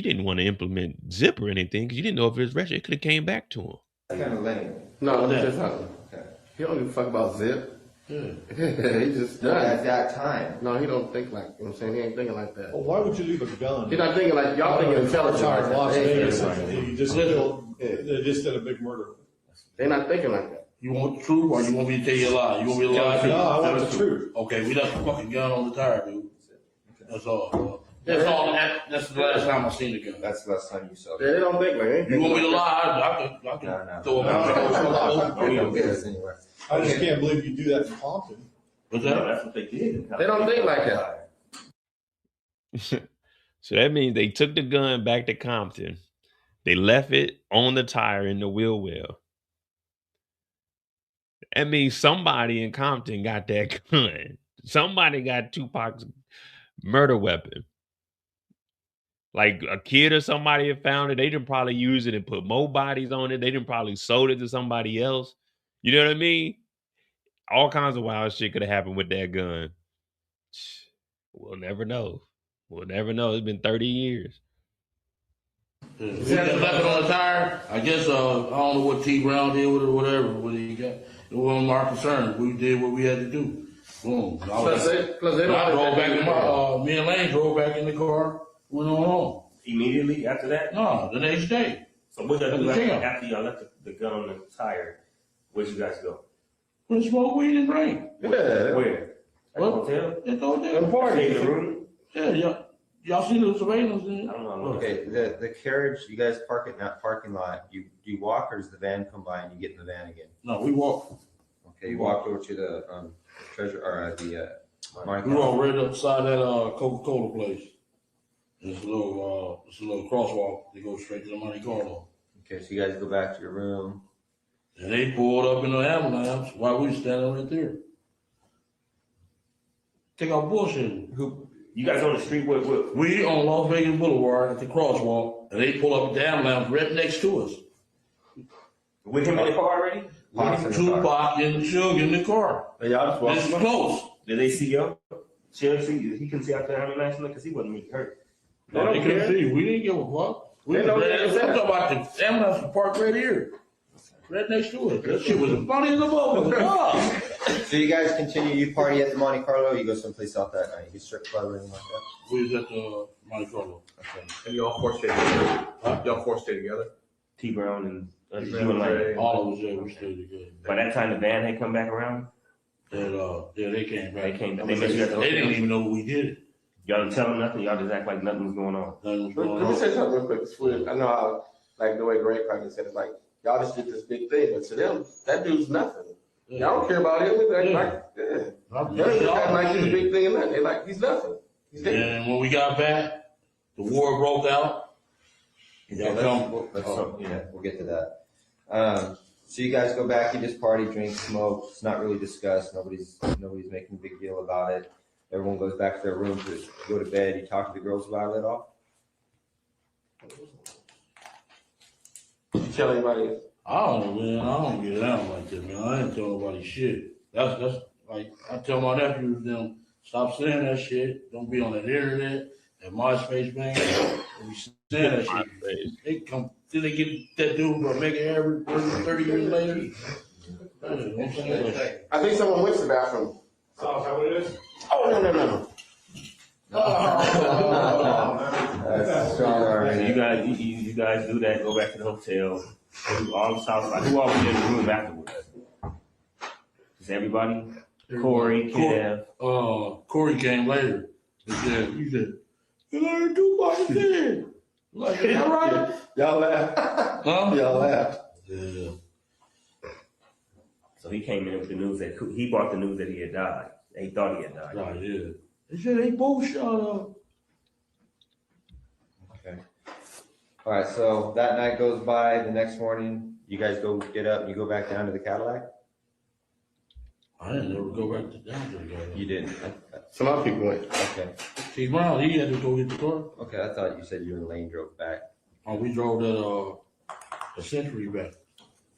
didn't want to implement Zip or anything because you didn't know if it was registered. It could have came back to him. kind of lame. No, that's not. Okay. He don't give a fuck about Zip. Yeah. He just At done. that time. No, he don't think like, you know what I'm saying? He ain't thinking like that. Well, why would you leave a gun? He's not thinking like, y'all thinking intelligent. Outside Like Las that. They ain't Vegas, thinking like that. you just killed, they just did a big murder. They not thinking like that. You want the truth or you want me to tell you a lie? You want me to lie? No, I want the truth. Okay, we left a fucking gun on the tire, dude. That's all. Bro. That's all. That's the last time I seen the gun. That's the last time you saw it. They don't think like that. You want me to lie? I can No. throw it out. We don't get us anywhere. I just can't believe you do that in Compton. What's No, that? that's what they did. They don't think like that. So that means they took the gun back to Compton. They left it on the tire in the wheel well. That means somebody in Compton got that gun. Somebody got Tupac's murder weapon. Like a kid or somebody had found it. They didn't probably use it and put more bodies on it. They didn't probably sold it to somebody else. You know what I mean? All kinds of wild shit could have happened with that gun. We'll never know. We'll never know. It's been 30 years. We just left it on the tire. I guess I don't know what T Brown did with it or whatever. What he got. It wasn't our concern. We did what we had to do. Boom. Plus they don't I drove think back that in my. Me and Lane drove back in the car. Went on home. Immediately after that? No, the next day. So what y'all do Damn. after y'all left the gun on the tire? Where'd you guys go? We smoked weed and drank. Yeah. Where? At the What? hotel? It's all Them there. parties. In the room? Yeah, y'all see the surveillance? I don't know. Okay, the carriage, you guys park it in that parking lot. You walk or does the van come by and you get in the van again? No, we walked. Okay, you walked over to the treasure or the Monte We Carlo. walked right upside that Coca-Cola place. It's a little crosswalk that goes straight to the Monte Carlo. Okay, so you guys go back to your room. And they pulled up in the ambulance while we was standing right there. Take our bullshit. You guys on the street with We on Las Vegas Boulevard at the crosswalk, and they pull up at the ambulance right next to us. with him in the car already? Pops in the car. Tupac and Suge in the car. And y'all just This is walking. close. Did they see y'all? Should see he can see out there ambulance because he wasn't really hurt. They No, don't they couldn't care. see. We didn't give a fuck. We They was don't right- care. I'm talking about the ambulance was parked right here. Right next to us. That shit was funny as a motherfucker. So you guys continue, you party at the Monte Carlo, you go someplace else that night, you strip club or anything like that? We was at the Monte Carlo. Okay. and y'all four stay together? Y'all four stay together? T Brown and T. you and Brown, like. Jay. All of us there, we stayed together. By that time, the van had come back around. Yeah, they came back. They came. They met you at the They didn't hotel. even know we did it. Y'all didn't tell them nothing. Y'all just act like nothing was going on. Nothing was going Let me on. say something real quick. It's weird. I know how, like the way Greg Carter said it, like y'all just did this big thing, but to them, that dude's nothing. Y'all don't care about him. They act like, yeah. They just act like he's a big thing and nothing. They like he's nothing. He's dead. And when we got back, the war broke out. Y'all come. We'll get to that. So you guys go back, you just party, drink, smoke, it's not really discussed, nobody's making a big deal about it. Everyone goes back to their room to go to bed, you talk to the girls about it at all? You tell anybody I don't know, man. I don't get down like that, man. I ain't tell nobody shit. That's like I tell my nephews them stop saying that shit. Don't be on that internet and MySpace, man. Don't be saying that shit. They come till they get that dude but make it every 30 years later. I think someone went to the bathroom. Oh, is that what it is? Oh, no. That's strong already. You guys do that. Go back to the hotel. Do all the Southside. Who all was in the room afterwards? Is everybody? Corey, Kev. Corey came later. He said, you learned Tupac dead. Like, is that right? Y'all laugh. Huh? Y'all laugh. Yeah. So he came in with the news that he brought the news that he had died. He thought he had died. Right, yeah. They said they both shot up. Okay. All right, so that night goes by. The next morning, you guys go get up and you go back down to the Cadillac? I didn't ever go back to down to the guy. You didn't? Some other people went. Okay. See, Brown, he had to go get the car. Okay, I thought you said you and Lane drove back. Oh, we drove that the Century back.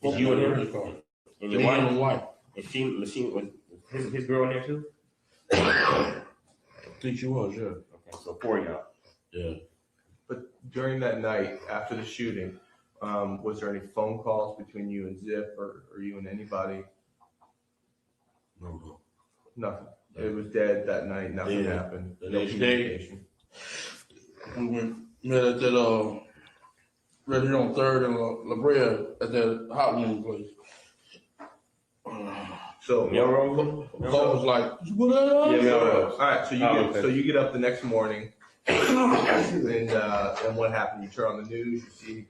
Did you and him? The car. And Me your and wife? my wife. And she was his girl in there too? I think she was, yeah. Okay, so 4 y'all. Yeah. But during that night, after the shooting, was there any phone calls between you and Zip or you and anybody? No. Nothing. It was dead that night. Nothing Yeah. happened. The No next day, communication. we met at that right here on 3rd and La Brea at that hot wing place. So Melrose? Paul was like, what up? yeah, Melrose. All right. So okay. so you get up the next morning, and what happened? You turn on the news. You see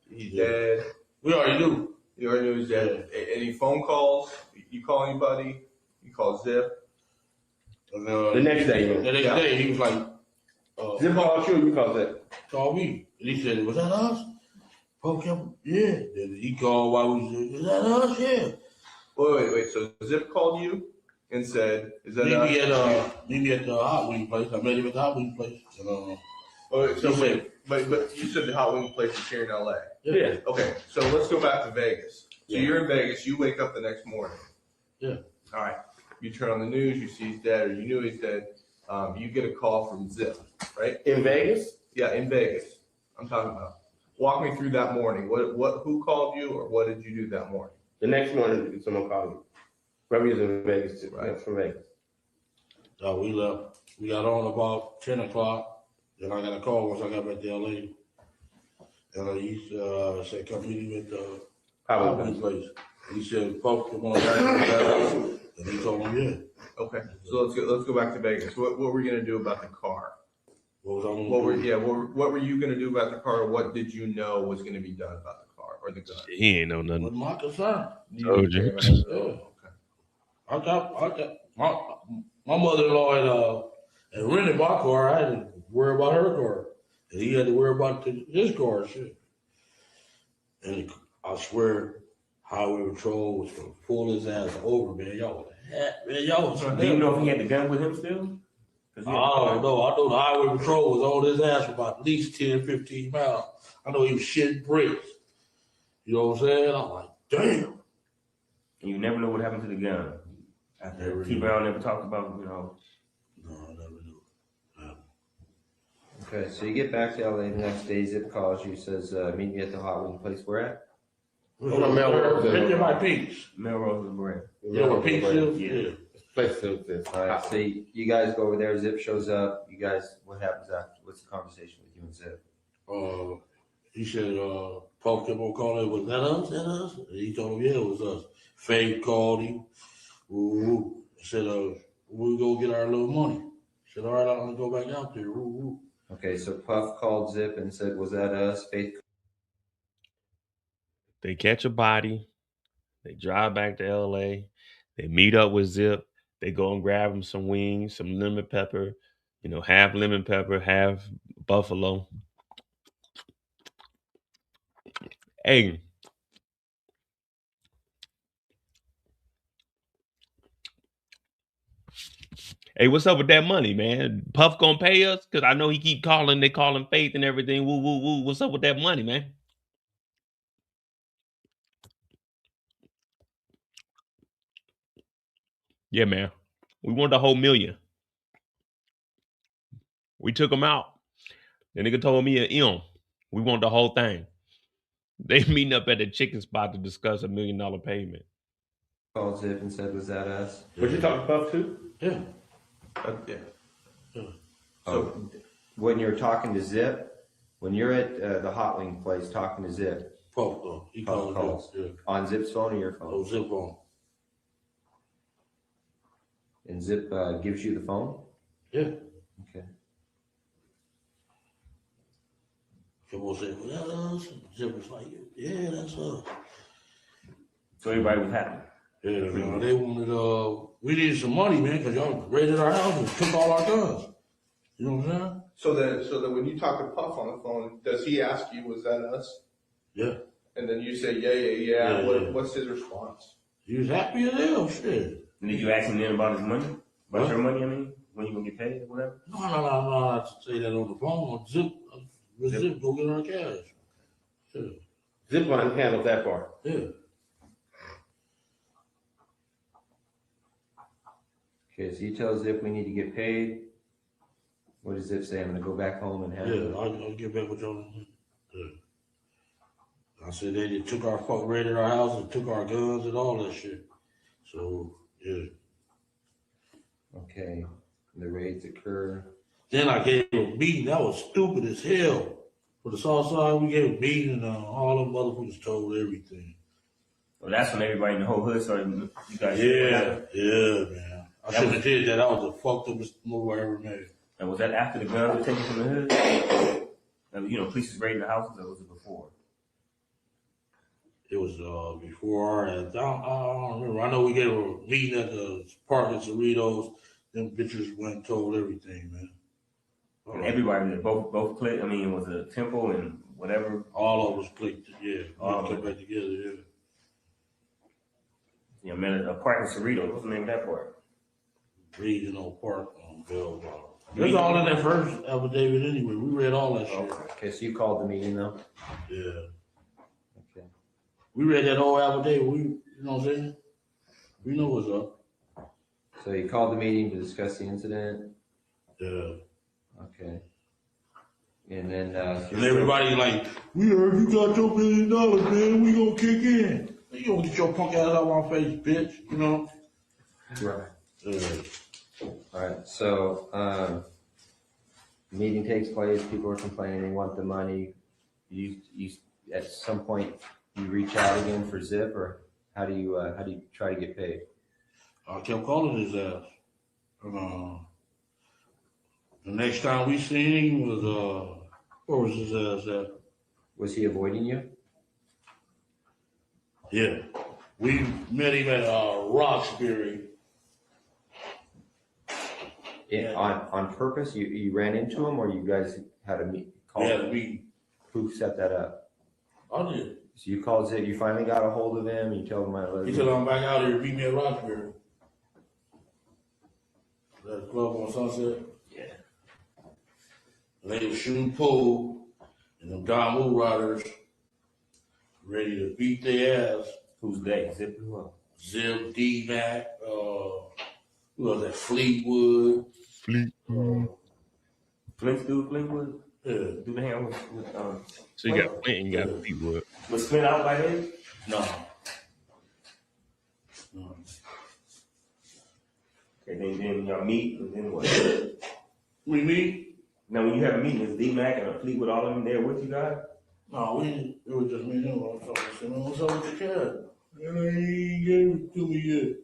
he's dead. We already knew. You already knew he's dead. Any phone calls? You call anybody? You call Zip? And, The next day, The next Yeah. day, he was like, Zip called you, you called Zip. call me. And he said, was that us? Okay, yeah. Then he called while we said, is that us? Yeah. Wait. So Zip called you and said, "Is that us?" Meet me at the hot wing place. I met him at the hot wing place. And, So wait, but you said the hot wing place is here in LA. Yeah. Okay, so let's go back to Vegas. So Yeah. you're in Vegas. You wake up the next morning. Yeah. All right. You turn on the news. You see he's dead, or you knew he's dead. You get a call from Zip, right? In Vegas? Yeah, in Vegas. I'm talking about. Walk me through that morning. Who called you, or what did you do that morning? The next morning, someone called me. Whoever was in Vegas, too. Right. From Vegas. So we left. We got on about 10 o'clock. Then I got a call once I got back to LA. And he said, come meet him at the hot wing place. He said, folks, come on back. And he told him, yeah. Okay, so let's go back to Vegas. What were you gonna do about the car? What was I gonna do? What were you gonna do about the car? What did you know was gonna be done about the car or the gun? He ain't know nothing. Wasn't my concern. Told you. Yeah. I thought my mother-in-law had rented my car. I had to worry about her car. And he had to worry about his car and shit. And I swear, Highway Patrol was gonna pull his ass over, man. Y'all was Do you know if he had the gun with him still? I don't know. I know the Highway Patrol was on his ass for about at least 10, 15 miles. I know he was shitting bricks. You know what I'm saying? I'm like, damn. And you never know what happened to the gun. Never T knew. Brown never talked about, No, I never knew. Okay, so you get back to LA the next day. Zip calls you, says, meet me at the hot wing place. Where at? Hold on, Melrose. It's my Peaks. Melrose and Brand. You know where Peaks is? Yeah. Place to this. All right, so you guys go over there. Zip shows up. You guys, what happens after? What's the conversation with you and Zip? He said, Paul kept on calling, was that us? That us? And he told him, yeah, it was us. Fade called him. Woo. Said, we go get our little money. Said, all right, I'm gonna go back out there. Woo. Okay, so Puff called Zip and said, was that us? Faith. They catch a body. They drive back to LA. They meet up with Zip. They go and grab him some wings, some lemon pepper, half lemon pepper, half buffalo. Hey, what's up with that money, man? Puff gonna pay us? Because I know he keep calling. They call him Faith and everything. Woo, woo, woo. What's up with that money, man? Yeah, man. We want the whole million. We took him out. The nigga told me an M. We want the whole thing. They meeting up at the chicken spot to discuss $1 million payment. Called Zip and said, was that us? But you talking Puff too? Yeah. Yeah. So when you're talking to Zip, when you're at the hot wing place talking to Zip, Puff though. He Puff called calls. Yeah. On Zip's phone or your phone? Oh, zip on. And Zip gives you the phone? Yeah. Okay. People say, well, that's us. Zip was like, yeah, that's us. So everybody was happy. Yeah, man. They wanted, we needed some money, man, because y'all raided our house and took all our guns. You know what I'm saying? So that when you talk to Puff on the phone, does he ask you, was that us? Yeah. And then you say, yeah. Yeah. What's his response? He was happy as hell, shit. And did you ask him then about his money? About What? your money, I mean? When you gonna get paid or whatever? No, not to say that on the phone. Zip, go get our cash. Yeah. Zipline handles that part. Yeah. Okay, so you tell Zip we need to get paid. What does Zip say? I'm gonna go back home and have Yeah, it. I'll get back with y'all. Yeah. I said they just took raided our house and took our guns and all that shit. So, yeah. Okay, the raids occur. Then I gave him a beating. That was stupid as hell. For the South Side, we gave a beating and all them motherfuckers told everything. Well, that's when everybody in the whole hood started, you guys. Yeah, man. I shouldn't have did that. That was the fucked upest move I ever made. And was that after the guns were taken from the hood? And, police was raiding the houses, or was it before? It was before I don't remember. I know we gave a meeting at the park at Cerritos. Them bitches went and told everything, man. And everybody, both clicked. I mean, was it a temple and whatever? All of us clicked, yeah. All All of came it. back together, yeah. Yeah, man, a park in Cerritos. What's the name of that park? Regional Park on Bellevue. It was all in that first affidavit anyway. We read all that shit. Okay, so you called the meeting though? Yeah. Okay. We read that whole affidavit. You know what I'm saying? We know what's up. So you called the meeting to discuss the incident? Yeah. Okay. And then, And everybody like, we heard you got your $1 million, man. We gonna kick in. You gonna get your punk ass out of my face, bitch. You know? right. Yeah. All right, so, meeting takes place, people are complaining, they want the money. You, at some point, you reach out again for Zip, or how do you try to get paid? I kept calling his ass. The next time we seen him was, where was his ass at? Was he avoiding you? Yeah. We met him at Roxbury. Yeah. On purpose? You ran into him, or you guys had a call? We had a meeting. Who set that up? I did. So you called Zip, you finally got a hold of him, you told him I love He you. said, I'm back out here, meet me at Roxbury. That club on Sunset. Yeah. And they were shooting pool, and them Don Moon Riders ready to beat their ass. Who's they? Zip who up? Zip, D-Mac, who was that? Fleetwood. Flint's dude, Flintwood? Yeah. Do the hang with So you got Flint and you got Fleetwood. Was Flint out by then? No. Okay, then y'all meet, and then what? We meet? Now, when you have a meeting, is D-Mac and Fleetwood all of them there with you guys? No, we didn't. It was just me and him. I was talking. I said, man, what's up with the cat? And he ain't gave it to me yet.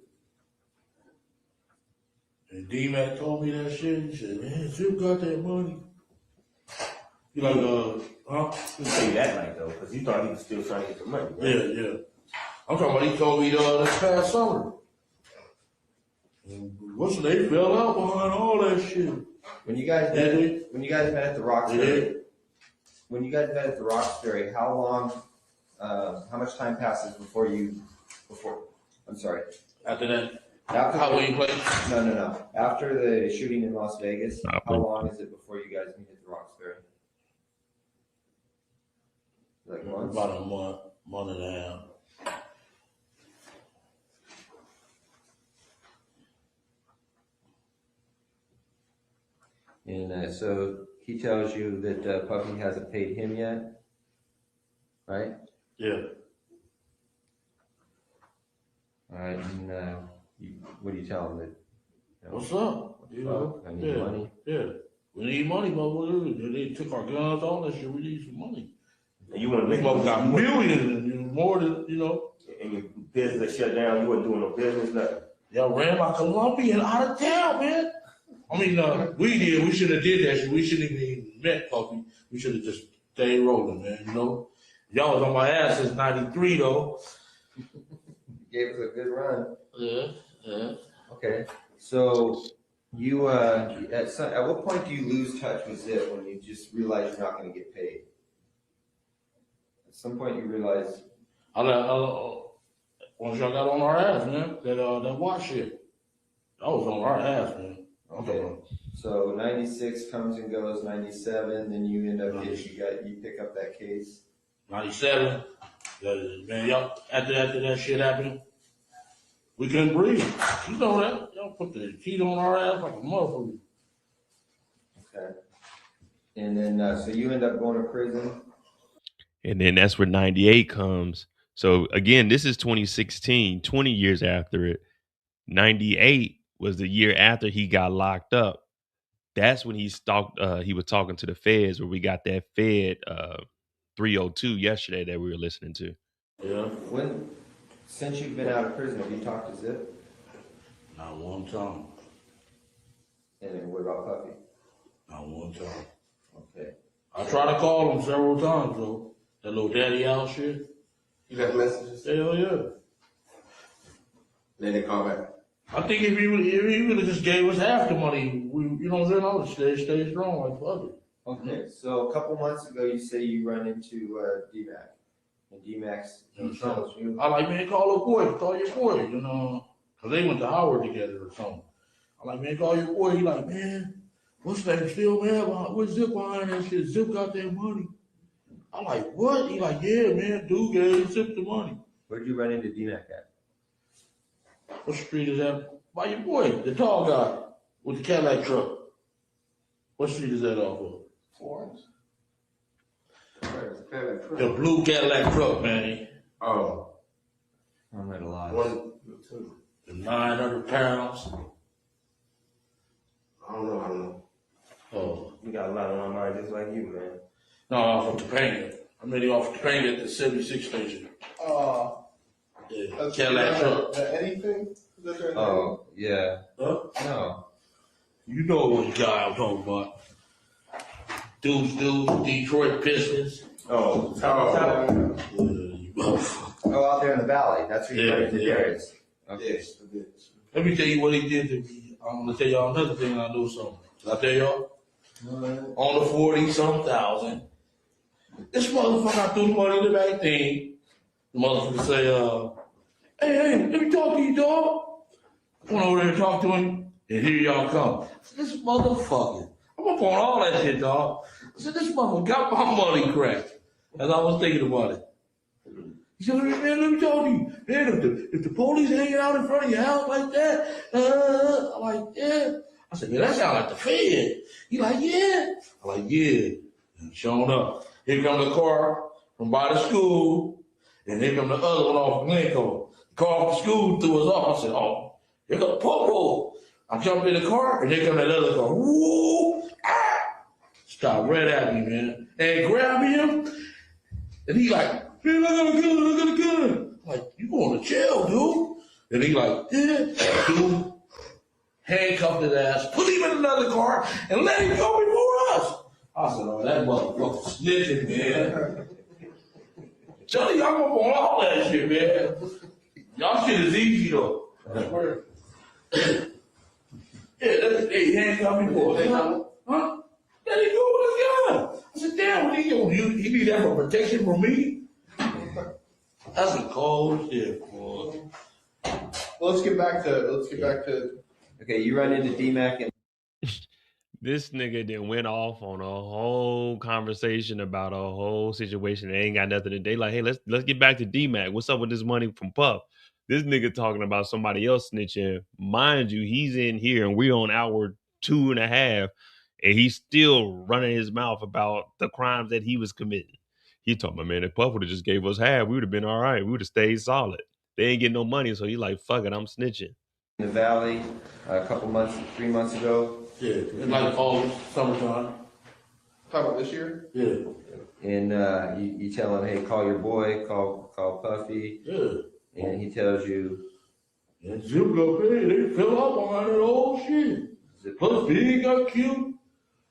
And D-Mac told me that shit. He said, man, Zip got that money. He like, huh? He tell you that night, though, because you thought he was still trying to get some money, right? Yeah. I'm talking about he told me this past summer. And what's they fell out behind all that shit. When you guys met at the Roxbury, how long, how much time passes before I'm sorry. After that After Halloween play? No. After the shooting in Las Vegas, how long is it before you guys meet at the Roxbury? Like months? About a month and a half. And so he tells you that Puffy hasn't paid him yet, right? Yeah. All right. And what do you tell him? That What's up? You know? I need money. Yeah. We need money, motherfucker. They took our guns, all that shit. We need some money. And you want to We make motherfucker got millions and more than, you know. and your business shut down. You wasn't doing no business, nothing. Y'all ran like a Colombian out of town, man. I mean, we did. We should have did that shit. We shouldn't even met Puffy. We should have just stayed rolling, man. You know. Y'all was on my ass since '93, though. Gave us a good run. Yeah. Okay. So you at what point do you lose touch with Zip when you just realize you're not going to get paid? At some point you realize. Once y'all got on our ass, man, that watch shit. I was on our ass, man. Okay. So 96 comes and goes, 97, then you end up you pick up that case. 97. Man, y'all after that shit happened, we couldn't breathe. You know that. Y'all put the heat on our ass like a motherfucker. Okay. And then so you end up going to prison. And then that's where 98 comes. So again, this is 2016, 20 years after it. 98 was the year after he got locked up. That's when he was talking to the feds, where we got that Fed 302 yesterday that we were listening to. Yeah. Since you've been out of prison, have you talked to Zip? Not one time. And then what about Puffy? Not one time. Okay. I tried to call him several times, though. That little daddy out shit. You left messages? Hell yeah. Then they call back. I think if he would have just gave us half the money, you know what I'm saying? I would stay strong like fuck it. Okay. So a couple months ago, you say you run into D-Mac. And D-Mac's tells you. I like, man, call your boy, you know, because they went to Howard together or something. I like, man, call your boy. He like, man, what's that still, man? What's Zip behind that shit? Zip got that money. I'm like, what? He like, yeah, man, dude gave Zip the money. Where'd you run into D-Mac at? What street is that? By your boy, the tall guy with the Cadillac truck. What street is that off of? Florence. The blue Cadillac truck, man. Oh. I'm at a lot. One, two. The 900 pounds. I don't know. Oh. You got a lot on my mind, just like you, man. No, off of Topanga. I met him off of Topanga at the 76 station. Yeah, Cadillac truck. Anything? Oh, yeah. Huh? No. You know what guy I'm talking about. Dudes, Detroit Pistons. Oh. You motherfucker. Oh, out there in the valley. That's where you run into Darius. Okay. Yes. Let me tell you what he did to me. I'm gonna tell y'all another thing. I know something. Did I tell y'all? On the 40-some thousand. This motherfucker threw the money in the back thing. The motherfucker say, hey, let me talk to you, dog. I went over there and talked to him, and here y'all come. I said, this motherfucker. I'm up on all that shit, dog. I said, this motherfucker got my money cracked. As I was thinking about it. He said, man, let me talk to you. Man, if the police hanging out in front of your house like that, I'm like, yeah. I said, man, that sound like the Fed. He like, yeah. I'm like, yeah. And showing up. Here come the car from by the school, and here come the other one off of Glencoe. The car off the school threw us off. I said, oh, here come the popo. I jumped in the car, and here come that other car. Woo! Ah! Stopped right at me, man. And grabbed him, and he like, man, I got a gun. I'm like, you going to jail, dude. And he like, yeah, dude. Handcuffed his ass, put him in another car, and let him go before us. I said, oh, that motherfucker snitching, man. Tell you, I'm up on all that shit, man. Y'all shit is easy, though. Yeah, they handcuffed me for it. Huh? Let him go with his gun. I said, damn, what he gonna use? He need that for protection from me? That's a cold shit, boy. Well, let's get back to. Okay, you run into D-Mac and. This nigga then went off on a whole conversation about a whole situation that ain't got nothing to do. They like, hey, let's get back to D-Mac. What's up with this money from Puff? This nigga talking about somebody else snitching. Mind you, he's in here and we're on hour 2.5. and he's still running his mouth about the crimes that he was committing. He told my man, if Puff would have just gave us half, we would have been all right. We would have stayed solid. They ain't getting no money, so he like, fuck it, I'm snitching. In the valley, a couple months, 3 months ago. Yeah, it's like fall, summertime. Talk about this year? Yeah, And you tell him, hey, call your boy, call Puffy, yeah. and he tells you, And Zip got paid. They fell up on that old shit. Zip, Plus, he got killed.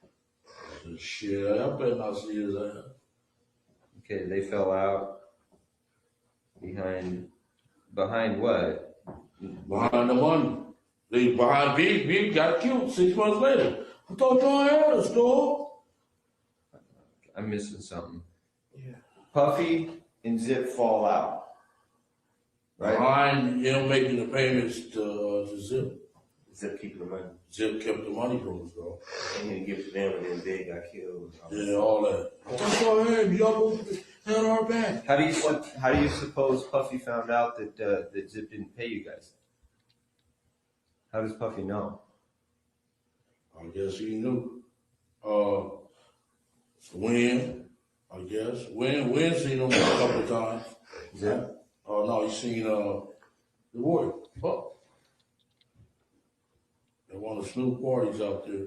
I said, shit, I better not see his ass. okay, they fell out behind what? Behind the money. They behind Big got killed 6 months later. I thought y'all had a store. I'm missing something. Yeah. Puffy and Zip fall out, right? Behind him making the payments to Zip. Zip keeping the money. Zip kept the money from us, though. And he give it to them, and then Big got killed. Yeah, all that. I thought y'all had our back. How do you suppose Puffy found out that Zip didn't pay you guys? How does Puffy know? I guess he knew. Win, I guess. Win seen him a couple of times. Zip? Oh, no, he seen the Warrior. Fuck. At one of the Snoop parties out there.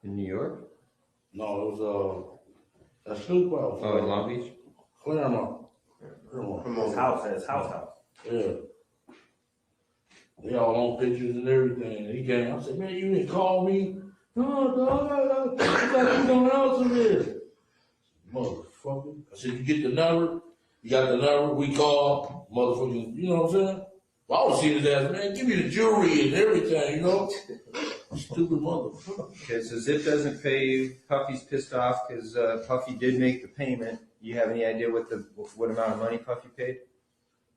In New York? No, it was at Snoop house. Oh, in Long Beach? Claremont. From his house, at his house. Yeah. They all on pictures and everything. He came. I said, man, you didn't call me. No, dog. I got you going out in there. Motherfucker. I said, you get the number? You got the number? We call. Motherfucking, you know what I'm saying? Well, I was seeing his ass, man, give me the jewelry and everything, you know? Stupid motherfucker. Okay, so Zip doesn't pay you. Puffy's pissed off because Puffy did make the payment. You have any idea what amount of money Puffy paid?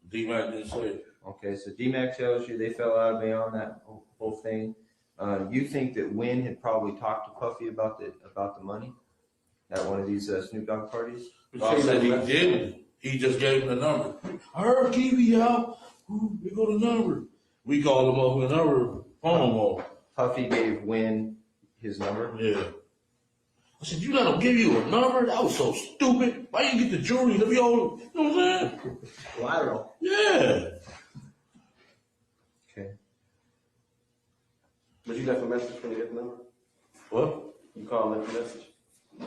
D-Mac didn't say it. Okay, so D-Mac tells you they fell out beyond that whole thing. You think that Win had probably talked to Puffy about the money at one of these Snoop Dogg parties? I said he didn't. He just gave him the number. I heard Keffe out. We got the number. We called him up with a number. Phone call. Puffy gave Win his number? Yeah. I said, you let him give you a number? That was so stupid. Why you get the jewelry? To be all, you know what I'm saying? Collateral. Yeah. Okay. But you left a message when you get the number? What? You called and left a message?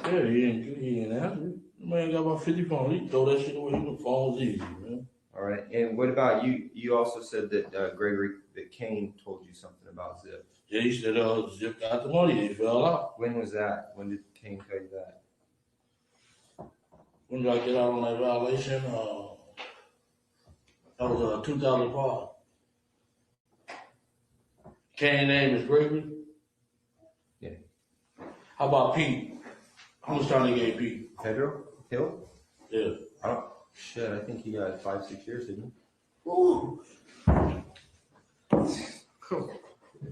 Yeah, he ain't answer. The man got about 50 phones. He throw that shit away. The phone's easy, man. All right. And what about you? You also said that that Kane told you something about Zip. Yeah, he said, Zip got the money. They fell out. When was that? When did Kane tell you that? When did I get out on that violation? That was 2005. Kane's name is Gregory. Yeah. How about Pete? How much time they gave Pete? Pedro Hill? Yeah. Oh, shit. I think he got 5-6 years, didn't he? Ooh.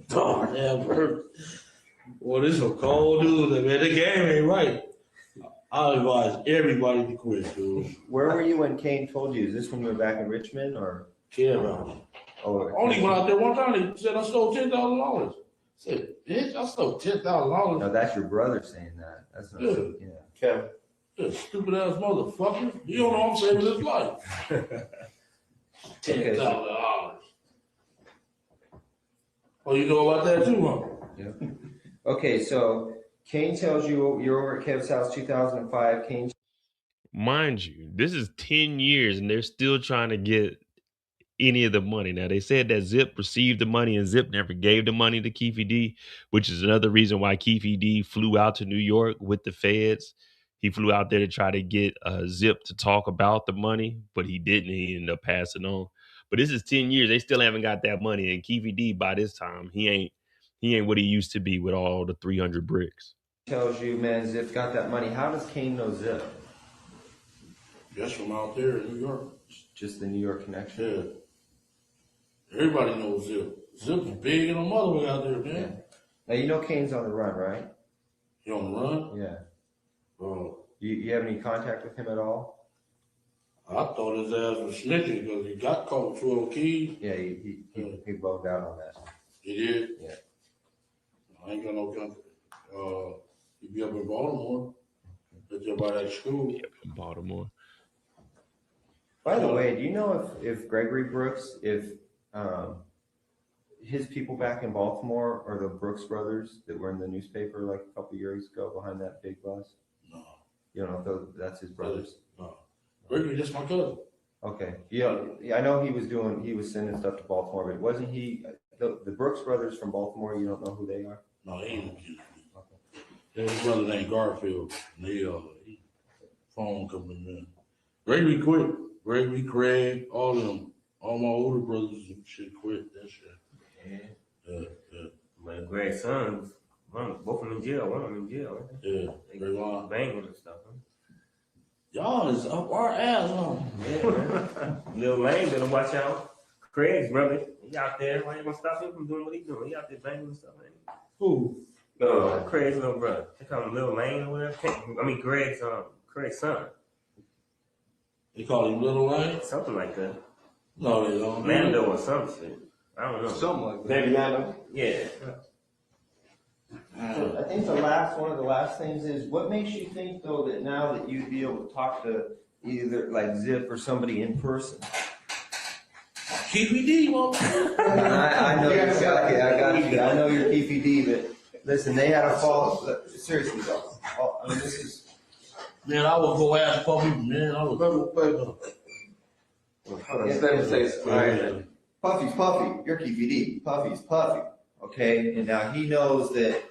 Dog, damn, hurt. Well, this is a cold dude, man. The game ain't right. I advise everybody to quit, dude. Where were you when Kane told you? Is this when you were back in Richmond or? Care about it. Oh, I only went out there one time. They said I stole $10,000. I said, bitch, I stole $10,000. No, that's your brother saying that. That's not. Yeah. Yeah. Kevin. That stupid ass motherfucker. You don't know I'm saving his life. $10,000. Oh, you know about that too, huh? Yeah. Okay, so Kane tells you you're over at Kev's house 2005. Kane. Mind you, this is 10 years and they're still trying to get any of the money. Now, they said that Zip received the money and Zip never gave the money to Keffe D, which is another reason why Keffe D flew out to New York with the feds. He flew out there to try to get Zip to talk about the money, but he didn't. He ended up passing on. But this is 10 years. They still haven't got that money. And Keffe D, by this time, he ain't what he used to be with all the 300 bricks. Tells you, man, Zip got that money. How does Kane know Zip? Just from out there in New York. Just the New York connection. Yeah. Everybody knows Zip. Zip is big and a mother way out there, man. Yeah. Now, you know Kane's on the run, right? He on the run? Yeah. Oh. You have any contact with him at all? I thought his ass was snitching because he got caught with 12 keys. Yeah, he bugged out on that. He did? Yeah. I ain't got no country. He be up in Baltimore. That's up by that school. In Baltimore. By the way, do you know if Gregory Brooks, if his people back in Baltimore are the Brooks brothers that were in the newspaper like a couple years ago behind that big bus? No. You don't know if that's his brothers? No. Gregory, that's my cousin. Okay. Yeah, I know he was sending stuff to Baltimore, but wasn't he, the Brooks brothers from Baltimore, you don't know who they are? No, he ain't accused me. Okay. His brother named Garfield. And he phone company man. Gregory quit. Gregory, Craig, all of them. All my older brothers and shit quit that shit. Yeah. My grandsons, both of them in jail. One of them in jail. Right? Yeah. They banging and stuff. Huh? Y'all is up our ass, huh? Yeah, man. Lil Lane better watch out. Craig's brother, he out there. Why you gonna stop him from doing what he doing? He out there banging and stuff, ain't he? Who? Craig's little brother. They call him Lil Lane or whatever. I mean, Craig's son. They call him Little Lane? Something like that. No, they don't. Mando or some shit. I don't know. Something like that. Baby Mando? Yeah. I think one of the last things is, what makes you think though that now that you'd be able to talk to either like Zip or somebody in person? Keffe D, I know exactly. I got you. I know you're Keffe D, but listen, they had a fall. Seriously though, I mean this is. Man, I would go ask Puffy, man. I would go. Puffy's Puffy. You're Keffe D. Puffy's Puffy. Okay, and now he knows that,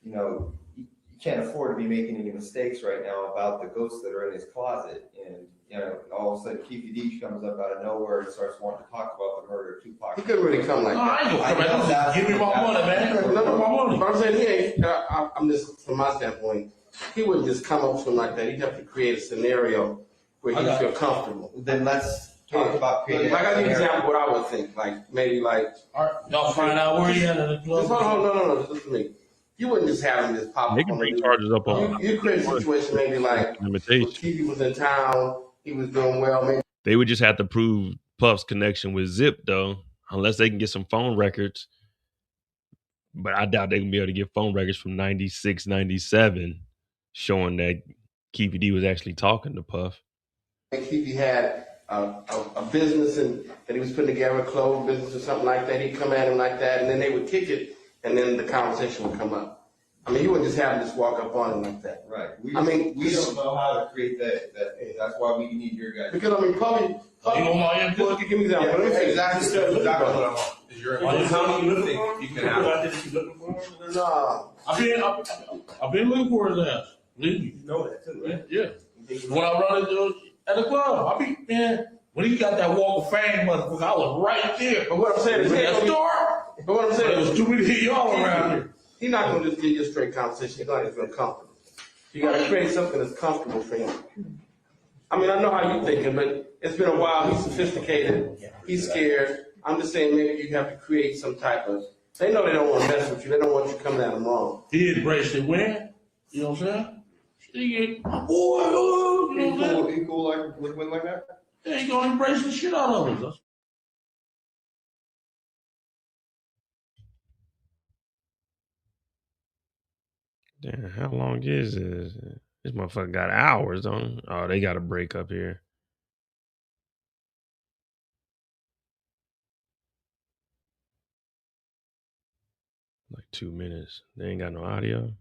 you know, you can't afford to be making any mistakes right now about the ghosts that are in his closet. And, you know, all of a sudden Keffe D comes up out of nowhere and starts wanting to talk about the murder of Tupac. He couldn't really come like that. I ain't gonna come back. Give me my money, man. No, my money. But I'm saying he ain't. I'm just from my standpoint. He wouldn't just come up to him like that. He'd have to create a scenario where he'd feel comfortable. Then let's talk about creating. Like I give you an example of what I would think. Like maybe like. All right, y'all find out where he at in the club. No. Listen to me. You wouldn't just have him just pop up. They can bring charges up on. You create a situation maybe like Keffe was in town. He was doing well. Maybe They would just have to prove Puff's connection with Zip though, unless they can get some phone records. But I doubt they can be able to get phone records from 96, 97 showing that Keffe D was actually talking to Puff. Keffe had a business and that he was putting together, a clothes business or something like that. He'd come at him like that, and then they would kick it, and then the conversation would come up. I mean, you wouldn't just have him just walk up on him like that. Right. We don't know how to create that. That's why we need your guys. Because I mean, probably. You want my input? Give me an example. Let me say Exactly what I want. How many you think you can have? No. I've been looking for his ass. Believe me. You know that too, right? Yeah. When I run into at the club, when he got that walk of fame, motherfucker, I was right there. But what I'm saying is, that store. But what I'm saying There was too many of y'all around here. He's not going to just give you a straight conversation. He's going to feel comfortable. You got to create something that's comfortable for him. I mean, I know how you're thinking, but it's been a while. He's sophisticated. He's scared. I'm just saying maybe you have to create some type of. They know they don't want to mess with you. They don't want you coming at them wrong. He embraced it when, you know what I'm saying? You know what I'm saying? He cool like win like that? Yeah, he gonna embrace the shit out of us. Damn, how long is this? This motherfucker got hours on it. Oh, they got a break up here. Like 2 minutes. They ain't got no audio.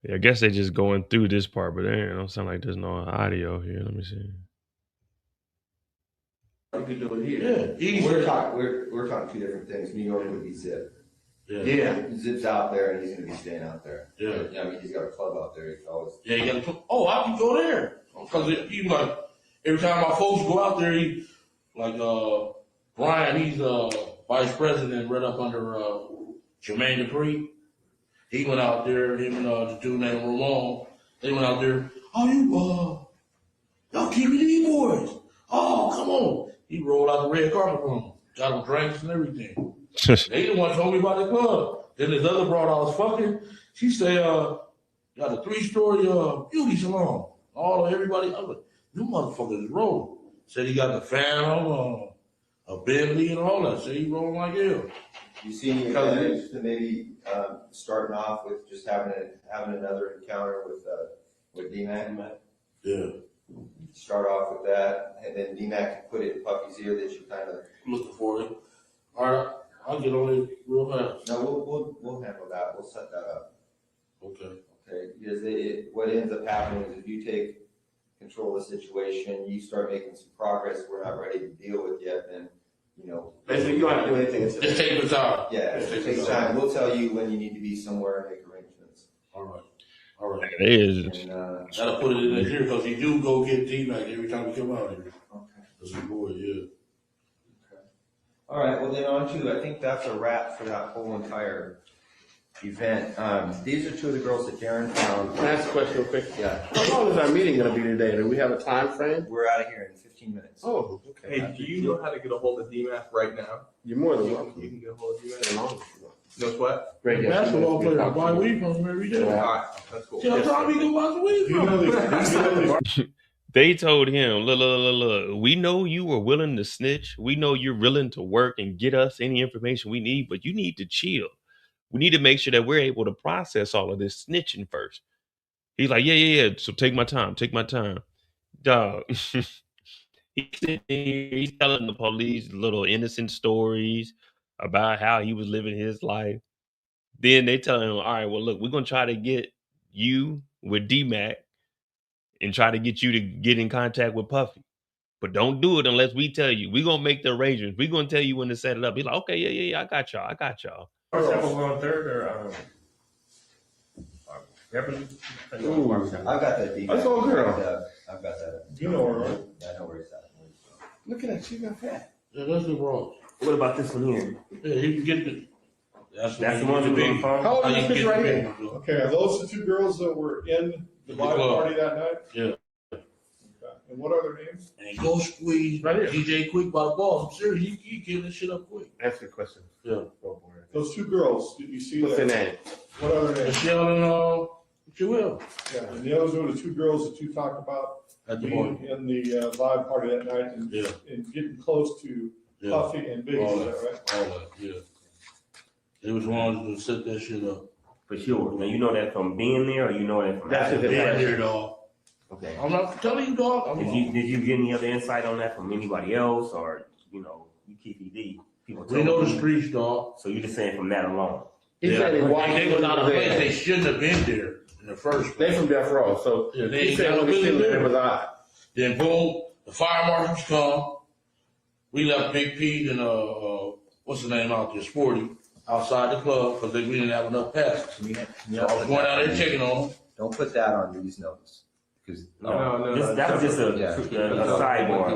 Yeah, I guess they just going through this part, but it don't sound like there's no audio here. Let me see. You can do it here. Yeah, We're talking two different things. New York would be Zip. Yeah. Zip's out there and he's going to be staying out there. Yeah. I mean, he's got a club out there. He always. Yeah, you gotta put, I can go there. Because even like, every time my folks go out there, Brian, he's vice president right up under Jermaine Dupri. He went out there, him and the dude named Ramon, they went out there, y'all Keffe D boys. Oh, come on. He rolled out the red carpet for him. Got him drinks and everything. They the one told me about the club. Then this other broad I was fucking, she said, got a 3-story beauty salon. Everybody, I was like, you motherfuckers is rolling. Said he got the fan on, a Bentley and all that. Said he rolling like hell. You see any advantage to maybe starting off with just having another encounter with D-Mac? Yeah. Start off with that, and then D-Mac can put it in Puffy's ear that you kind of Looking for it. All right, I'll get on it real fast. No, we'll handle that. We'll set that up. Okay. Okay, because what ends up happening is if you take control of the situation, you start making some progress we're not ready to deal with yet, then, Basically, you don't have to do anything until. Just take the time. yeah, it takes time. We'll tell you when you need to be somewhere and make arrangements. All right. It is. And, Gotta put it in here because he do go get D-Mac every time he come out here. okay. That's a boy, yeah. All right, well then on to, I think that's a wrap for that whole entire event. These are two of the girls that Darren found. Can I ask a question real quick? Yeah, How long is our meeting gonna be today? Do we have a time frame? we're out of here in 15 minutes. Oh, okay. Hey, do you know how to get a hold of DMAC right now? You're more than welcome. You can get a hold of DMAC. As long as you want. No sweat? Great, yes. Basketball player, I buy weed from him every day. All right, that's cool. See how time he can buy some weed You from know him. They told him, look, we know you were willing to snitch. We know you're willing to work and get us any information we need, but you need to chill. We need to make sure that we're able to process all of this snitching first. He's like, yeah. So take my time. Dog. He's telling the police little innocent stories about how he was living his life. Then they tell him, all right, well, look, we're going to try to get you with D-Mac and try to get you to get in contact with Puffy. But don't do it unless we tell you. We're going to make the arrangements. We're going to tell you when to set it up. He's like, okay, yeah, I got y'all. First half over on third or Beverly? Ooh. I've got that D-Mac. That's all girl. I've got that. You know her, right? Yeah, I know where it's at. Look at that, she got fat. Yeah, that's the wrong. What about this one here? Yeah, he can get the. That's the one that was on the phone? How old How is you this get bitch right the here? video? Okay, are those the two girls that were in the live club. party that night? Yeah. Okay. And what are their names? And go squeeze Right here. DJ quick by the balls. I'm serious, he getting this shit up quick. Ask the question. Yeah. Oh, boy. Those two girls, did you see What's their that? name? What are their names? Michelle and Joelle. Yeah, and those were the two girls that you talked about At the being party. in the live party that night and, Yeah. and getting close to Yeah. Puffy and Biggie, All is that, that right? all that, yeah. They was ones to set that shit up. For sure. Now, you know that from being there or you know that from That's having it. been Been there? here, dog. Okay. I'm not telling you, dog. Did you get any other insight on that from anybody else or, you Keffe D? People We know told the you? streets, dog. So you're just saying from that alone? He said he watched They was out of place. They there. shouldn't have been there in the first They place. from Death Row, so Yeah, they he ain't said got when no he seen business there, it there. was odd. Then boom, the fire marshals come. We left Big Pete and what's the name out there, Sporty, outside the club because we didn't have enough passes. So I was going out there checking on them. Don't put that on these notes. Because No. That was just a Yeah. sidebar.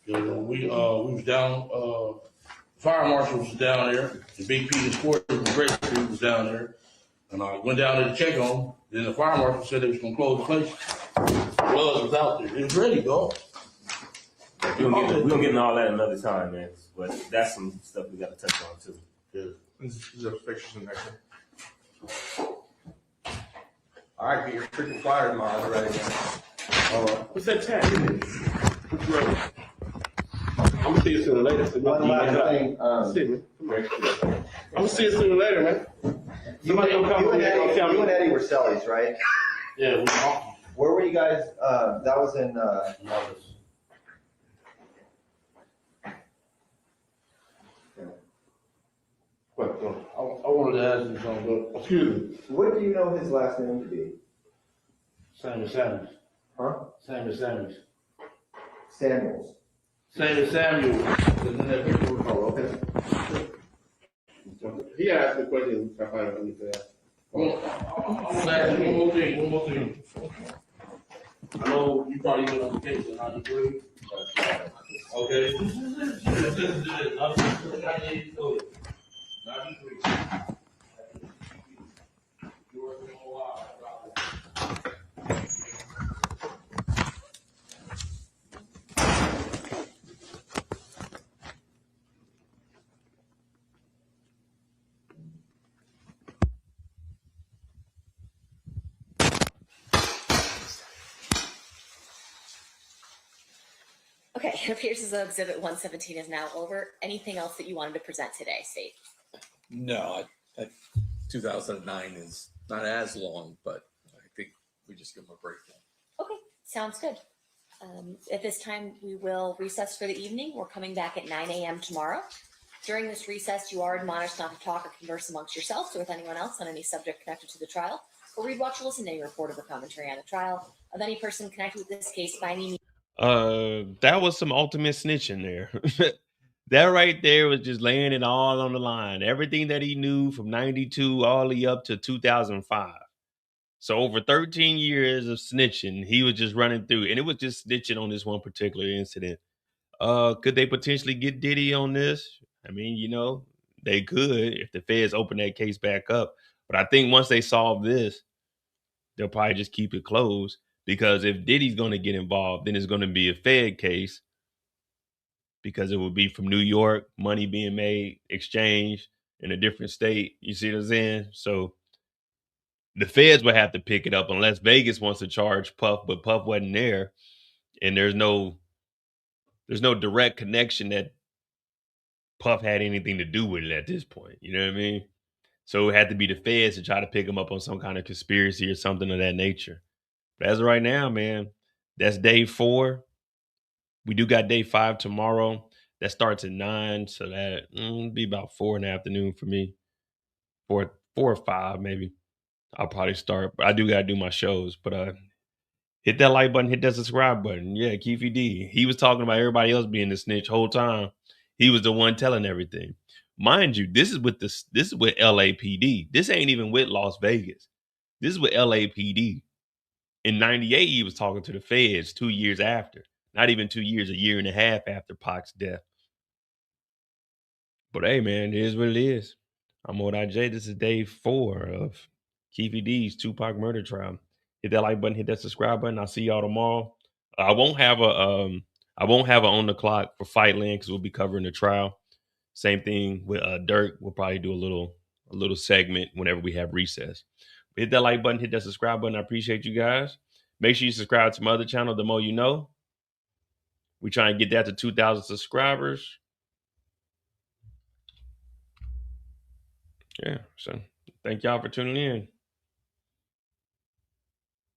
You know, we was down. Fire marshal was down there. The Big Pete and Sporty was great. He was down there, and I went down there to check on them. Then the fire marshal said they was gonna close the place. Was out there. It was ready, dog. We're gonna get into all that another time, man. But that's some stuff we gotta touch on too. There's pictures in there. all right, get your freaking flyer tomorrow ready. All right. What's that tag? I'm gonna see you sooner or later. So One last thing. See me. I'm gonna see you sooner or later, man. Somebody gonna come over here and tell You and me. Eddie were cellies, right? Yeah, we talking. Where were you guys? That was in. But I wanted to ask you something, but excuse me. What do you know his last name to be? Sammy Samuels. Huh? Sammy Samuels. Samuels. Sammy Samuels. Oh, okay. He asked the question. I find out anything. Well, I'm gonna ask you one more thing. I know you probably been on the case in 93. Okay. Listen to this. Okay, it appears as though Exhibit 117 is now over. Anything else that you wanted to present today, State? No, 2009 is not as long, but I think we just give them a break now. Okay, sounds good. At this time, we will recess for the evening. We're coming back at 9 a.m. tomorrow. During this recess, you are admonished not to talk or converse amongst yourselves or with anyone else on any subject connected to the trial, or read, watch, or listen to any report or commentary on the trial of any person connected with this case by any means. That was some ultimate snitching there. That right there was just laying it all on the line. Everything that he knew from 92 all the way up to 2005. So over 13 years of snitching, he was just running through. And it was just snitching on this one particular incident. Could they potentially get Diddy on this? I mean, they could if the feds open that case back up. But I think once they solve this, they'll probably just keep it closed. Because if Diddy's going to get involved, then it's going to be a Fed case because it will be from New York, money being made, exchanged in a different state. You see what I'm saying? So the feds would have to pick it up unless Vegas wants to charge Puff, but Puff wasn't there. And there's no direct connection that Puff had anything to do with it at this point. You know what I mean? So it had to be the feds to try to pick him up on some kind of conspiracy or something of that nature. But as of right now, man, that's day 4. We do got day 5 tomorrow. That starts at 9, so that be about 4 in the afternoon for me. 4 or 5 maybe. I'll probably start. But I do gotta do my shows. But hit that like button, hit that subscribe button. Yeah, Keffe D. He was talking about everybody else being the snitch whole time. He was the one telling everything. Mind you, this is with LAPD. This ain't even with Las Vegas. This is with LAPD. In 98, he was talking to the feds 2 years after. Not even 2 years, a year and a half after Pac's death. But hey, man, it is what it is. I'm OJ. This is day 4 of Keffe D's Tupac murder trial. Hit that like button, hit that subscribe button. I'll see y'all tomorrow. I won't have a on the clock for Fightland because we'll be covering the trial. Same thing with Dirk. We'll probably do a little segment whenever we have recess. But hit that like button, hit that subscribe button. I appreciate you guys. Make sure you subscribe to my other channel, The Mo You Know. We try and get that to 2,000 subscribers. Yeah, so thank y'all for tuning in.